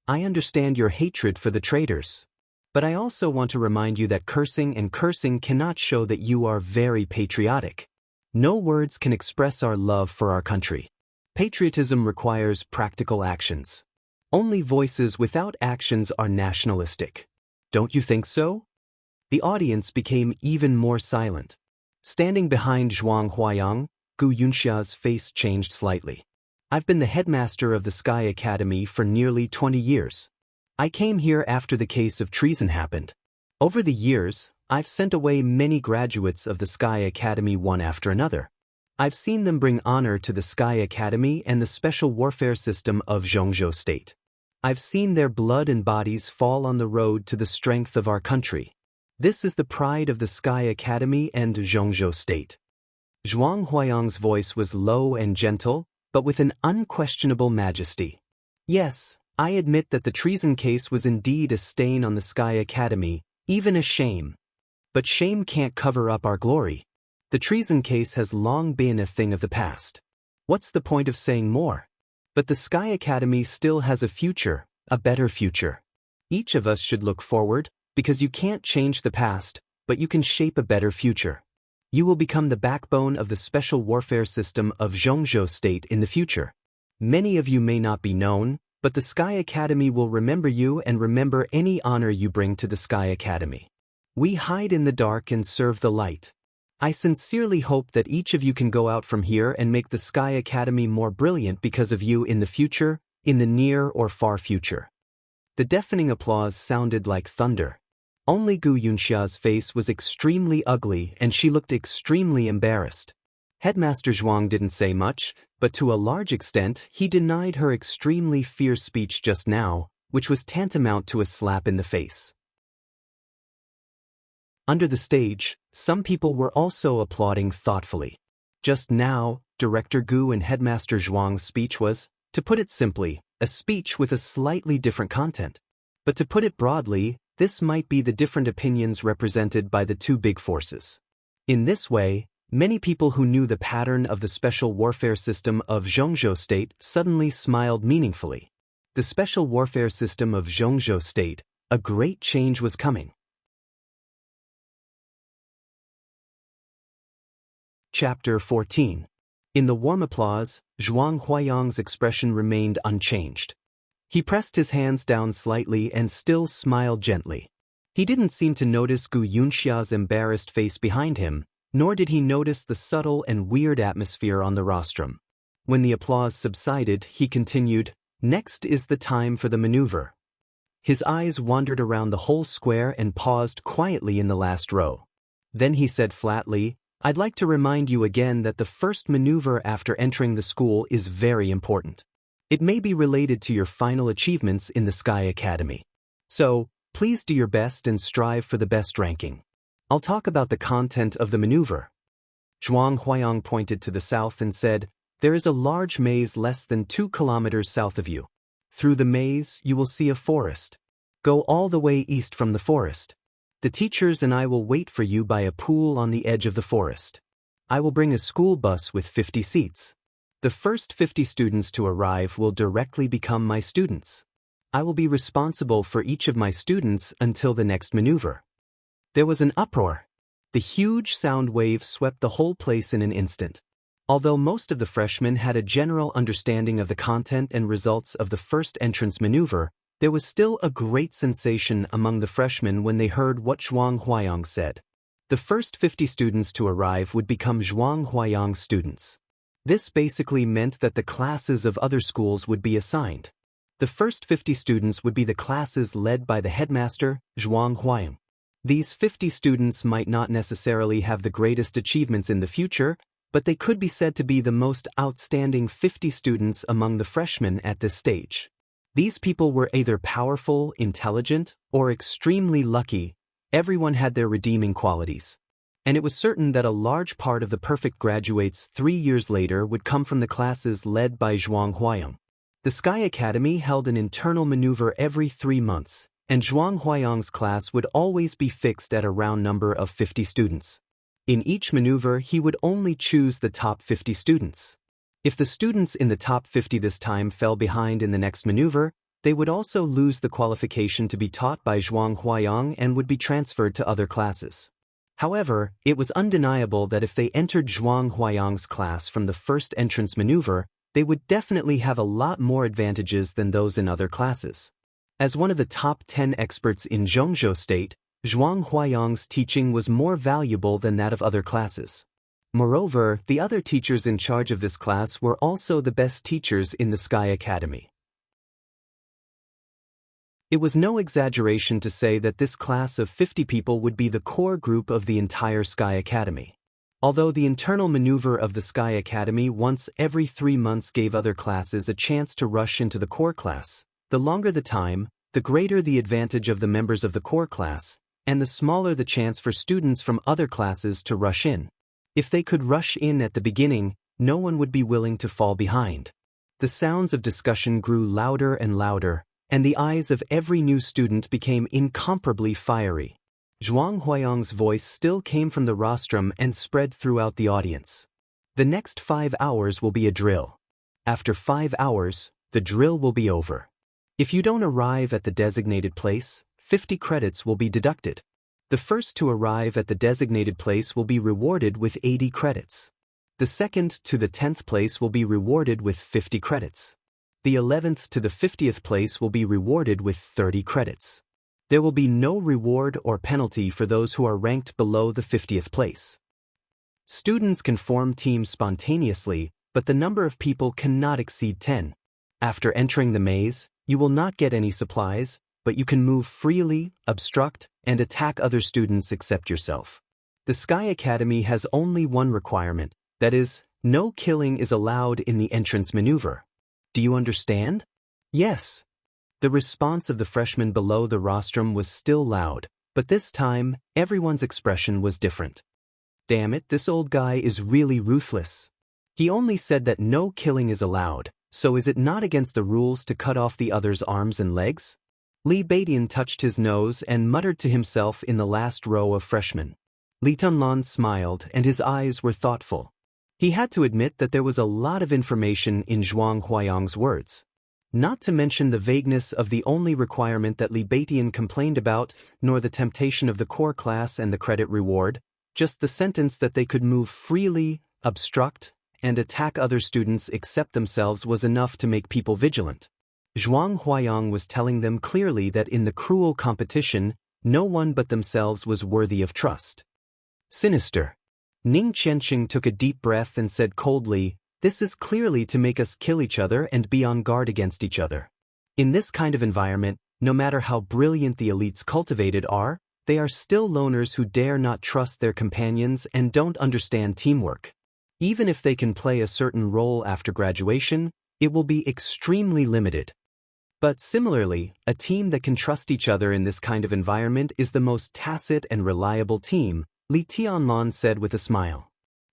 A: I understand your hatred for the traitors. But I also want to remind you that cursing cannot show that you are very patriotic. No words can express our love for our country. Patriotism requires practical actions. Only voices without actions are nationalistic. Don't you think so? The audience became even more silent. Standing behind Zhuang Huayang, Gu Yunxia's face changed slightly. I've been the headmaster of the Sky Academy for nearly 20 years. I came here after the case of treason happened. Over the years, I've sent away many graduates of the Sky Academy one after another. I've seen them bring honor to the Sky Academy and the special warfare system of Zhongzhou State. I've seen their blood and bodies fall on the road to the strength of our country. This is the pride of the Sky Academy and Zhongzhou State. Zhuang Huayang's voice was low and gentle, but with an unquestionable majesty. Yes, I admit that the treason case was indeed a stain on the Sky Academy, even a shame. But shame can't cover up our glory. The treason case has long been a thing of the past. What's the point of saying more? But the Sky Academy still has a future, a better future. Each of us should look forward, because you can't change the past, but you can shape a better future. You will become the backbone of the special warfare system of Xianxia State in the future. Many of you may not be known, but the Sky Academy will remember you and remember any honor you bring to the Sky Academy. We hide in the dark and serve the light. I sincerely hope that each of you can go out from here and make the Sky Academy more brilliant because of you in the future, in the near or far future. The deafening applause sounded like thunder. Only Gu Yunxia's face was extremely ugly and she looked extremely embarrassed. Headmaster Zhuang didn't say much, but to a large extent he denied her extremely fierce speech just now, which was tantamount to a slap in the face. Under the stage, some people were also applauding thoughtfully. Just now, Director Gu and Headmaster Zhuang's speech was, to put it simply, a speech with a slightly different content. But to put it broadly, this might be the different opinions represented by the two big forces. In this way, many people who knew the pattern of the special warfare system of Xianxia State suddenly smiled meaningfully. The special warfare system of Xianxia State, a great change was coming. Chapter 14. In the warm applause, Zhuang Huayang's expression remained unchanged. He pressed his hands down slightly and still smiled gently. He didn't seem to notice Gu Yunxia's embarrassed face behind him, nor did he notice the subtle and weird atmosphere on the rostrum. When the applause subsided, he continued, "Next is the time for the maneuver." His eyes wandered around the whole square and paused quietly in the last row. Then he said flatly, "I'd like to remind you again that the first maneuver after entering the school is very important. It may be related to your final achievements in the Sky Academy. So, please do your best and strive for the best ranking. I'll talk about the content of the maneuver." Zhuang Huayang pointed to the south and said, "There is a large maze less than 2 kilometers south of you. Through the maze, you will see a forest. Go all the way east from the forest. The teachers and I will wait for you by a pool on the edge of the forest. I will bring a school bus with 50 seats. The first 50 students to arrive will directly become my students. I will be responsible for each of my students until the next maneuver." There was an uproar. The huge sound wave swept the whole place in an instant. Although most of the freshmen had a general understanding of the content and results of the first entrance maneuver, there was still a great sensation among the freshmen when they heard what Zhuang Huayang said. The first 50 students to arrive would become Zhuang Huayang's students. This basically meant that the classes of other schools would be assigned. The first 50 students would be the classes led by the headmaster, Zhuang Huayang. These 50 students might not necessarily have the greatest achievements in the future, but they could be said to be the most outstanding 50 students among the freshmen at this stage. These people were either powerful, intelligent, or extremely lucky. Everyone had their redeeming qualities. And it was certain that a large part of the perfect graduates 3 years later would come from the classes led by Zhuang Huayang. The Sky Academy held an internal maneuver every 3 months, and Zhuang Huayang's class would always be fixed at a round number of 50 students. In each maneuver, he would only choose the top 50 students. If the students in the top 50 this time fell behind in the next maneuver, they would also lose the qualification to be taught by Zhuang Huayang and would be transferred to other classes. However, it was undeniable that if they entered Zhuang Huayang's class from the first entrance maneuver, they would definitely have a lot more advantages than those in other classes. As one of the top 10 experts in Xianxia State, Zhuang Huayang's teaching was more valuable than that of other classes. Moreover, the other teachers in charge of this class were also the best teachers in the Sky Academy. It was no exaggeration to say that this class of 50 people would be the core group of the entire Sky Academy. Although the internal maneuver of the Sky Academy once every 3 months gave other classes a chance to rush into the core class, the longer the time, the greater the advantage of the members of the core class, and the smaller the chance for students from other classes to rush in. If they could rush in at the beginning, no one would be willing to fall behind. The sounds of discussion grew louder and louder, and the eyes of every new student became incomparably fiery. Zhuang Huayang's voice still came from the rostrum and spread throughout the audience. The next 5 hours will be a drill. After 5 hours, the drill will be over. If you don't arrive at the designated place, 50 credits will be deducted. The first to arrive at the designated place will be rewarded with 80 credits. The second to the 10th place will be rewarded with 50 credits. The 11th to the 50th place will be rewarded with 30 credits. There will be no reward or penalty for those who are ranked below the 50th place. Students can form teams spontaneously, but the number of people cannot exceed 10. After entering the maze, you will not get any supplies, but you can move freely, obstruct, and attack other students except yourself. The Sky Academy has only one requirement, that is, no killing is allowed in the entrance maneuver. Do you understand? Yes. The response of the freshmen below the rostrum was still loud, but this time, everyone's expression was different. Damn it, this old guy is really ruthless. He only said that no killing is allowed, so is it not against the rules to cut off the other's arms and legs? Li Beidian touched his nose and muttered to himself in the last row of freshmen. Li Tunlan smiled and his eyes were thoughtful. He had to admit that there was a lot of information in Zhuang Huayang's words. Not to mention the vagueness of the only requirement that Li Beidian complained about, nor the temptation of the core class and the credit reward, just the sentence that they could move freely, obstruct, and attack other students except themselves was enough to make people vigilant. Zhuang Huayang was telling them clearly that in the cruel competition, no one but themselves was worthy of trust. Sinister. Ning Qianxing took a deep breath and said coldly, "This is clearly to make us kill each other and be on guard against each other." In this kind of environment, no matter how brilliant the elites cultivated are, they are still loners who dare not trust their companions and don't understand teamwork. Even if they can play a certain role after graduation, it will be extremely limited. But similarly, a team that can trust each other in this kind of environment is the most tacit and reliable team, Li Tianlan said with a smile.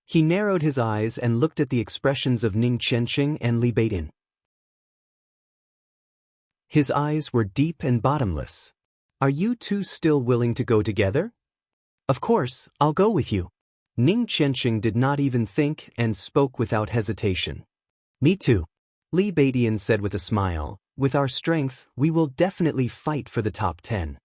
A: He narrowed his eyes and looked at the expressions of Ning Qianxing and Li Beidian. His eyes were deep and bottomless. "Are you two still willing to go together?" "Of course, I'll go with you." Ning Qianxing did not even think and spoke without hesitation. "Me too," Li Beidian said with a smile. "With our strength, we will definitely fight for the top 10.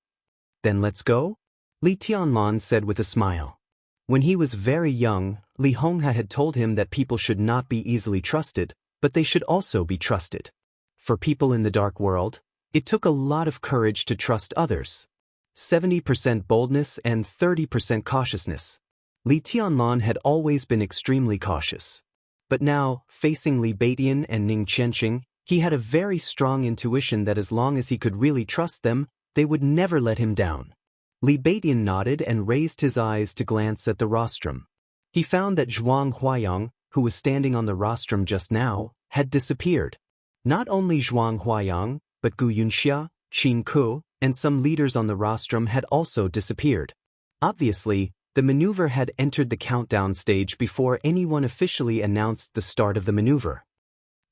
A: "Then let's go?" Li Tianlan said with a smile. When he was very young, Li Hongha had told him that people should not be easily trusted, but they should also be trusted. For people in the dark world, it took a lot of courage to trust others. 70% boldness and 30% cautiousness. Li Tianlan had always been extremely cautious. But now, facing Li Beidian and Ning Qianxing, he had a very strong intuition that as long as he could really trust them, they would never let him down. Li Beidian nodded and raised his eyes to glance at the rostrum. He found that Zhuang Huayang, who was standing on the rostrum just now, had disappeared. Not only Zhuang Huayang, but Gu Yunxia, Qin Ku, and some leaders on the rostrum had also disappeared. Obviously, the maneuver had entered the countdown stage before anyone officially announced the start of the maneuver.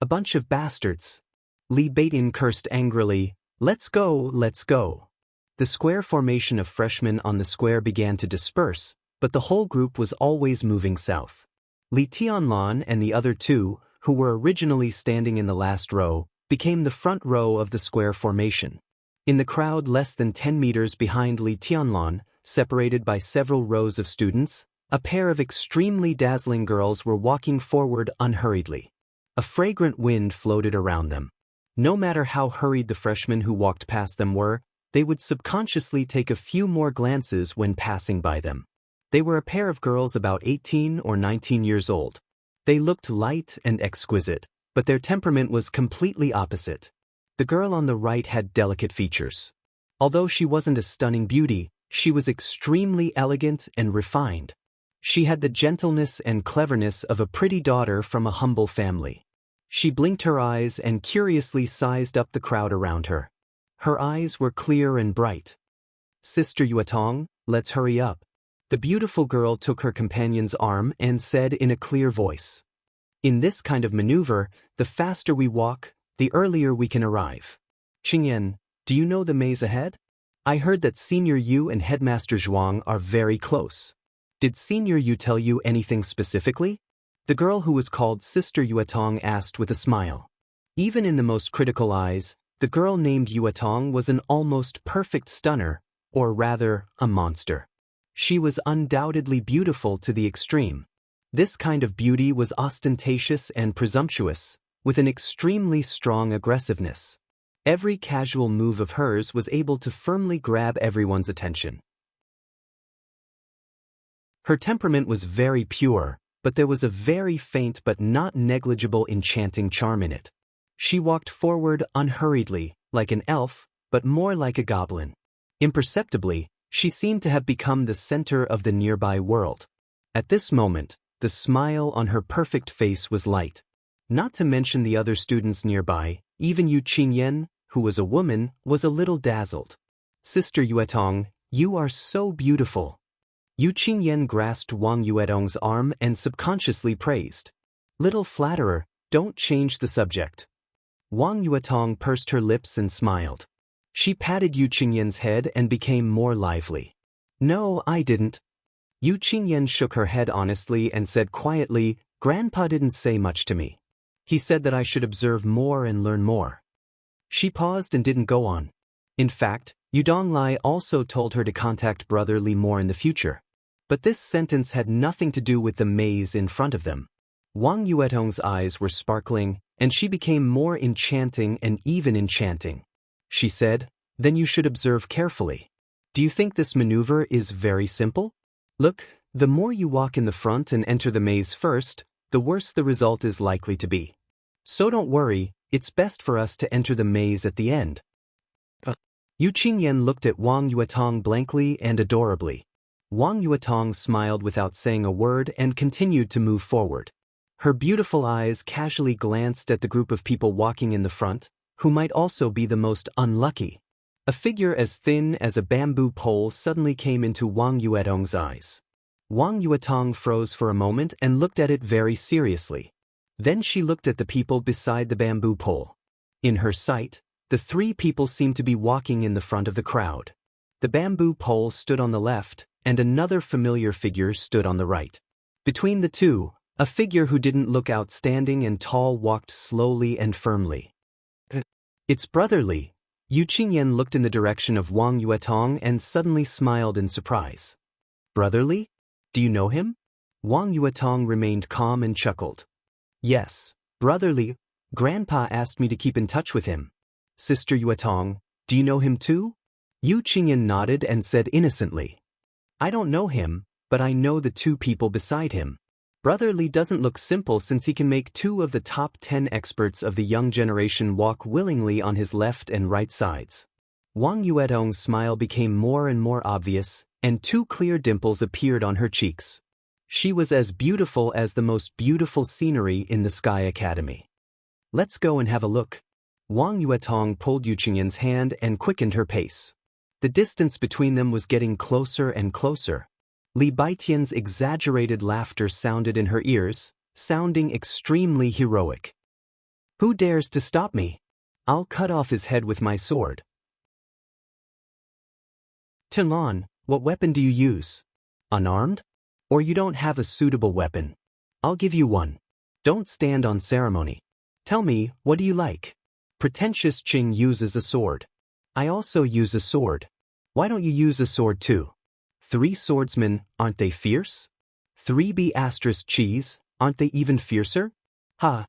A: "A bunch of bastards." Li Beidian cursed angrily, "Let's go, let's go." The square formation of freshmen on the square began to disperse, but the whole group was always moving south. Li Tianlan and the other two, who were originally standing in the last row, became the front row of the square formation. In the crowd less than 10 meters behind Li Tianlan, separated by several rows of students, a pair of extremely dazzling girls were walking forward unhurriedly. A fragrant wind floated around them. No matter how hurried the freshmen who walked past them were, they would subconsciously take a few more glances when passing by them. They were a pair of girls about 18 or 19 years old. They looked light and exquisite, but their temperament was completely opposite. The girl on the right had delicate features. Although she wasn't a stunning beauty, she was extremely elegant and refined. She had the gentleness and cleverness of a pretty daughter from a humble family. She blinked her eyes and curiously sized up the crowd around her. Her eyes were clear and bright. "Sister Yuetong, let's hurry up." The beautiful girl took her companion's arm and said in a clear voice, "In this kind of maneuver, the faster we walk, the earlier we can arrive. Qingyan, do you know the maze ahead?" I heard that Senior Yu and Headmaster Zhuang are very close. Did Senior Yu tell you anything specifically? The girl who was called Sister Yuetong asked with a smile. Even in the most critical eyes, the girl named Yuetong was an almost perfect stunner, or rather, a monster. She was undoubtedly beautiful to the extreme. This kind of beauty was ostentatious and presumptuous, with an extremely strong aggressiveness. Every casual move of hers was able to firmly grab everyone's attention. Her temperament was very pure, but there was a very faint but not negligible enchanting charm in it. She walked forward unhurriedly, like an elf, but more like a goblin. Imperceptibly, she seemed to have become the center of the nearby world. At this moment, the smile on her perfect face was light. Not to mention the other students nearby, even Yu Qingyan, who was a woman, was a little dazzled. Sister Yuetong, you are so beautiful. Yu Qingyan grasped Wang Yuetong's arm and subconsciously praised. Little flatterer, don't change the subject. Wang Yuetong pursed her lips and smiled. She patted Yu Qingyan's head and became more lively. No, I didn't. Yu Qingyan shook her head honestly and said quietly, Grandpa didn't say much to me. He said that I should observe more and learn more. She paused and didn't go on. In fact, Yu Donglai also told her to contact Brother Li more in the future. But this sentence had nothing to do with the maze in front of them. Wang Yuetong's eyes were sparkling, and she became more enchanting and even enchanting. She said, then you should observe carefully. Do you think this maneuver is very simple? Look, the more you walk in the front and enter the maze first, the worse the result is likely to be. So don't worry, it's best for us to enter the maze at the end. Yu Qingyan looked at Wang Yuetong blankly and adorably. Wang Yuetong smiled without saying a word and continued to move forward. Her beautiful eyes casually glanced at the group of people walking in the front, who might also be the most unlucky. A figure as thin as a bamboo pole suddenly came into Wang Yuetong's eyes. Wang Yuetong froze for a moment and looked at it very seriously. Then she looked at the people beside the bamboo pole. In her sight, the three people seemed to be walking in the front of the crowd. The bamboo pole stood on the left, and another familiar figure stood on the right. Between the two, a figure who didn't look outstanding and tall walked slowly and firmly. It's Brother Li. Yu Qingyan looked in the direction of Wang Yuetong and suddenly smiled in surprise. Brother Li? Do you know him? Wang Yuetong remained calm and chuckled. Yes, Brother Li. Grandpa asked me to keep in touch with him. Sister Yuetong, do you know him too? Yu Qingyan nodded and said innocently. I don't know him, but I know the two people beside him. Brother Li doesn't look simple since he can make 2 of the top 10 experts of the young generation walk willingly on his left and right sides. Wang Yuetong's smile became more and more obvious, and 2 clear dimples appeared on her cheeks. She was as beautiful as the most beautiful scenery in the Sky Academy. Let's go and have a look. Wang Yuetong pulled Yu Qingyan's hand and quickened her pace. The distance between them was getting closer and closer. Li Baitian's exaggerated laughter sounded in her ears, sounding extremely heroic. Who dares to stop me? I'll cut off his head with my sword. Tilan, what weapon do you use? Unarmed? Or you don't have a suitable weapon? I'll give you one. Don't stand on ceremony. Tell me, what do you like? Pretentious Qing uses a sword. I also use a sword. Why don't you use a sword too? 3 swordsmen, aren't they fierce? 3B asterisk cheese, aren't they even fiercer? Ha!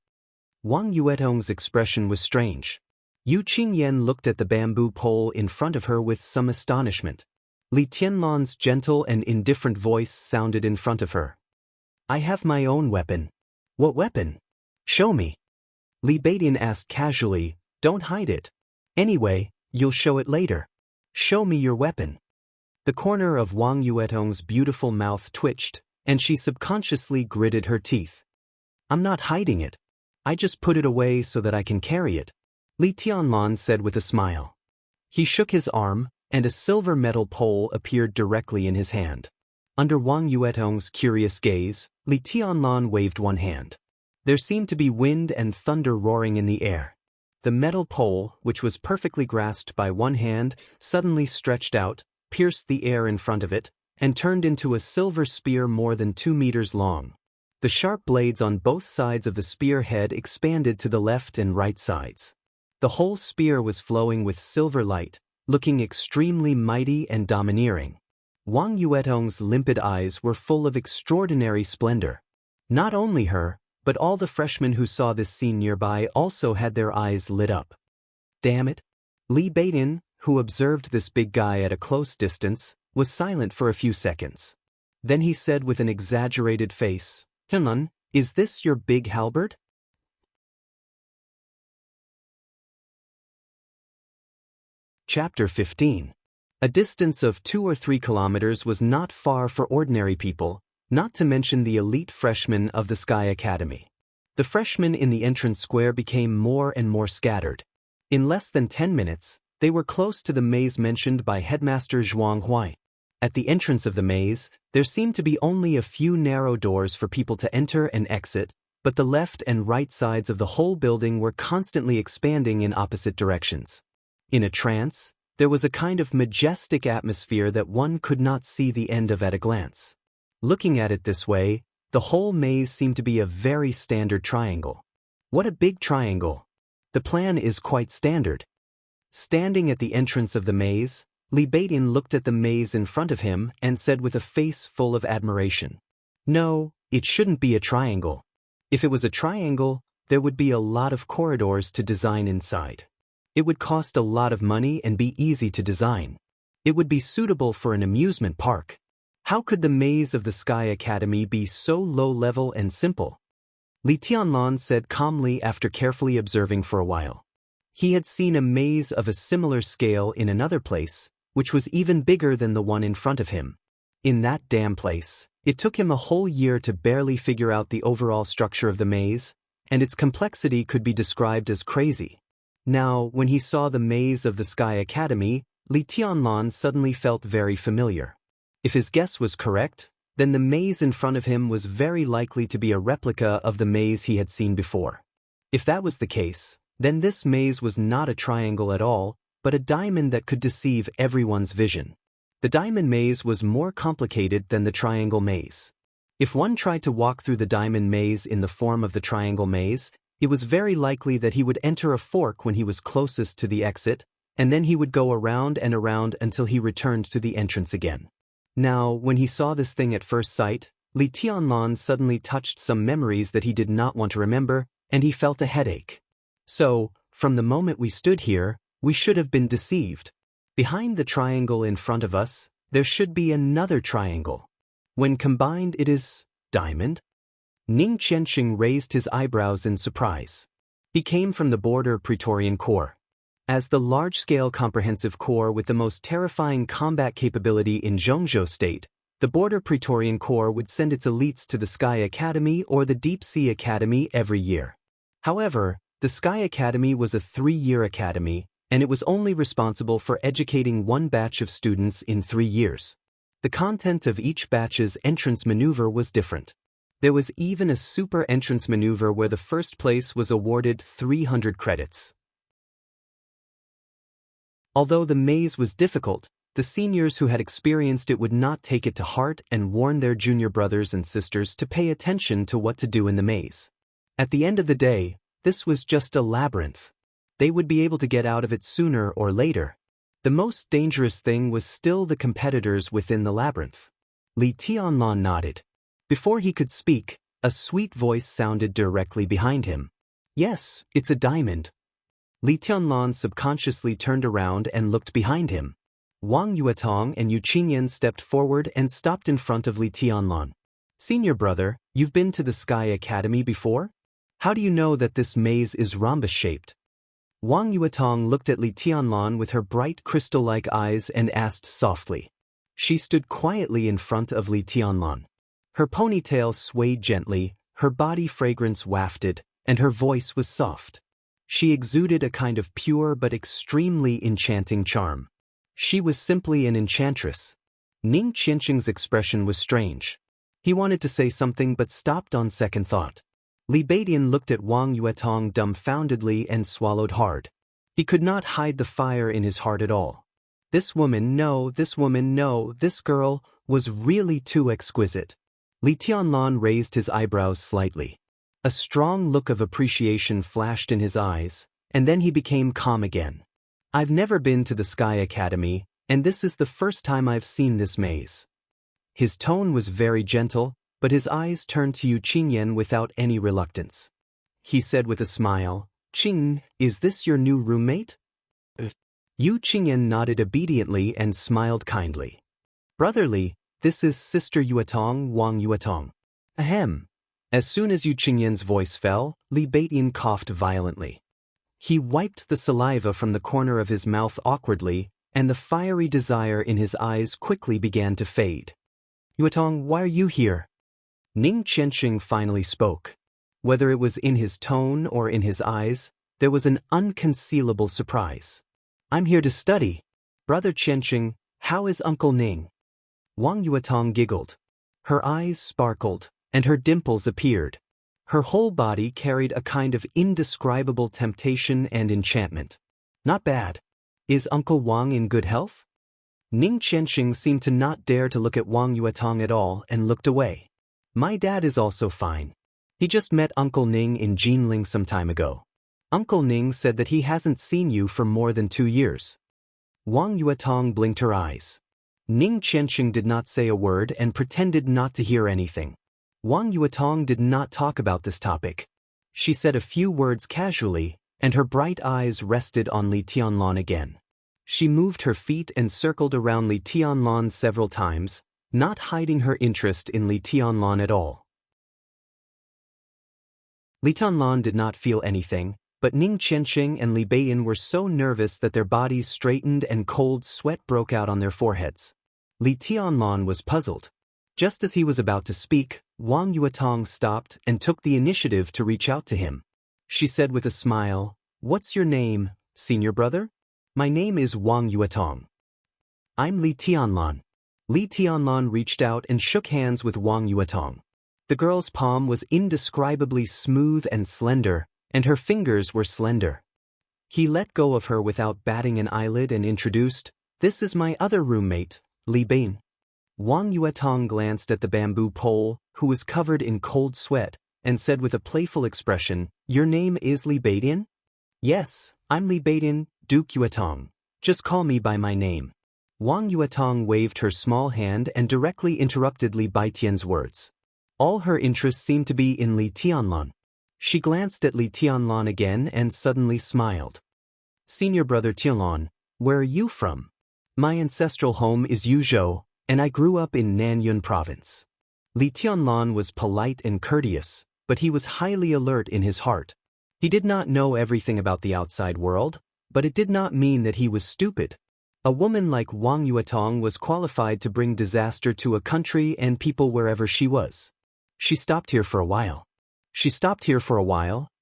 A: Wang Yuetong's expression was strange. Yu Qingyan looked at the bamboo pole in front of her with some astonishment. Li Tianlan's gentle and indifferent voice sounded in front of her. I have my own weapon. What weapon? Show me. Li Baitian asked casually, don't hide it. Anyway, you'll show it later. Show me your weapon. The corner of Wang Yuetong's beautiful mouth twitched, and she subconsciously gritted her teeth. I'm not hiding it. I just put it away so that I can carry it, Li Tianlan said with a smile. He shook his arm, and a silver metal pole appeared directly in his hand. Under Wang Yuetong's curious gaze, Li Tianlan waved one hand. There seemed to be wind and thunder roaring in the air. the metal pole, which was perfectly grasped by one hand, suddenly stretched out, pierced the air in front of it, and turned into a silver spear more than 2 meters long. The sharp blades on both sides of the spear head expanded to the left and right sides. The whole spear was flowing with silver light, looking extremely mighty and domineering. Wang Yuetong's limpid eyes were full of extraordinary splendor. Not only her, but all the freshmen who saw this scene nearby also had their eyes lit up. Damn it! Li Beitin, who observed this big guy at a close distance, was silent for a few seconds. Then he said with an exaggerated face, "Tianlun, is this your big halberd?" Chapter 15. A distance of 2 or 3 kilometers was not far for ordinary people, not to mention the elite freshmen of the Sky Academy. The freshmen in the entrance square became more and more scattered. In less than 10 minutes, they were close to the maze mentioned by Headmaster Zhuang Huai. At the entrance of the maze, there seemed to be only a few narrow doors for people to enter and exit, but the left and right sides of the whole building were constantly expanding in opposite directions. In a trance, there was a kind of majestic atmosphere that one could not see the end of at a glance. Looking at it this way, the whole maze seemed to be a very standard triangle. What a big triangle! The plan is quite standard. Standing at the entrance of the maze, Li Beitin looked at the maze in front of him and said with a face full of admiration, "No, it shouldn't be a triangle. If it was a triangle, there would be a lot of corridors to design inside. It would cost a lot of money and be easy to design. It would be suitable for an amusement park. How could the maze of the Sky Academy be so low-level and simple?" Li Tianlan said calmly after carefully observing for a while. He had seen a maze of a similar scale in another place, which was even bigger than the one in front of him. In that damn place, it took him a whole year to barely figure out the overall structure of the maze, and its complexity could be described as crazy. Now, when he saw the maze of the Sky Academy, Li Tianlan suddenly felt very familiar. If his guess was correct, then the maze in front of him was very likely to be a replica of the maze he had seen before. If that was the case, then this maze was not a triangle at all, but a diamond that could deceive everyone's vision. The diamond maze was more complicated than the triangle maze. If one tried to walk through the diamond maze in the form of the triangle maze, it was very likely that he would enter a fork when he was closest to the exit, and then he would go around and around until he returned to the entrance again. Now, when he saw this thing at first sight, Li Tianlan suddenly touched some memories that he did not want to remember, and he felt a headache. So, from the moment we stood here, we should have been deceived. Behind the triangle in front of us, there should be another triangle. When combined, it is diamond? Ning Qianxing raised his eyebrows in surprise. He came from the Border Praetorian Corps. As the large-scale comprehensive corps with the most terrifying combat capability in Zhongzhou State, the Border Praetorian Corps would send its elites to the Sky Academy or the Deep Sea Academy every year. However, the Sky Academy was a 3-year academy, and it was only responsible for educating one batch of students in 3 years. The content of each batch's entrance maneuver was different. There was even a super entrance maneuver where the first place was awarded 300 credits. Although the maze was difficult, the seniors who had experienced it would not take it to heart and warn their junior brothers and sisters to pay attention to what to do in the maze. At the end of the day, this was just a labyrinth. They would be able to get out of it sooner or later. The most dangerous thing was still the competitors within the labyrinth. Li Tianlan nodded. Before he could speak, a sweet voice sounded directly behind him. "Yes, it's a diamond." Li Tianlan subconsciously turned around and looked behind him. Wang Yuetong and Yu Qingyan stepped forward and stopped in front of Li Tianlan. "Senior brother, you've been to the Sky Academy before? How do you know that this maze is rhombus-shaped?" Wang Yuetong looked at Li Tianlan with her bright crystal-like eyes and asked softly. She stood quietly in front of Li Tianlan. Her ponytail swayed gently, her body fragrance wafted, and her voice was soft. She exuded a kind of pure but extremely enchanting charm. She was simply an enchantress. Ning Qianxing's expression was strange. He wanted to say something but stopped on second thought. Li Beidian looked at Wang Yuetong dumbfoundedly and swallowed hard. He could not hide the fire in his heart at all. This woman, no, this girl, was really too exquisite. Li Tianlan raised his eyebrows slightly. A strong look of appreciation flashed in his eyes, and then he became calm again. I've never been to the Sky Academy, and this is the first time I've seen this maze. His tone was very gentle, but his eyes turned to Yu Qingyan without any reluctance. He said with a smile, "Qing, is this your new roommate?" Yu Qingyan nodded obediently and smiled kindly. "Brotherly, this is Sister Yuetong, Wang Yuetong." Ahem. As soon as Yu Qingyan's voice fell, Li Beidian coughed violently. He wiped the saliva from the corner of his mouth awkwardly, and the fiery desire in his eyes quickly began to fade. "Yuetong, why are you here?" Ning Qianxia finally spoke. Whether it was in his tone or in his eyes, there was an unconcealable surprise. "I'm here to study." "Brother Qianxia, how is Uncle Ning?" Wang Yuetong giggled. Her eyes sparkled, and her dimples appeared. Her whole body carried a kind of indescribable temptation and enchantment. "Not bad. Is Uncle Wang in good health?" Ning Qianxia seemed to not dare to look at Wang Yuetong at all and looked away. "My dad is also fine. He just met Uncle Ning in Jinling some time ago. Uncle Ning said that he hasn't seen you for more than 2 years." Wang Yuetong blinked her eyes. Ning Qianxia did not say a word and pretended not to hear anything. Wang Yuetong did not talk about this topic. She said a few words casually, and her bright eyes rested on Li Tianlan again. She moved her feet and circled around Li Tianlan several times, not hiding her interest in Li Tianlan at all. Li Tianlan did not feel anything, but Ning Qianxia and Li Beidian were so nervous that their bodies straightened and cold sweat broke out on their foreheads. Li Tianlan was puzzled. Just as he was about to speak, Wang Yuetong stopped and took the initiative to reach out to him. She said with a smile, "What's your name, senior brother?" "My name is Wang Yuetong." "I'm Li Tianlan." Li Tianlan reached out and shook hands with Wang Yuetong. The girl's palm was indescribably smooth and slender, and her fingers were slender. He let go of her without batting an eyelid and introduced, "This is my other roommate, Li Beidian." Wang Yuetong glanced at the bamboo pole, who was covered in cold sweat, and said with a playful expression, "Your name is Li Beidian?" "Yes, I'm Li Beidian, Duke Yuetong. Just call me by my name." Wang Yuetong waved her small hand and directly interrupted Li Beidian's words. All her interest seemed to be in Li Tianlan. She glanced at Li Tianlan again and suddenly smiled. "Senior brother Tianlan, where are you from?" "My ancestral home is Yuzhou, and I grew up in Nanyun province." Li Tianlan was polite and courteous, but he was highly alert in his heart. He did not know everything about the outside world, but it did not mean that he was stupid. A woman like Wang Yuetong was qualified to bring disaster to a country and people wherever she was. She stopped here for a while.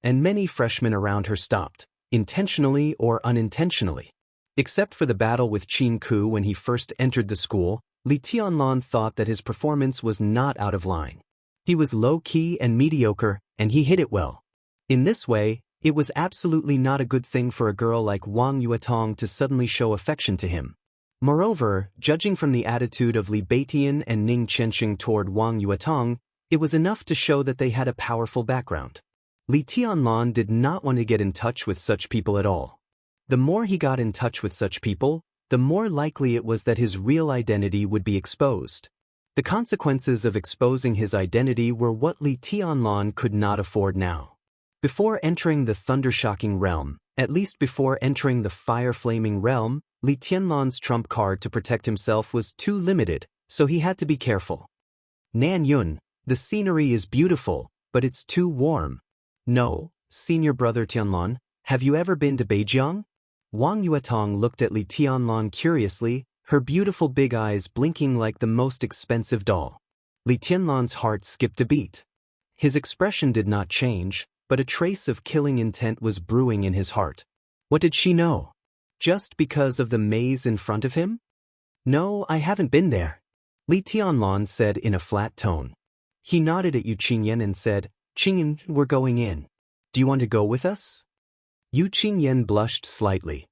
A: And many freshmen around her stopped, intentionally or unintentionally. Except for the battle with Qin Ku when he first entered the school, Li Tianlan thought that his performance was not out of line. He was low-key and mediocre, and he hit it well. In this way, it was absolutely not a good thing for a girl like Wang Yuetong to suddenly show affection to him. Moreover, judging from the attitude of Li Beidian and Ning Qianxia toward Wang Yuetong, it was enough to show that they had a powerful background. Li Tianlan did not want to get in touch with such people at all. The more he got in touch with such people, the more likely it was that his real identity would be exposed. The consequences of exposing his identity were what Li Tianlan could not afford now. Before entering the thunder-shocking realm, at least before entering the fire-flaming realm, Li Tianlan's trump card to protect himself was too limited, so he had to be careful. "Nanyun, the scenery is beautiful, but it's too warm." "No, senior brother Tianlan, have you ever been to Beijing?" Wang Yuetong looked at Li Tianlan curiously, her beautiful big eyes blinking like the most expensive doll. Li Tianlan's heart skipped a beat. His expression did not change, but a trace of killing intent was brewing in his heart. What did she know? Just because of the maze in front of him? "No, I haven't been there," Li Tianlan said in a flat tone. He nodded at Yu Qingyan and said, Qingyan, we're going in. Do you want to go with us? Yu Qingyan blushed slightly.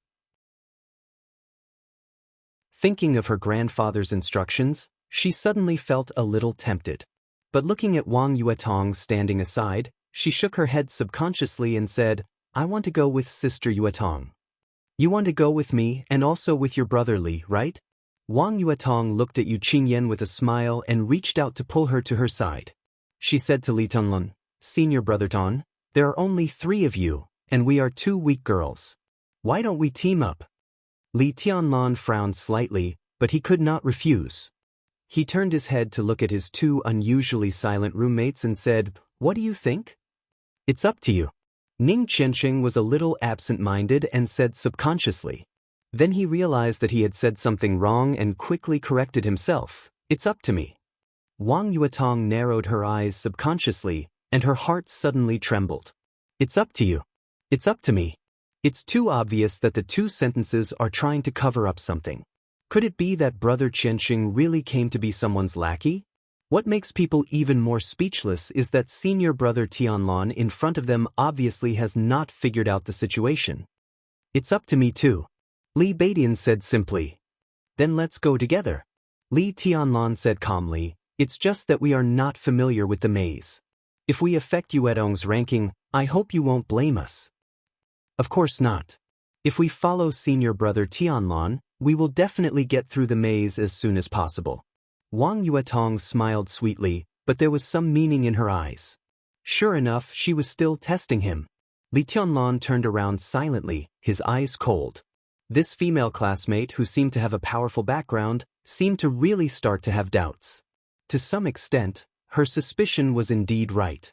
A: Thinking of her grandfather's instructions, she suddenly felt a little tempted. But looking at Wang Yuetong standing aside, she shook her head subconsciously and said, I want to go with Sister Yuetong. You want to go with me and also with your brother Li, right? Wang Yuetong looked at Yu Qingyan with a smile and reached out to pull her to her side. She said to Li Tianlan, Senior Brother Ton, there are only 3 of you, and we are 2 weak girls. Why don't we team up? Li Tianlan frowned slightly, but he could not refuse. He turned his head to look at his 2 unusually silent roommates and said, What do you think? It's up to you. Ning Qianxing was a little absent-minded and said subconsciously. Then he realized that he had said something wrong and quickly corrected himself. It's up to me. Wang Yuetong narrowed her eyes subconsciously, and her heart suddenly trembled. It's up to you. It's up to me. It's too obvious that the 2 sentences are trying to cover up something. Could it be that Brother Qianxing really came to be someone's lackey? What makes people even more speechless is that Senior Brother Tianlan in front of them obviously has not figured out the situation. It's up to me too. Li Beidian said simply. Then let's go together. Li Tianlan said calmly, It's just that we are not familiar with the maze. If we affect Yuetong's ranking, I hope you won't blame us. Of course not. If we follow Senior Brother Tianlan, we will definitely get through the maze as soon as possible. Wang Yuetong smiled sweetly, but there was some meaning in her eyes. Sure enough, she was still testing him. Li Tianlan turned around silently, his eyes cold. This female classmate, who seemed to have a powerful background, seemed to really start to have doubts. To some extent, her suspicion was indeed right.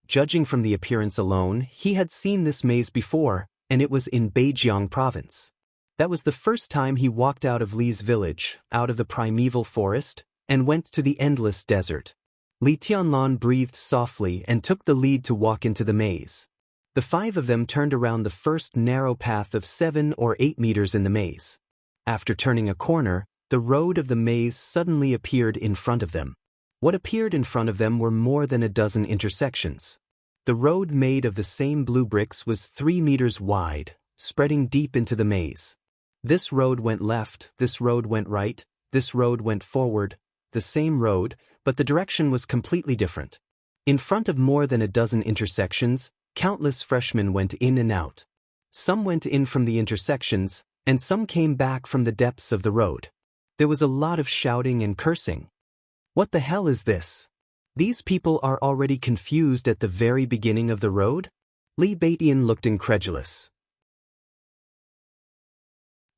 A: Judging from the appearance alone, he had seen this maze before, and it was in Beijiang province. That was the first time he walked out of Li's village, out of the primeval forest, and went to the endless desert. Li Tianlan breathed softly and took the lead to walk into the maze. The 5 of them turned around the first narrow path of 7 or 8 meters in the maze. After turning a corner, the road of the maze suddenly appeared in front of them. What appeared in front of them were more than a dozen intersections. The road made of the same blue bricks was 3 meters wide, spreading deep into the maze. This road went left, this road went right, this road went forward, the same road, but the direction was completely different. In front of more than a dozen intersections, countless freshmen went in and out. Some went in from the intersections, and some came back from the depths of the road. There was a lot of shouting and cursing. What the hell is this? These people are already confused at the very beginning of the road? Li Beidian looked incredulous.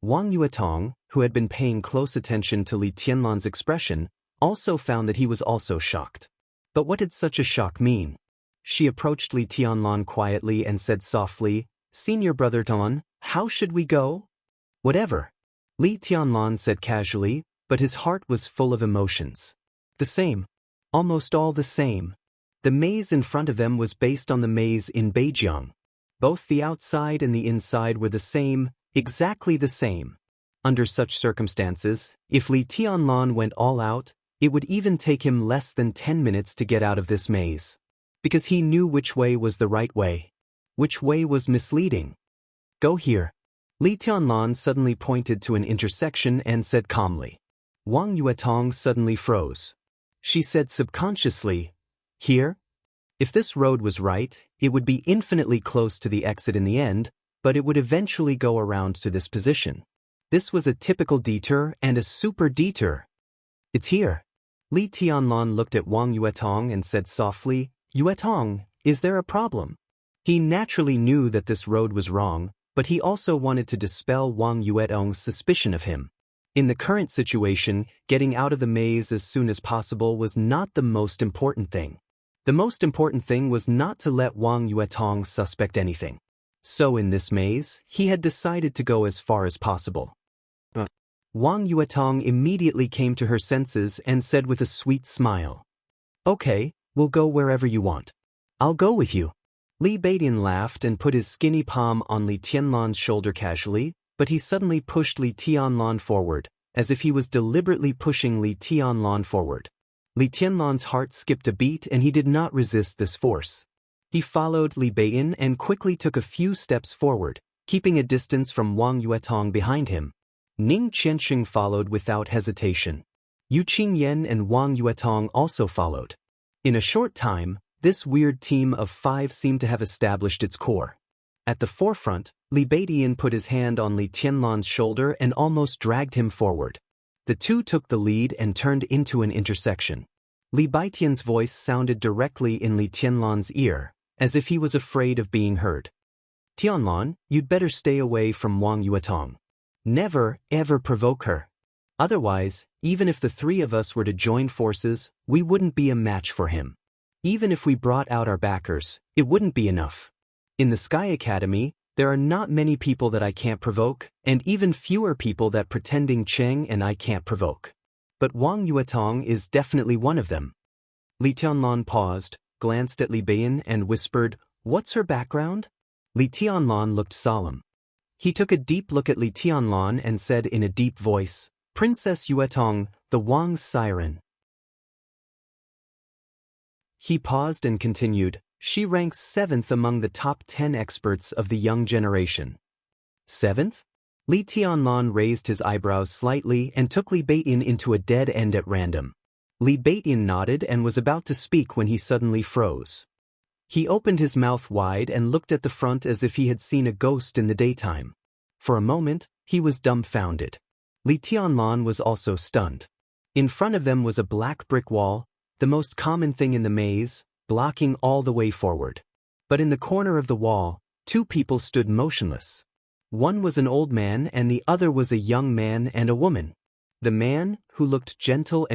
A: Wang Yuetong, who had been paying close attention to Li Tianlan's expression, also found that he was also shocked. But what did such a shock mean? She approached Li Tianlan quietly and said softly, Senior Brother Ton, how should we go? Whatever. Li Tianlan said casually, but his heart was full of emotions. The same. Almost all the same. The maze in front of them was based on the maze in Beijiang. Both the outside and the inside were the same, exactly the same. Under such circumstances, if Li Tianlan went all out, it would even take him less than 10 minutes to get out of this maze. Because he knew which way was the right way. Which way was misleading. Go here. Li Tianlan suddenly pointed to an intersection and said calmly. Wang Yuetong suddenly froze. She said subconsciously, Here? If this road was right, it would be infinitely close to the exit in the end, but it would eventually go around to this position. This was a typical detour and a super detour. It's here. Li Tianlan looked at Wang Yuetong and said softly, Yuetong, is there a problem? He naturally knew that this road was wrong, but he also wanted to dispel Wang Yuetong's suspicion of him. In the current situation, getting out of the maze as soon as possible was not the most important thing. The most important thing was not to let Wang Yuetong suspect anything. So in this maze, he had decided to go as far as possible. Wang Yuetong immediately came to her senses and said with a sweet smile, Okay, we'll go wherever you want. I'll go with you. Li Beidian laughed and put his skinny palm on Li Tianlan's shoulder casually, but he suddenly pushed Li Tianlan forward, as if he was deliberately pushing Li Tianlan forward. Li Tianlan's heart skipped a beat and he did not resist this force. He followed Li Beiyin and quickly took a few steps forward, keeping a distance from Wang Yuetong behind him. Ning Qianxing followed without hesitation. Yu Qingyan and Wang Yuetong also followed. In a short time, this weird team of 5 seemed to have established its core. At the forefront, Li Beiyin put his hand on Li Tianlan's shoulder and almost dragged him forward. The two took the lead and turned into an intersection. Li Beiyian's voice sounded directly in Li Tianlan's ear, as if he was afraid of being heard. "Tianlan, you'd better stay away from Wang Yuetong. Never, ever provoke her. Otherwise, even if the 3 of us were to join forces, we wouldn't be a match for him. Even if we brought out our backers, it wouldn't be enough. In the Sky Academy, there are not many people that I can't provoke, and even fewer people that pretending Cheng and I can't provoke. But Wang Yuetong is definitely one of them." Li Tianlan paused, glanced at Li Beiyin and whispered, "What's her background?" Li Tianlan looked solemn. He took a deep look at Li Tianlan and said in a deep voice, "Princess Yuetong, the Wang's siren." He paused and continued, "She ranks 7th among the top 10 experts of the young generation." 7th? Li Tianlan raised his eyebrows slightly and took Li Beiyin into a dead end at random. Li Beiyin nodded and was about to speak when he suddenly froze. He opened his mouth wide and looked at the front as if he had seen a ghost in the daytime. For a moment, he was dumbfounded. Li Tianlan was also stunned. In front of them was a black brick wall, the most common thing in the maze, blocking all the way forward. But in the corner of the wall, 2 people stood motionless. One was an old man and the other was a young man and a woman. The man, who looked gentle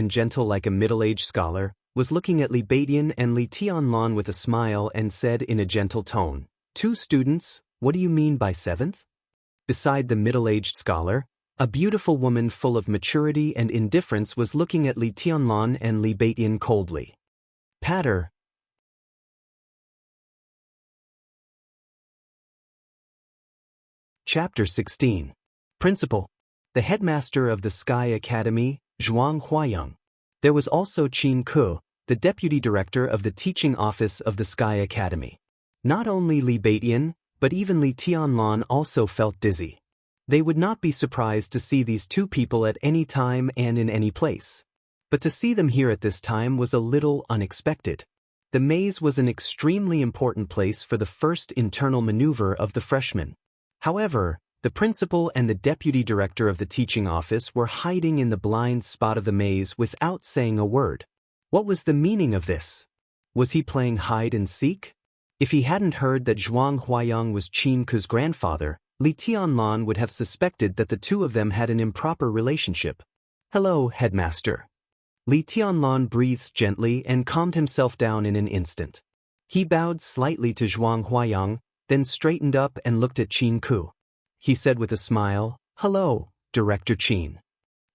A: like a middle-aged scholar, was looking at Li Beiyin and Li Tianlan with a smile and said in a gentle tone, "2 students, what do you mean by 7th?" Beside the middle-aged scholar, a beautiful woman full of maturity and indifference was looking at Li Tianlan and Li Beiyin coldly. Patter. Chapter 16. Principal. The headmaster of the Sky Academy, Zhuang Huayang. There was also Qin Ke, the deputy director of the teaching office of the Sky Academy. Not only Li Beiyin, but even Li Tianlan also felt dizzy. They would not be surprised to see these 2 people at any time and in any place. But to see them here at this time was a little unexpected. The maze was an extremely important place for the first internal maneuver of the freshmen. However, the principal and the deputy director of the teaching office were hiding in the blind spot of the maze without saying a word. What was the meaning of this? Was he playing hide and seek? If he hadn't heard that Zhuang Huayang was Qin Ke's grandfather, Li Tianlan would have suspected that the 2 of them had an improper relationship. "Hello, headmaster." Li Tianlan breathed gently and calmed himself down in an instant. He bowed slightly to Zhuang Huayang, then straightened up and looked at Qin Ke. He said with a smile, "Hello, Director Qin."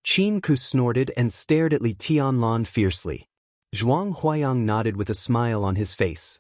A: Qin Ke snorted and stared at Li Tianlan fiercely. Zhuang Huayang nodded with a smile on his face.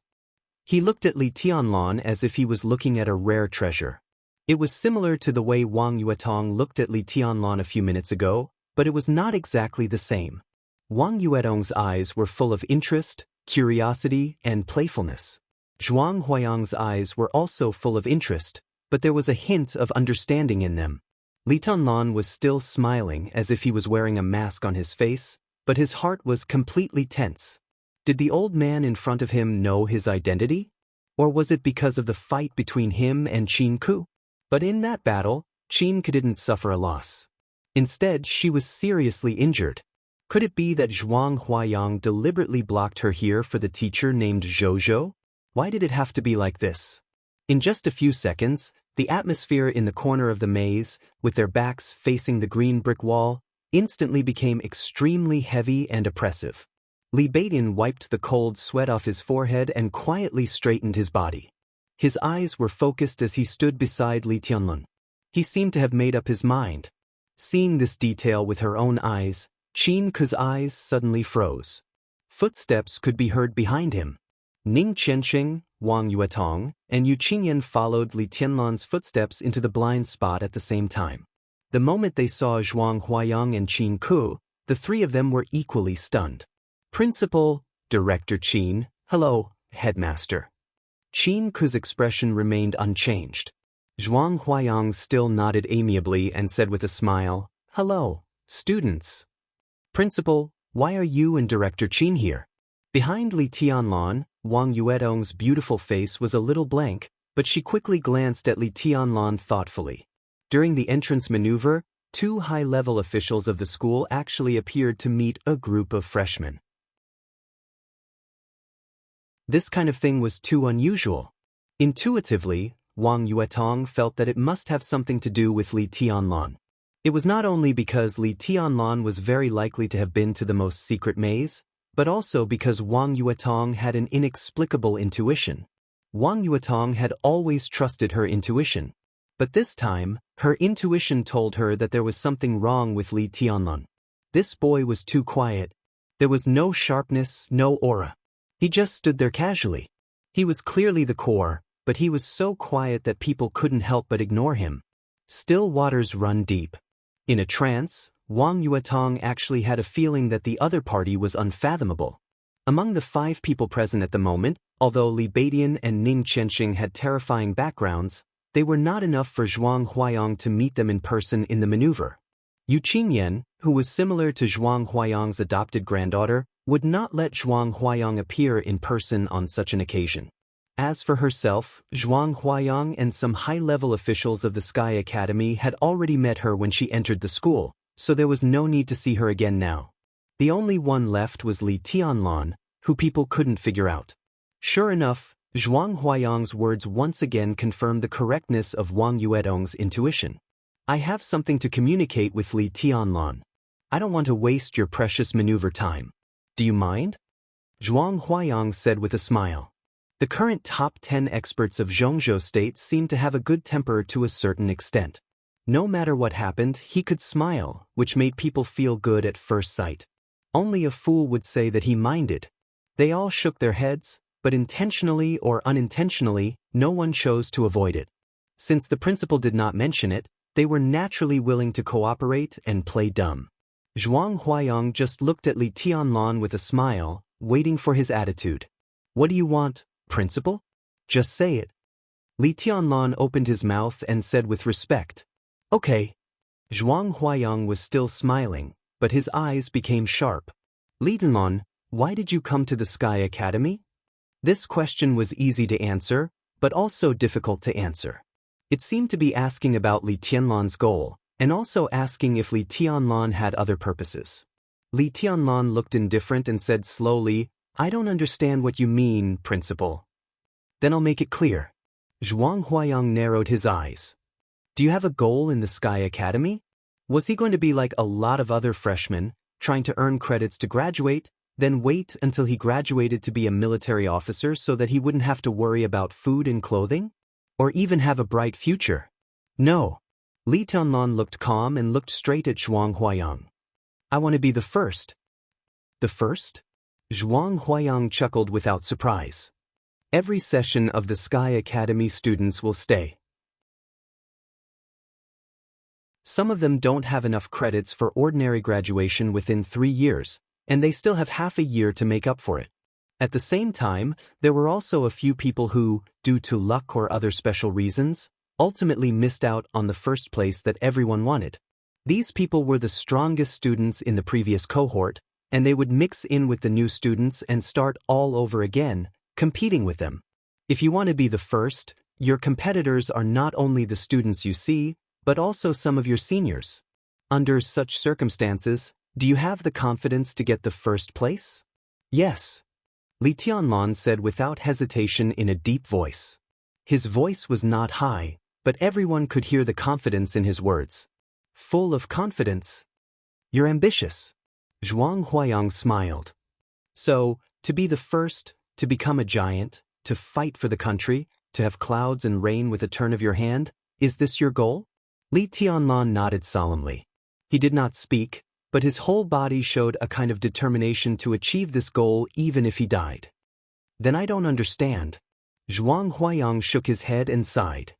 A: He looked at Li Tianlan as if he was looking at a rare treasure. It was similar to the way Wang Yuetong looked at Li Tianlan a few minutes ago, but it was not exactly the same. Wang Yuetong's eyes were full of interest, curiosity, and playfulness. Zhuang Huayang's eyes were also full of interest, but there was a hint of understanding in them. Li Tianlan was still smiling as if he was wearing a mask on his face, but his heart was completely tense. Did the old man in front of him know his identity? Or was it because of the fight between him and Qin Ke? But in that battle, Qin Ke didn't suffer a loss. Instead, she was seriously injured. Could it be that Zhuang Huayang deliberately blocked her here for the teacher named Zhou? Why did it have to be like this? In just a few seconds, the atmosphere in the corner of the maze, with their backs facing the green brick wall, instantly became extremely heavy and oppressive. Li Beiyin wiped the cold sweat off his forehead and quietly straightened his body. His eyes were focused as he stood beside Li Tianlan. He seemed to have made up his mind. Seeing this detail with her own eyes, Qin Ke's eyes suddenly froze. Footsteps could be heard behind him. Ning Qianxing, Wang Yuetong, and Yu Qingyan followed Li Tianlan's footsteps into the blind spot at the same time. The moment they saw Zhuang Huayang and Qin Ke, the 3 of them were equally stunned. "Principal, Director Qin, hello, Headmaster." Qin Ku's expression remained unchanged. Zhuang Huayang still nodded amiably and said with a smile, "Hello, students. Principal, why are you and Director Qin here?" Behind Li Tianlan, Wang Yuedong's beautiful face was a little blank, but she quickly glanced at Li Tianlan thoughtfully. During the entrance maneuver, 2 high-level officials of the school actually appeared to meet a group of freshmen. This kind of thing was too unusual. Intuitively, Wang Yuetong felt that it must have something to do with Li Tianlan. It was not only because Li Tianlan was very likely to have been to the most secret maze, but also because Wang Yuetong had an inexplicable intuition. Wang Yuetong had always trusted her intuition. But this time, her intuition told her that there was something wrong with Li Tianlan. This boy was too quiet. There was no sharpness, no aura. He just stood there casually. He was clearly the core, but he was so quiet that people couldn't help but ignore him. Still waters run deep. In a trance, Wang Yuetong actually had a feeling that the other party was unfathomable. Among the 5 people present at the moment, although Li Beidian and Ning Qianxing had terrifying backgrounds, they were not enough for Zhuang Huayang to meet them in person in the maneuver. Yu Qingyan, who was similar to Zhuang Huayang's adopted granddaughter, would not let Zhuang Huayang appear in person on such an occasion. As for herself, Zhuang Huayang and some high-level officials of the Sky Academy had already met her when she entered the school, so there was no need to see her again now. The only one left was Li Tianlan, who people couldn't figure out. Sure enough, Zhuang Huayang's words once again confirmed the correctness of Wang Yuedong's intuition. "I have something to communicate with Li Tianlan. I don't want to waste your precious maneuver time. Do you mind?" Zhuang Huayang said with a smile. The current top 10 experts of Zhongzhou State seemed to have a good temper to a certain extent. No matter what happened, he could smile, which made people feel good at first sight. Only a fool would say that he minded. They all shook their heads, but intentionally or unintentionally, no one chose to avoid it. Since the principal did not mention it, they were naturally willing to cooperate and play dumb. Zhuang Huayang just looked at Li Tianlan with a smile, waiting for his attitude. "What do you want, Principal? Just say it." Li Tianlan opened his mouth and said with respect, "Okay." Zhuang Huayang was still smiling, but his eyes became sharp. "Li Tianlan, why did you come to the Sky Academy?" This question was easy to answer, but also difficult to answer. It seemed to be asking about Li Tianlan's goal, and also asking if Li Tianlan had other purposes. Li Tianlan looked indifferent and said slowly, "I don't understand what you mean, Principal." "Then I'll make it clear." Zhuang Huayang narrowed his eyes. "Do you have a goal in the Sky Academy? Was he going to be like a lot of other freshmen, trying to earn credits to graduate, then wait until he graduated to be a military officer so that he wouldn't have to worry about food and clothing? Or even have a bright future?" "No." Li Tianlan looked calm and looked straight at Zhuang Huayang. "I want to be the first." "The first?" Zhuang Huayang chuckled without surprise. "Every session of the Sky Academy students will stay. Some of them don't have enough credits for ordinary graduation within 3 years, and they still have half a year to make up for it. At the same time, there were also a few people who, due to luck or other special reasons, ultimately missed out on the first place that everyone wanted. These people were the strongest students in the previous cohort, and they would mix in with the new students and start all over again, competing with them. If you want to be the first, your competitors are not only the students you see, but also some of your seniors. Under such circumstances, do you have the confidence to get the first place?" "Yes," Li Tianlan said without hesitation in a deep voice. His voice was not high, but everyone could hear the confidence in his words. "Full of confidence. You're ambitious." Zhuang Huayang smiled. "So, to be the first, to become a giant, to fight for the country, to have clouds and rain with a turn of your hand, is this your goal?" Li Tianlan nodded solemnly. He did not speak, but his whole body showed a kind of determination to achieve this goal even if he died. "Then I don't understand." Zhuang Huayang shook his head and sighed.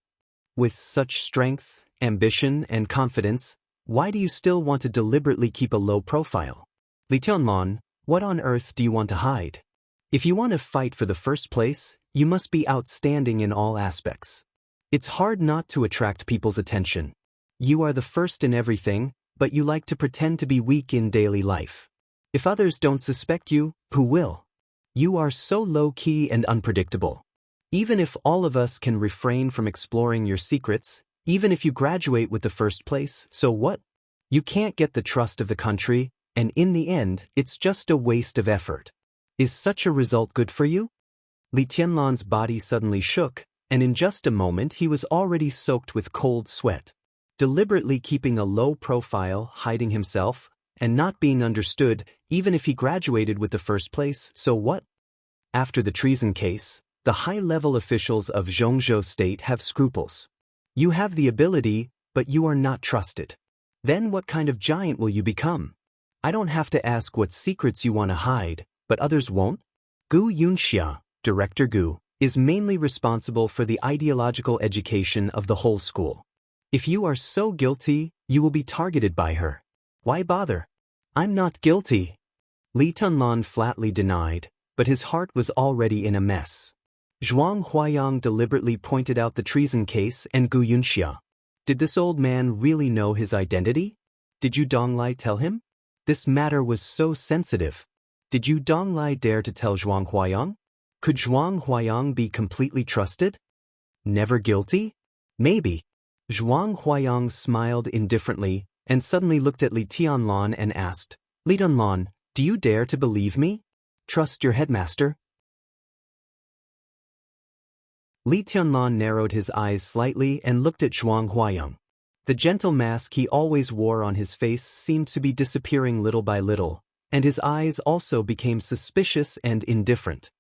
A: "With such strength, ambition, and confidence, why do you still want to deliberately keep a low profile? Li Tianlan, what on earth do you want to hide?" If you want to fight for the first place, you must be outstanding in all aspects. It's hard not to attract people's attention. You are the first in everything, but you like to pretend to be weak in daily life. If others don't suspect you, who will? You are so low-key and unpredictable. Even if all of us can refrain from exploring your secrets, even if you graduate with the first place, so what? You can't get the trust of the country, and in the end, it's just a waste of effort. Is such a result good for you? Li Tianlan's body suddenly shook, and in just a moment he was already soaked with cold sweat. Deliberately keeping a low profile, hiding himself, and not being understood, even if he graduated with the first place, so what? After the treason case, the high-level officials of Zhongzhou state have scruples. You have the ability, but you are not trusted. Then what kind of giant will you become? I don't have to ask what secrets you want to hide, but others won't? Gu Yunxia, Director Gu, is mainly responsible for the ideological education of the whole school. If you are so guilty, you will be targeted by her. Why bother? I'm not guilty. Li Tianlan flatly denied, but his heart was already in a mess. Zhuang Huayang deliberately pointed out the treason case and Gu Yunxia. Did this old man really know his identity? Did you Donglai tell him? This matter was so sensitive. Did you Donglai dare to tell Zhuang Huayang? Could Zhuang Huayang be completely trusted? Never guilty? Maybe. Zhuang Huayang smiled indifferently and suddenly looked at Li Tianlan and asked, Li Tianlan, do you dare to believe me? Trust your headmaster? Li Tianlan narrowed his eyes slightly and looked at Zhuang Huayang. The gentle mask he always wore on his face seemed to be disappearing little by little, and his eyes also became suspicious and indifferent.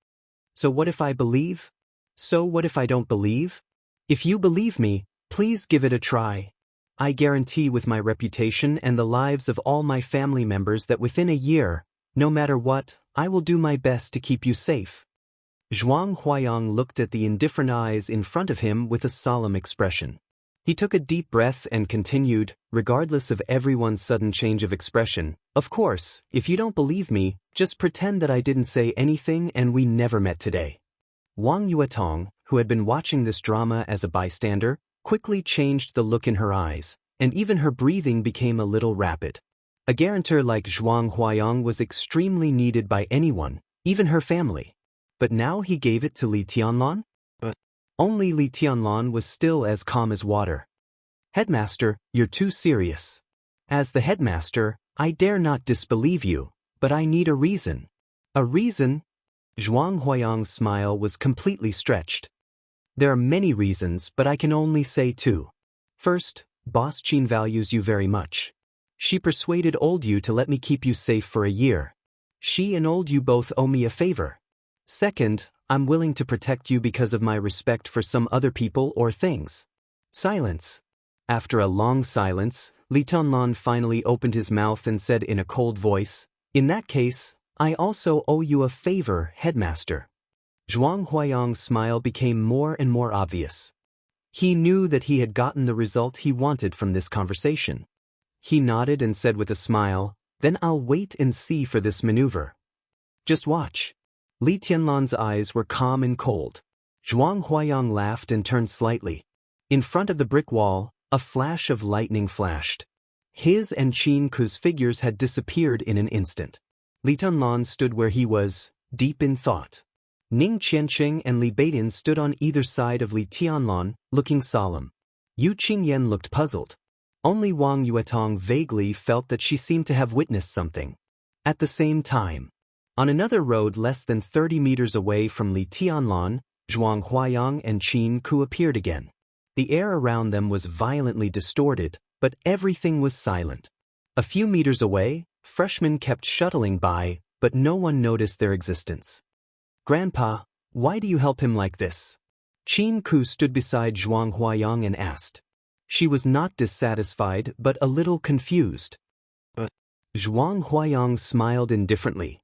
A: So what if I believe? So what if I don't believe? If you believe me, please give it a try. I guarantee with my reputation and the lives of all my family members that within a year, no matter what, I will do my best to keep you safe. Zhuang Huayang looked at the indifferent eyes in front of him with a solemn expression. He took a deep breath and continued, regardless of everyone's sudden change of expression, of course, if you don't believe me, just pretend that I didn't say anything and we never met today. Wang Yuetong, who had been watching this drama as a bystander, quickly changed the look in her eyes, and even her breathing became a little rapid. A guarantor like Zhuang Huayang was extremely needed by anyone, even her family. But now he gave it to Li Tianlan? Only Li Tianlan was still as calm as water. Headmaster, you're too serious. As the headmaster, I dare not disbelieve you, but I need a reason. A reason? Zhuang Huayang's smile was completely stretched. There are many reasons, but I can only say two. First, Boss Qin values you very much. She persuaded old you to let me keep you safe for a year. She and old you both owe me a favor. Second, I'm willing to protect you because of my respect for some other people or things. Silence. After a long silence, Li Tianlan finally opened his mouth and said in a cold voice, In that case, I also owe you a favor, headmaster. Zhuang Huayang's smile became more and more obvious. He knew that he had gotten the result he wanted from this conversation. He nodded and said with a smile, Then I'll wait and see for this maneuver. Just watch. Li Tianlan's eyes were calm and cold. Zhuang Huayang laughed and turned slightly. In front of the brick wall, a flash of lightning flashed. His and Qin Ku's figures had disappeared in an instant. Li Tianlan stood where he was, deep in thought. Ning Qianqing and Li Beidian stood on either side of Li Tianlan, looking solemn. Yu Qingyan looked puzzled. Only Wang Yuetong vaguely felt that she seemed to have witnessed something. At the same time, on another road less than 30 meters away from Li Tianlan, Zhuang Huayang and Qin Ku appeared again. The air around them was violently distorted, but everything was silent. A few meters away, freshmen kept shuttling by, but no one noticed their existence. Grandpa, why do you help him like this? Qin Ku stood beside Zhuang Huayang and asked. She was not dissatisfied but a little confused. Zhuang Huayang smiled indifferently.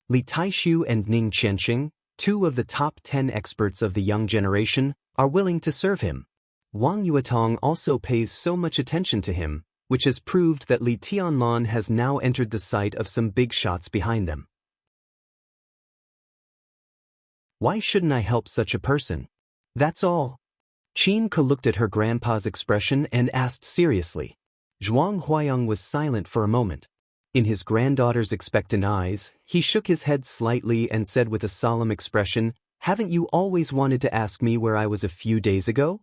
A: Li Taishu and Ning Qianqing, two of the top 10 experts of the young generation, are willing to serve him. Wang Yuetong also pays so much attention to him, which has proved that Li Tianlan has now entered the sight of some big shots behind them. Why shouldn't I help such a person? That's all. Qin Ke looked at her grandpa's expression and asked seriously. Zhuang Huayang was silent for a moment. In his granddaughter's expectant eyes, he shook his head slightly and said with a solemn expression, "Haven't you always wanted to ask me where I was a few days ago?"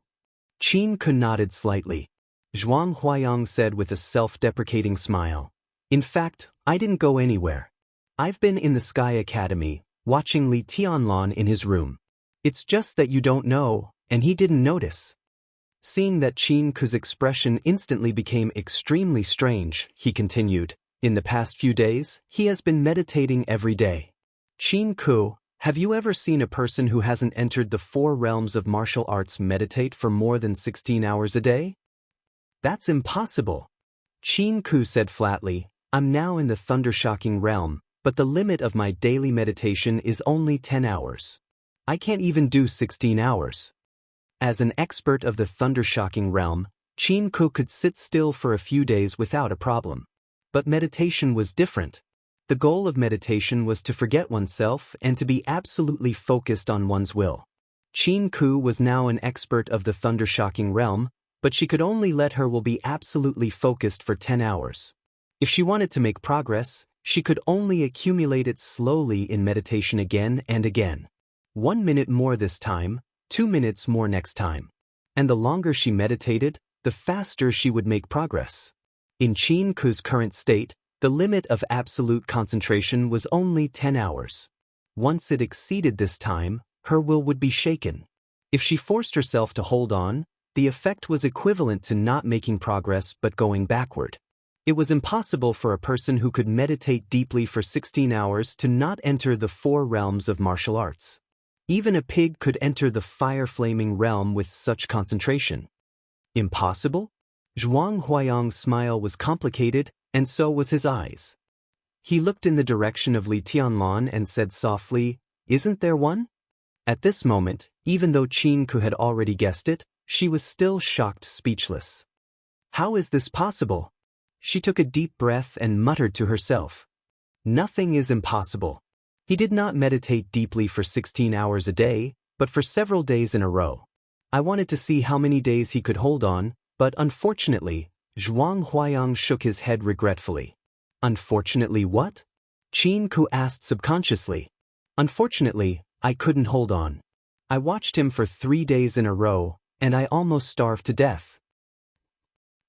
A: Qin Ke nodded slightly. Zhuang Huayang said with a self-deprecating smile, "In fact, I didn't go anywhere. I've been in the Sky Academy, watching Li Tianlan in his room. It's just that you don't know, and he didn't notice." Seeing that Qin Ke's expression instantly became extremely strange, he continued, "In the past few days, he has been meditating every day. Qin Ke, have you ever seen a person who hasn't entered the 4 realms of martial arts meditate for more than 16 hours a day? That's impossible." Qin Ke said flatly, "I'm now in the thundershocking realm, but the limit of my daily meditation is only 10 hours. I can't even do 16 hours. As an expert of the thundershocking realm, Qin Ke could sit still for a few days without a problem. But meditation was different. The goal of meditation was to forget oneself and to be absolutely focused on one's will. Qin Ke was now an expert of the thundershocking realm, but she could only let her will be absolutely focused for 10 hours. If she wanted to make progress, she could only accumulate it slowly in meditation again and again. 1 minute more this time, 2 minutes more next time. And the longer she meditated, the faster she would make progress. In Qin Ke's current state, the limit of absolute concentration was only 10 hours. Once it exceeded this time, her will would be shaken. If she forced herself to hold on, the effect was equivalent to not making progress but going backward. It was impossible for a person who could meditate deeply for 16 hours to not enter the 4 realms of martial arts. Even a pig could enter the fire-flaming realm with such concentration. Impossible? Zhuang Huayang's smile was complicated, and so was his eyes. He looked in the direction of Li Tianlan and said softly, "Isn't there one?" At this moment, even though Qin Ke had already guessed it, she was still shocked speechless. How is this possible? She took a deep breath and muttered to herself. Nothing is impossible. He did not meditate deeply for 16 hours a day, but for several days in a row. I wanted to see how many days he could hold on, but unfortunately, Zhuang Huayang shook his head regretfully. Unfortunately what? Qin Ke asked subconsciously. Unfortunately, I couldn't hold on. I watched him for 3 days in a row, and I almost starved to death.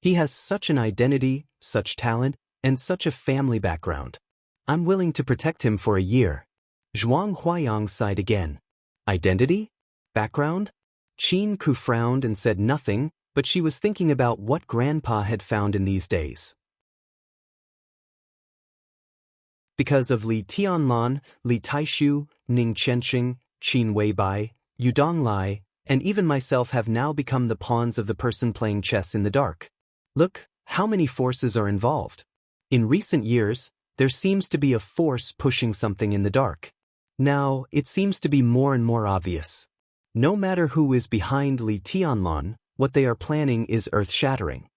A: He has such an identity, such talent, and such a family background. I'm willing to protect him for a year. Zhuang Huayang sighed again. Identity? Background? Qin Ke frowned and said nothing, but she was thinking about what Grandpa had found in these days. Because of Li Tianlan, Li Taishu, Ning Chenxing, Qin Weibai, Yu Donglai, and even myself have now become the pawns of the person playing chess in the dark. Look, how many forces are involved. In recent years, there seems to be a force pushing something in the dark. Now, it seems to be more and more obvious. No matter who is behind Li Tianlan, what they are planning is earth-shattering.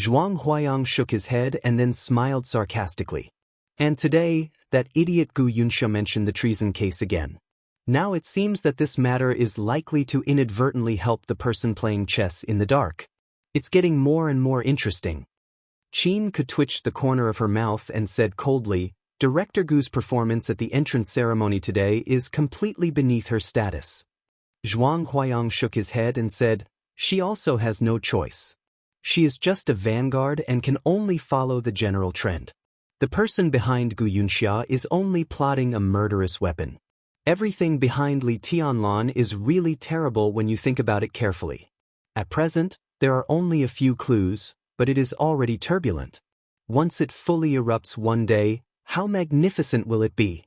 A: Zhuang Huayang shook his head and then smiled sarcastically. And today, that idiot Gu Yunxia mentioned the treason case again. Now it seems that this matter is likely to inadvertently help the person playing chess in the dark. It's getting more and more interesting. Qin Ke twitched the corner of her mouth and said coldly, Director Gu's performance at the entrance ceremony today is completely beneath her status. Zhuang Huayang shook his head and said, she also has no choice. She is just a vanguard and can only follow the general trend. The person behind Gu Yunxia is only plotting a murderous weapon. Everything behind Li Tianlan is really terrible when you think about it carefully. At present, there are only a few clues, but it is already turbulent. Once it fully erupts one day, how magnificent will it be?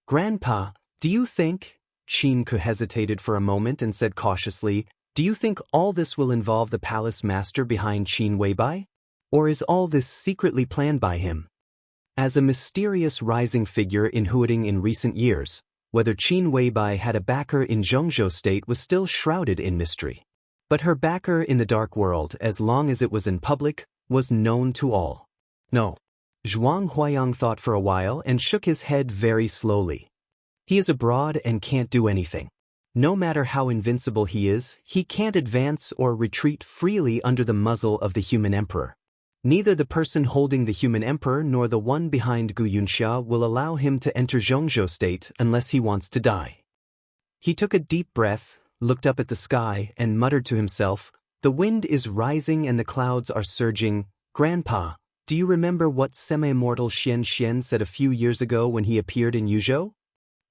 A: Grandpa, do you think? Qin Ke hesitated for a moment and said cautiously, do you think all this will involve the palace master behind Qin Weibai? Or is all this secretly planned by him? As a mysterious rising figure in Huading in recent years, whether Qin Weibai had a backer in Zhengzhou state was still shrouded in mystery. But her backer in the dark world, as long as it was in public, was known to all. No. Zhuang Huayang thought for a while and shook his head very slowly. He is abroad and can't do anything. No matter how invincible he is, he can't advance or retreat freely under the muzzle of the human emperor. Neither the person holding the human emperor nor the one behind Gu Yunxia will allow him to enter Zhongzhou state unless he wants to die. He took a deep breath, looked up at the sky, and muttered to himself, "The wind is rising and the clouds are surging. Grandpa, do you remember what semi-immortal Xianxia said a few years ago when he appeared in Yuzhou?"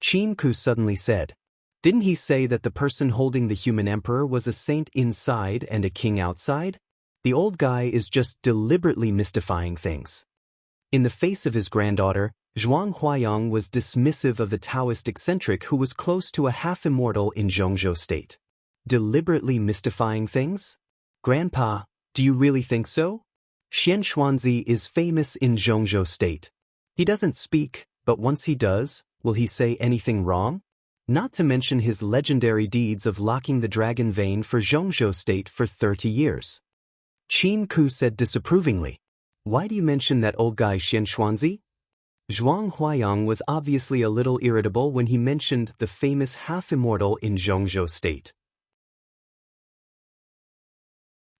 A: Qin Ku suddenly said, "Didn't he say that the person holding the human emperor was a saint inside and a king outside? The old guy is just deliberately mystifying things." In the face of his granddaughter, Zhuang Huayang was dismissive of the Daoist eccentric who was close to a half-immortal in Zhongzhou state. Deliberately mystifying things? Grandpa, do you really think so? Xianxia is famous in Zhongzhou state. He doesn't speak, but once he does, will he say anything wrong? Not to mention his legendary deeds of locking the dragon vein for Zhongzhou state for 30 years. Qin Ku said disapprovingly, "Why do you mention that old guy Xianxia?" Zhuang Huayang was obviously a little irritable when he mentioned the famous half-immortal in Zhongzhou state.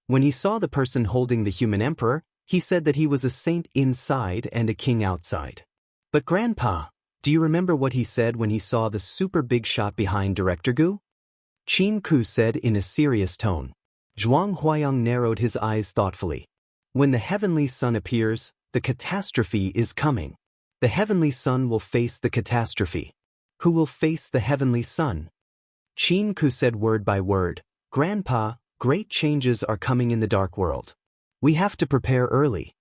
A: When he saw the person holding the human emperor, he said that he was a saint inside and a king outside. But Grandpa, do you remember what he said when he saw the super big shot behind Director Gu? Qin Ku said in a serious tone. Zhuang Huayang narrowed his eyes thoughtfully. When the heavenly sun appears, the catastrophe is coming. The heavenly sun will face the catastrophe. Who will face the heavenly sun? Qin Ku said word by word, "Grandpa, great changes are coming in the dark world. We have to prepare early."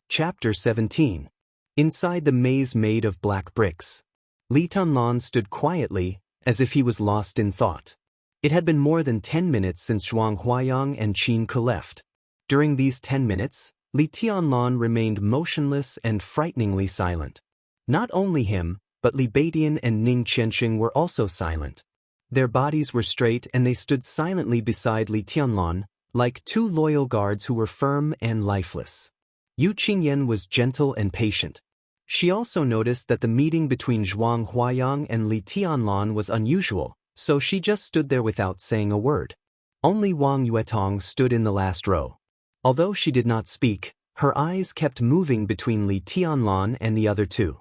A: Chapter 17. Inside the maze made of black bricks. Li Tanlan stood quietly, as if he was lost in thought. It had been more than 10 minutes since Zhuang Huayang and Qin Ku left. During these 10 minutes, Li Tianlan remained motionless and frighteningly silent. Not only him, but Li Beidian and Ning Qianxing were also silent. Their bodies were straight and they stood silently beside Li Tianlan, like two loyal guards who were firm and lifeless. Yu Qingyan was gentle and patient. She also noticed that the meeting between Zhuang Huayang and Li Tianlan was unusual, so she just stood there without saying a word. Only Wang Yuetong stood in the last row. Although she did not speak, her eyes kept moving between Li Tianlan and the other two.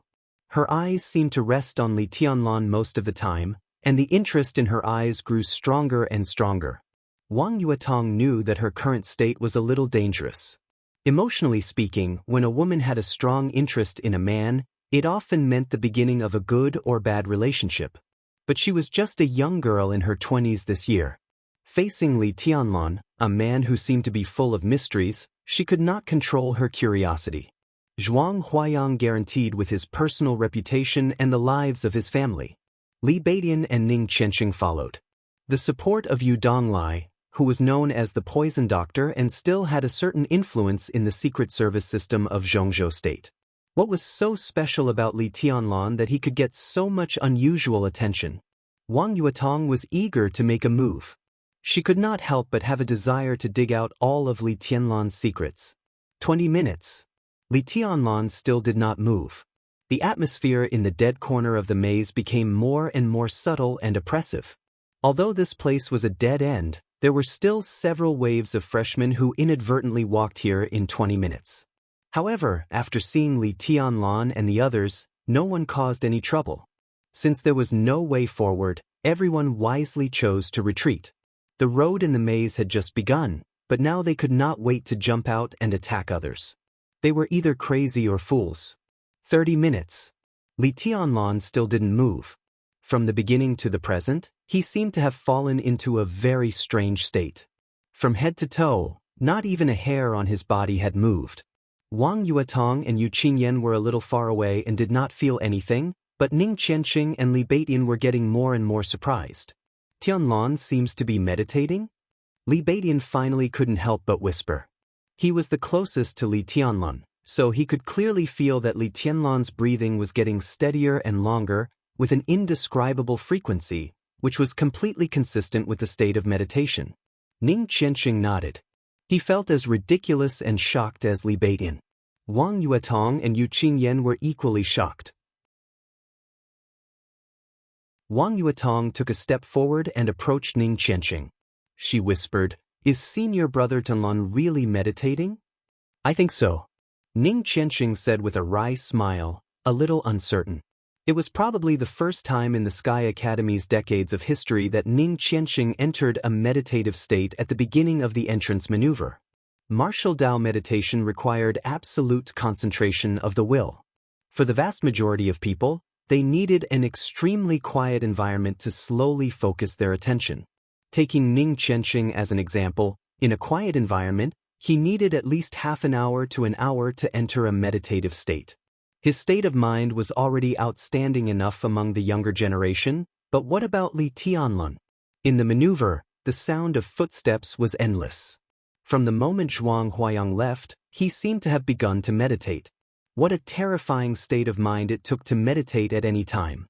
A: Her eyes seemed to rest on Li Tianlan most of the time, and the interest in her eyes grew stronger and stronger. Wang Yuetong knew that her current state was a little dangerous. Emotionally speaking, when a woman had a strong interest in a man, it often meant the beginning of a good or bad relationship. But she was just a young girl in her 20s this year. Facing Li Tianlan, a man who seemed to be full of mysteries, she could not control her curiosity. Zhuang Huayang guaranteed with his personal reputation and the lives of his family. Li Beidian and Ning Qianxing followed. The support of Yu Donglai, who was known as the poison doctor and still had a certain influence in the secret service system of Zhongzhou state. What was so special about Li Tianlan that he could get so much unusual attention? Wang Yuetong was eager to make a move. She could not help but have a desire to dig out all of Li Tianlan's secrets. 20 minutes. Li Tianlan still did not move. The atmosphere in the dead corner of the maze became more and more subtle and oppressive. Although this place was a dead end, there were still several waves of freshmen who inadvertently walked here in 20 minutes. However, after seeing Li Tianlan and the others, no one caused any trouble. Since there was no way forward, everyone wisely chose to retreat. The road in the maze had just begun, but now they could not wait to jump out and attack others. They were either crazy or fools. 30 minutes. Li Tianlan still didn't move. From the beginning to the present, he seemed to have fallen into a very strange state. From head to toe, not even a hair on his body had moved. Wang Yuetong and Yu Qingyan were a little far away and did not feel anything, but Ning Qianxing and Li Beidian were getting more and more surprised. Tianlan seems to be meditating? Li Beidian finally couldn't help but whisper. He was the closest to Li Tianlan, so he could clearly feel that Li Tianlan's breathing was getting steadier and longer, with an indescribable frequency, which was completely consistent with the state of meditation. Ning Qianxing nodded. He felt as ridiculous and shocked as Li Beidian. Wang Yuetong and Yu Qingyan were equally shocked. Wang Yuetong took a step forward and approached Ning Qianxing. She whispered, "Is senior brother Tianlan really meditating?" "I think so," Ning Qianxing said with a wry smile, a little uncertain. It was probably the first time in the Sky Academy's decades of history that Ning Qianxing entered a meditative state at the beginning of the entrance maneuver. Martial Dao meditation required absolute concentration of the will. For the vast majority of people, they needed an extremely quiet environment to slowly focus their attention. Taking Ning Qianxing as an example, in a quiet environment, he needed at least half an hour to an hour to enter a meditative state. His state of mind was already outstanding enough among the younger generation, but what about Li Tianlan? In the maneuver, the sound of footsteps was endless. From the moment Zhuang Huayang left, he seemed to have begun to meditate. What a terrifying state of mind it took to meditate at any time.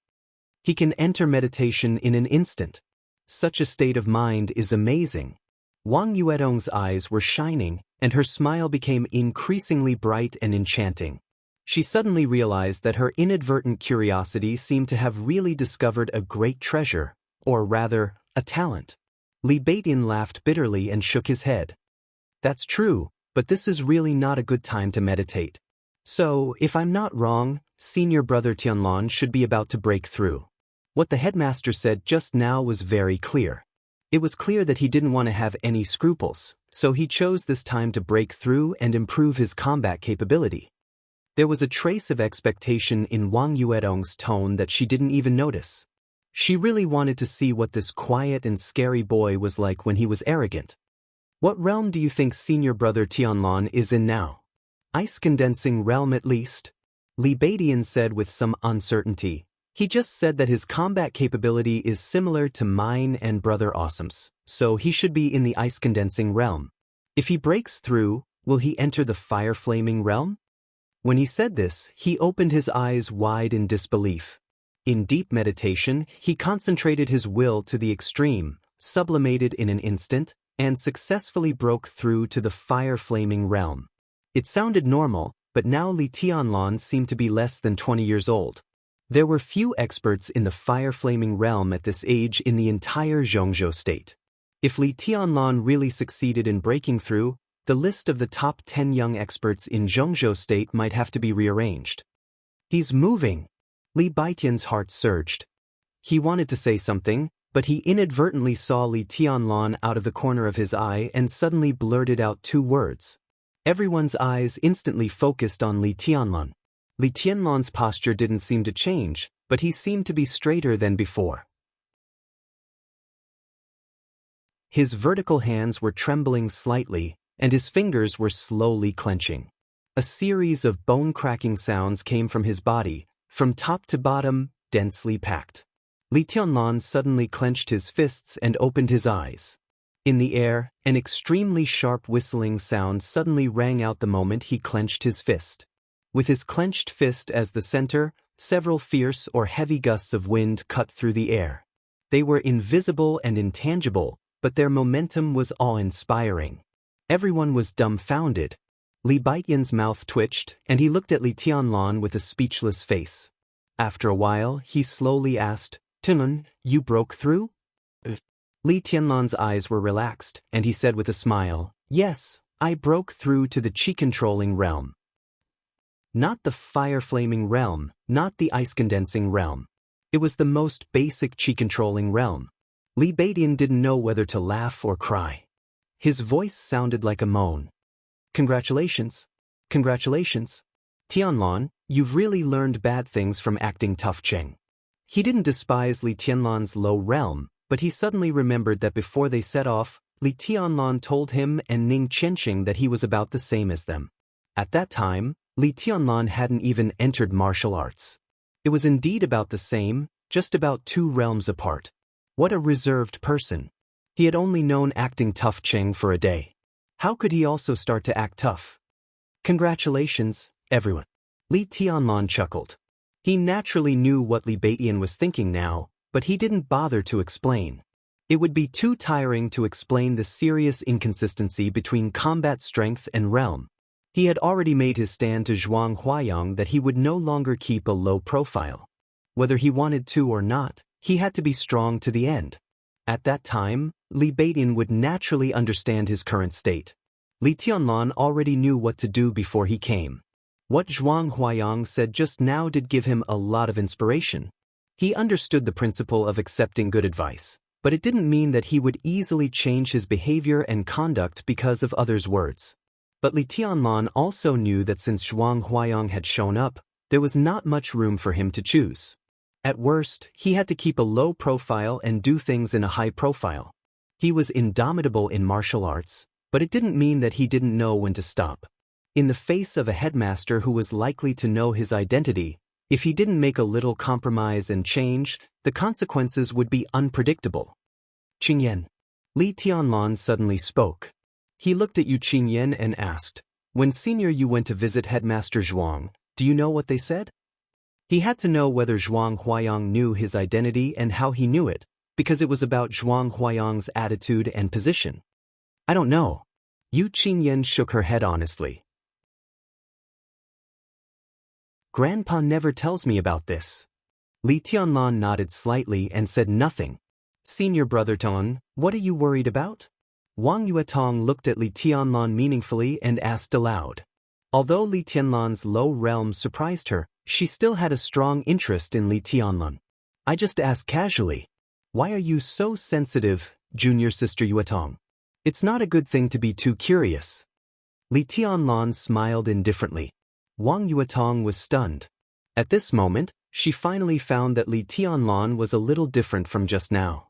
A: He can enter meditation in an instant. Such a state of mind is amazing. Wang Yuetong's eyes were shining, and her smile became increasingly bright and enchanting. She suddenly realized that her inadvertent curiosity seemed to have really discovered a great treasure, or rather, a talent. Li Beidian laughed bitterly and shook his head. "That's true, but this is really not a good time to meditate. So, if I'm not wrong, senior brother Tianlan should be about to break through." What the headmaster said just now was very clear. It was clear that he didn't want to have any scruples, so he chose this time to break through and improve his combat capability. There was a trace of expectation in Wang Yuetong's tone that she didn't even notice. She really wanted to see what this quiet and scary boy was like when he was arrogant. "What realm do you think senior brother Tianlan is in now?" "Ice condensing realm at least," Li Beidian said with some uncertainty. "He just said that his combat capability is similar to mine and Brother Awesome's, so he should be in the ice condensing realm. If he breaks through, will he enter the fire flaming realm?" When he said this, he opened his eyes wide in disbelief. In deep meditation, he concentrated his will to the extreme, sublimated in an instant, and successfully broke through to the fire flaming realm. It sounded normal, but now Li Tianlan seemed to be less than 20 years old. There were few experts in the fire-flaming realm at this age in the entire Zhongzhou state. If Li Tianlan really succeeded in breaking through, the list of the top 10 young experts in Zhongzhou state might have to be rearranged. "He's moving!" Li Baitian's heart surged. He wanted to say something, but he inadvertently saw Li Tianlan out of the corner of his eye and suddenly blurted out 2 words. Everyone's eyes instantly focused on Li Tianlan. Li Tianlan's posture didn't seem to change, but he seemed to be straighter than before. His vertical hands were trembling slightly, and his fingers were slowly clenching. A series of bone-cracking sounds came from his body, from top to bottom, densely packed. Li Tianlan suddenly clenched his fists and opened his eyes. In the air, an extremely sharp whistling sound suddenly rang out the moment he clenched his fist. With his clenched fist as the center, several fierce or heavy gusts of wind cut through the air. They were invisible and intangible, but their momentum was awe-inspiring. Everyone was dumbfounded. Li Baitian's mouth twitched, and he looked at Li Tianlan with a speechless face. After a while, he slowly asked, "Tianlan, you broke through?" Li Tianlan's eyes were relaxed, and he said with a smile, "Yes, I broke through to the chi-controlling realm." Not the fire-flaming realm, not the ice-condensing realm. It was the most basic chi-controlling realm. Li Beidian didn't know whether to laugh or cry. His voice sounded like a moan. "Congratulations. Congratulations. Tianlan, you've really learned bad things from acting tough Cheng." He didn't despise Li Tianlan's low realm, but he suddenly remembered that before they set off, Li Tianlan told him and Ning Qianxing that he was about the same as them. At that time, Li Tianlan hadn't even entered martial arts. It was indeed about the same, just about 2 realms apart. What a reserved person. He had only known acting tough Cheng for a day. How could he also start to act tough? "Congratulations, everyone." Li Tianlan chuckled. He naturally knew what Li Beidian was thinking now, but he didn't bother to explain. It would be too tiring to explain the serious inconsistency between combat strength and realm. He had already made his stand to Zhuang Huayang that he would no longer keep a low profile. Whether he wanted to or not, he had to be strong to the end. At that time, Li Beidian would naturally understand his current state. Li Tianlan already knew what to do before he came. What Zhuang Huayang said just now did give him a lot of inspiration. He understood the principle of accepting good advice, but it didn't mean that he would easily change his behavior and conduct because of others' words. But Li Tianlan also knew that since Zhuang Huayang had shown up, there was not much room for him to choose. At worst, he had to keep a low profile and do things in a high profile. He was indomitable in martial arts, but it didn't mean that he didn't know when to stop. In the face of a headmaster who was likely to know his identity, if he didn't make a little compromise and change, the consequences would be unpredictable. Qingyan. Li Tianlan suddenly spoke. He looked at Yu Qingyan and asked, "When senior you went to visit Headmaster Zhuang, do you know what they said?" He had to know whether Zhuang Huayang knew his identity and how he knew it, because it was about Zhuang Huayang's attitude and position. "I don't know." Yu Qingyan shook her head honestly. "Grandpa never tells me about this." Li Tianlan nodded slightly and said nothing. "Senior brother Ton, what are you worried about?" Wang Yuetong looked at Li Tianlan meaningfully and asked aloud. Although Li Tianlan's low realm surprised her, she still had a strong interest in Li Tianlan. "I just asked casually. Why are you so sensitive, junior sister Yuetong? It's not a good thing to be too curious." Li Tianlan smiled indifferently. Wang Yuetong was stunned. At this moment, she finally found that Li Tianlan was a little different from just now.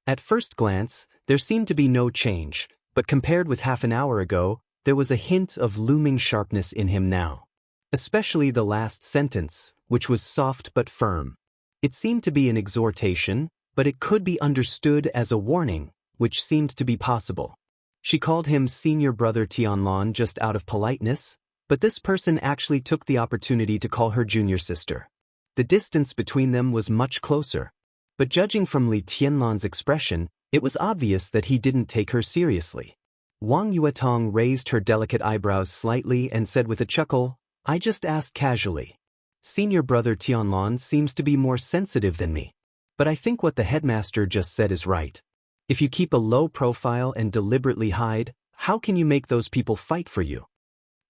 A: At first glance, there seemed to be no change, but compared with half an hour ago, there was a hint of looming sharpness in him now. Especially the last sentence, which was soft but firm. It seemed to be an exhortation, but it could be understood as a warning, which seemed to be possible. She called him senior brother Tianlan just out of politeness, but this person actually took the opportunity to call her junior sister. The distance between them was much closer. But judging from Li Tianlan's expression, it was obvious that he didn't take her seriously. Wang Yuetong raised her delicate eyebrows slightly and said with a chuckle, "I just asked casually. Senior brother Tianlan seems to be more sensitive than me. But I think what the headmaster just said is right. If you keep a low profile and deliberately hide, how can you make those people fight for you?"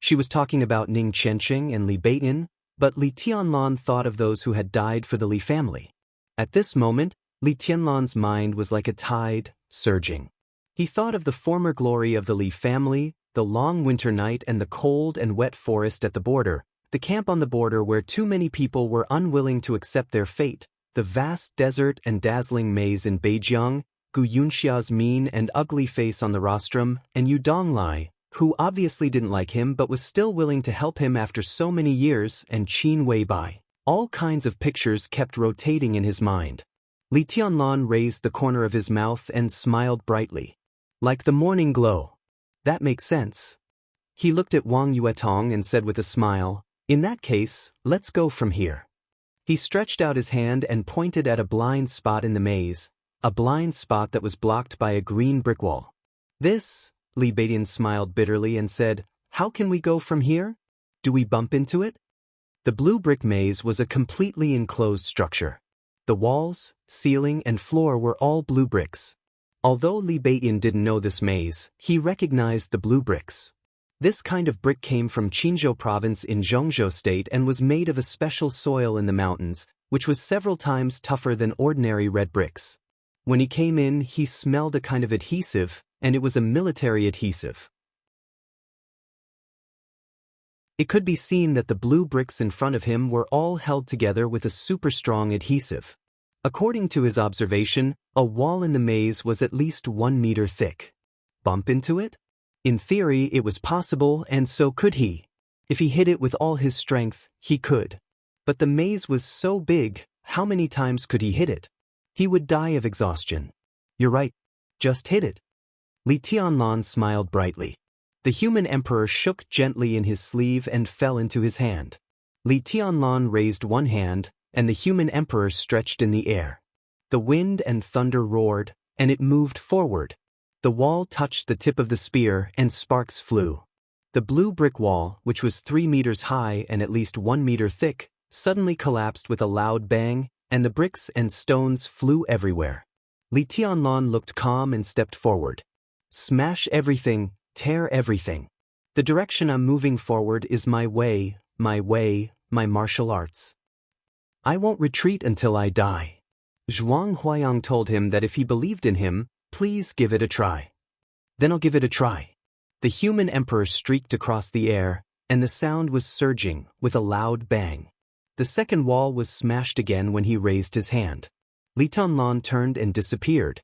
A: She was talking about Ning Qianqing and Li Beidian, but Li Tianlan thought of those who had died for the Li family. At this moment, Li Tianlan's mind was like a tide, surging. He thought of the former glory of the Li family, the long winter night and the cold and wet forest at the border, the camp on the border where too many people were unwilling to accept their fate, the vast desert and dazzling maze in Beijiang, Gu Yunxia's mean and ugly face on the rostrum, and Yu Donglai, who obviously didn't like him but was still willing to help him after so many years, and Qin Weibai. All kinds of pictures kept rotating in his mind. Li Tianlan raised the corner of his mouth and smiled brightly. "Like the morning glow. That makes sense." He looked at Wang Yuetong and said with a smile, "In that case, let's go from here." He stretched out his hand and pointed at a blind spot in the maze, a blind spot that was blocked by a green brick wall. "This," Li Beidian smiled bitterly and said, "How can we go from here? Do we bump into it?" The blue brick maze was a completely enclosed structure. The walls, ceiling, and floor were all blue bricks. Although Li Beidian didn't know this maze, he recognized the blue bricks. This kind of brick came from Qinzhou province in Zhongzhou state and was made of a special soil in the mountains, which was several times tougher than ordinary red bricks. When he came in, he smelled a kind of adhesive, and it was a military adhesive. It could be seen that the blue bricks in front of him were all held together with a super strong adhesive. According to his observation, a wall in the maze was at least 1 meter thick. Bump into it? In theory, it was possible, and so could he. If he hit it with all his strength, he could. But the maze was so big, how many times could he hit it? He would die of exhaustion. "You're right. Just hit it." Li Tianlan smiled brightly. The human emperor shook gently in his sleeve and fell into his hand. Li Tianlan raised one hand, and the human emperor stretched in the air. The wind and thunder roared, and it moved forward. The wall touched the tip of the spear, and sparks flew. The blue brick wall, which was 3 meters high and at least 1 meter thick, suddenly collapsed with a loud bang, and the bricks and stones flew everywhere. Li Tianlan looked calm and stepped forward. Smash everything, tear everything. The direction I'm moving forward is my way, my martial arts. I won't retreat until I die. Zhuang Huayang told him that if he believed in him, please give it a try. Then I'll give it a try. The human emperor streaked across the air, and the sound was surging, with a loud bang. The second wall was smashed again when he raised his hand. Li Tianlan turned and disappeared.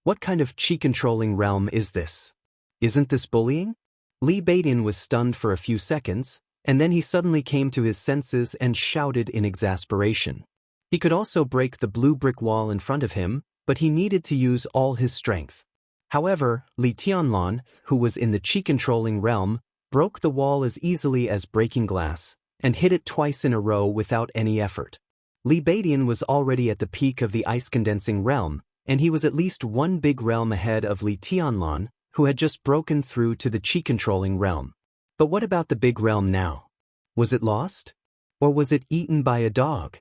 A: What kind of qi-controlling realm is this? Isn't this bullying? Li Beidian was stunned for a few seconds, and then he suddenly came to his senses and shouted in exasperation. He could also break the blue brick wall in front of him, but he needed to use all his strength. However, Li Tianlan, who was in the qi-controlling realm, broke the wall as easily as breaking glass, and hit it twice in a row without any effort. Li Beidian was already at the peak of the ice-condensing realm, and he was at least one big realm ahead of Li Tianlan, who had just broken through to the qi-controlling realm. But what about the big realm now? Was it lost? Or was it eaten by a dog?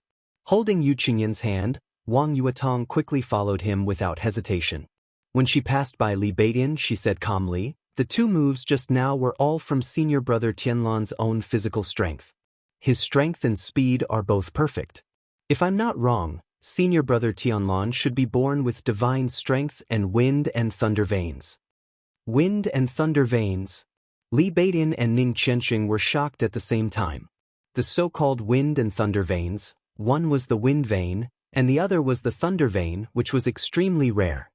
A: Holding Yu Qingyin's hand, Wang Yuetong quickly followed him without hesitation. When she passed by Li Beidian, she said calmly, "The 2 moves just now were all from senior brother Tianlan's own physical strength. His strength and speed are both perfect. If I'm not wrong, senior brother Tianlan should be born with divine strength and wind and thunder veins." Wind and thunder veins. Li Beidian and Ning Qianxing were shocked at the same time. The so-called wind and thunder veins, one was the wind vein, and the other was the thunder vein, which was extremely rare.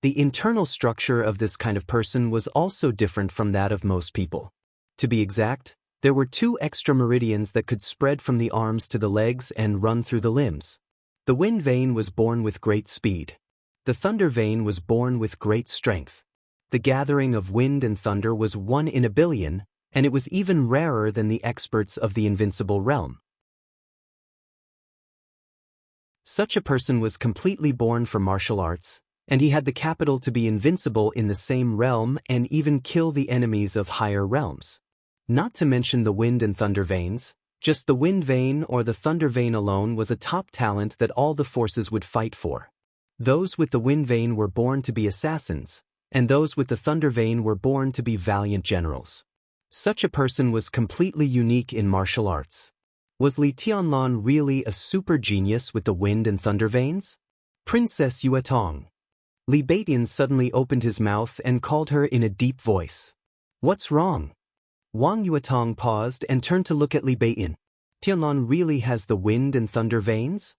A: The internal structure of this kind of person was also different from that of most people. To be exact, there were 2 extra meridians that could spread from the arms to the legs and run through the limbs. The wind vein was born with great speed. The thunder vein was born with great strength. The gathering of wind and thunder was 1 in a billion, and it was even rarer than the experts of the invincible realm. Such a person was completely born for martial arts, and he had the capital to be invincible in the same realm and even kill the enemies of higher realms. Not to mention the wind and thunder veins, just the wind vein or the thunder vein alone was a top talent that all the forces would fight for. Those with the wind vein were born to be assassins, and those with the thunder vein were born to be valiant generals. Such a person was completely unique in martial arts. Was Li Tianlan really a super genius with the wind and thunder veins? Princess Yuetong. Li Beidian suddenly opened his mouth and called her in a deep voice. What's wrong? Wang Yuetong paused and turned to look at Li Beidian. Tianlan really has the wind and thunder veins?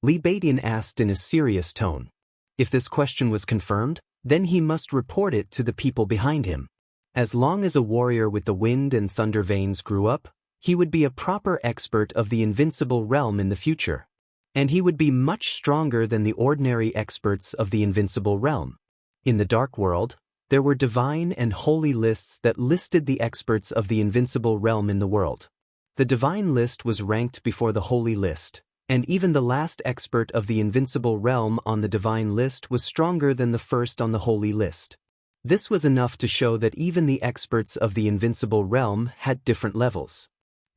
A: Li Beidian asked in a serious tone. If this question was confirmed, then he must report it to the people behind him. As long as a warrior with the wind and thunder veins grew up, he would be a proper expert of the invincible realm in the future. And he would be much stronger than the ordinary experts of the invincible realm. In the dark world, there were divine and holy lists that listed the experts of the invincible realm in the world. The divine list was ranked before the holy list, and even the last expert of the invincible realm on the divine list was stronger than the first on the holy list. This was enough to show that even the experts of the invincible realm had different levels.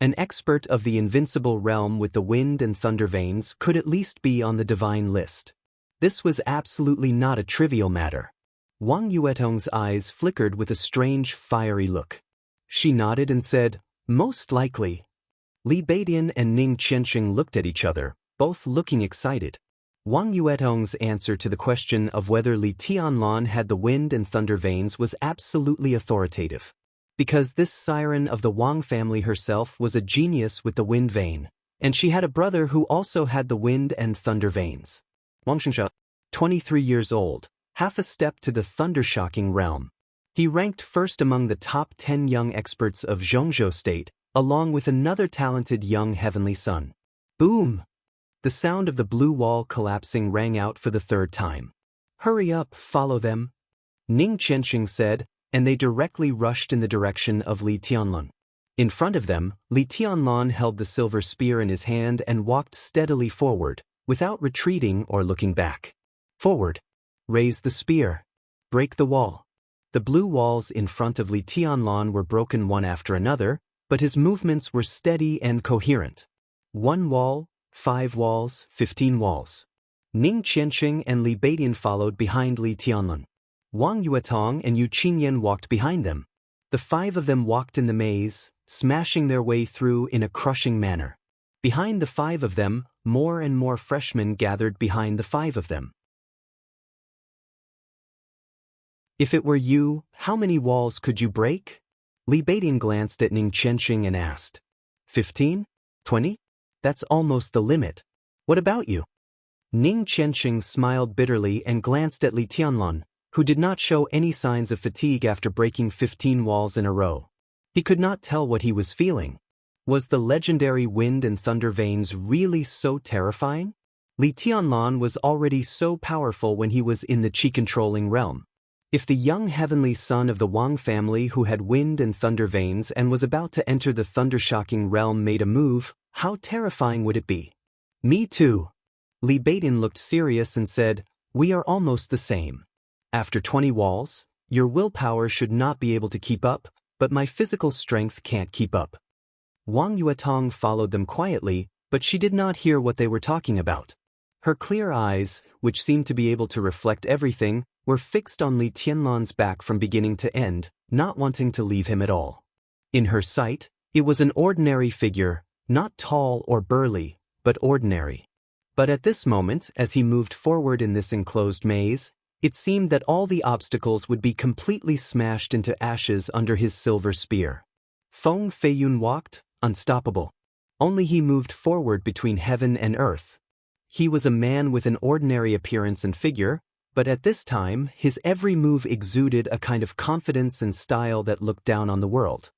A: An expert of the invincible realm with the wind and thunder veins could at least be on the divine list. This was absolutely not a trivial matter. Wang Yuetong's eyes flickered with a strange, fiery look. She nodded and said, "Most likely." Li Beidian and Ning Qianxing looked at each other, both looking excited. Wang Yuetong's answer to the question of whether Li Tianlan had the wind and thunder veins was absolutely authoritative. Because this siren of the Wang family herself was a genius with the wind vein, and she had a brother who also had the wind and thunder veins. Wang Xianxia, 23 years old, half a step to the thunder-shocking realm. He ranked first among the top 10 young experts of Zhongzhou State, along with another talented young heavenly son. Boom! The sound of the blue wall collapsing rang out for the 3rd time. "Hurry up, follow them," Ning Qianxing said, and they directly rushed in the direction of Li Tianlan. In front of them, Li Tianlan held the silver spear in his hand and walked steadily forward, without retreating or looking back. Forward. Raise the spear. Break the wall. The blue walls in front of Li Tianlan were broken one after another, but his movements were steady and coherent. 1 wall, 5 walls, 15 walls. Ning Qianxing and Li Beidian followed behind Li Tianlan. Wang Yuetong and Yu Qingyan walked behind them. The 5 of them walked in the maze, smashing their way through in a crushing manner. Behind the 5 of them, more and more freshmen gathered behind the 5 of them. If it were you, how many walls could you break? Li Beidian glanced at Ning Qianxing and asked. 15? 20? That's almost the limit. What about you? Ning Qianxing smiled bitterly and glanced at Li Tianlan, who did not show any signs of fatigue after breaking 15 walls in a row. He could not tell what he was feeling. Was the legendary wind and thunder veins really so terrifying? Li Tianlan was already so powerful when he was in the chi-controlling realm. If the young heavenly son of the Wang family who had wind and thunder veins and was about to enter the thunder-shocking realm made a move, how terrifying would it be? Me too. Li Beidian looked serious and said, we are almost the same. After 20 walls, your willpower should not be able to keep up, but my physical strength can't keep up. Wang Yuetong followed them quietly, but she did not hear what they were talking about. Her clear eyes, which seemed to be able to reflect everything, were fixed on Li Tianlan's back from beginning to end, not wanting to leave him at all. In her sight, it was an ordinary figure, not tall or burly, but ordinary. But at this moment, as he moved forward in this enclosed maze, it seemed that all the obstacles would be completely smashed into ashes under his silver spear. Feng Feiyun walked, unstoppable. Only he moved forward between heaven and earth. He was a man with an ordinary appearance and figure, but at this time, his every move exuded a kind of confidence and style that looked down on the world.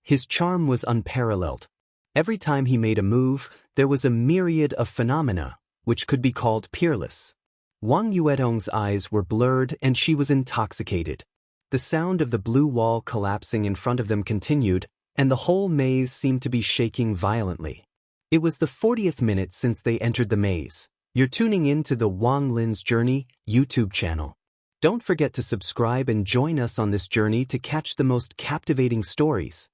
A: His charm was unparalleled. Every time he made a move, there was a myriad of phenomena, which could be called peerless. Wang Yuetong's eyes were blurred and she was intoxicated. The sound of the blue wall collapsing in front of them continued, and the whole maze seemed to be shaking violently. It was the 40th minute since they entered the maze. You're tuning in to the Wang Lin's Journey YouTube channel. Don't forget to subscribe and join us on this journey to catch the most captivating stories.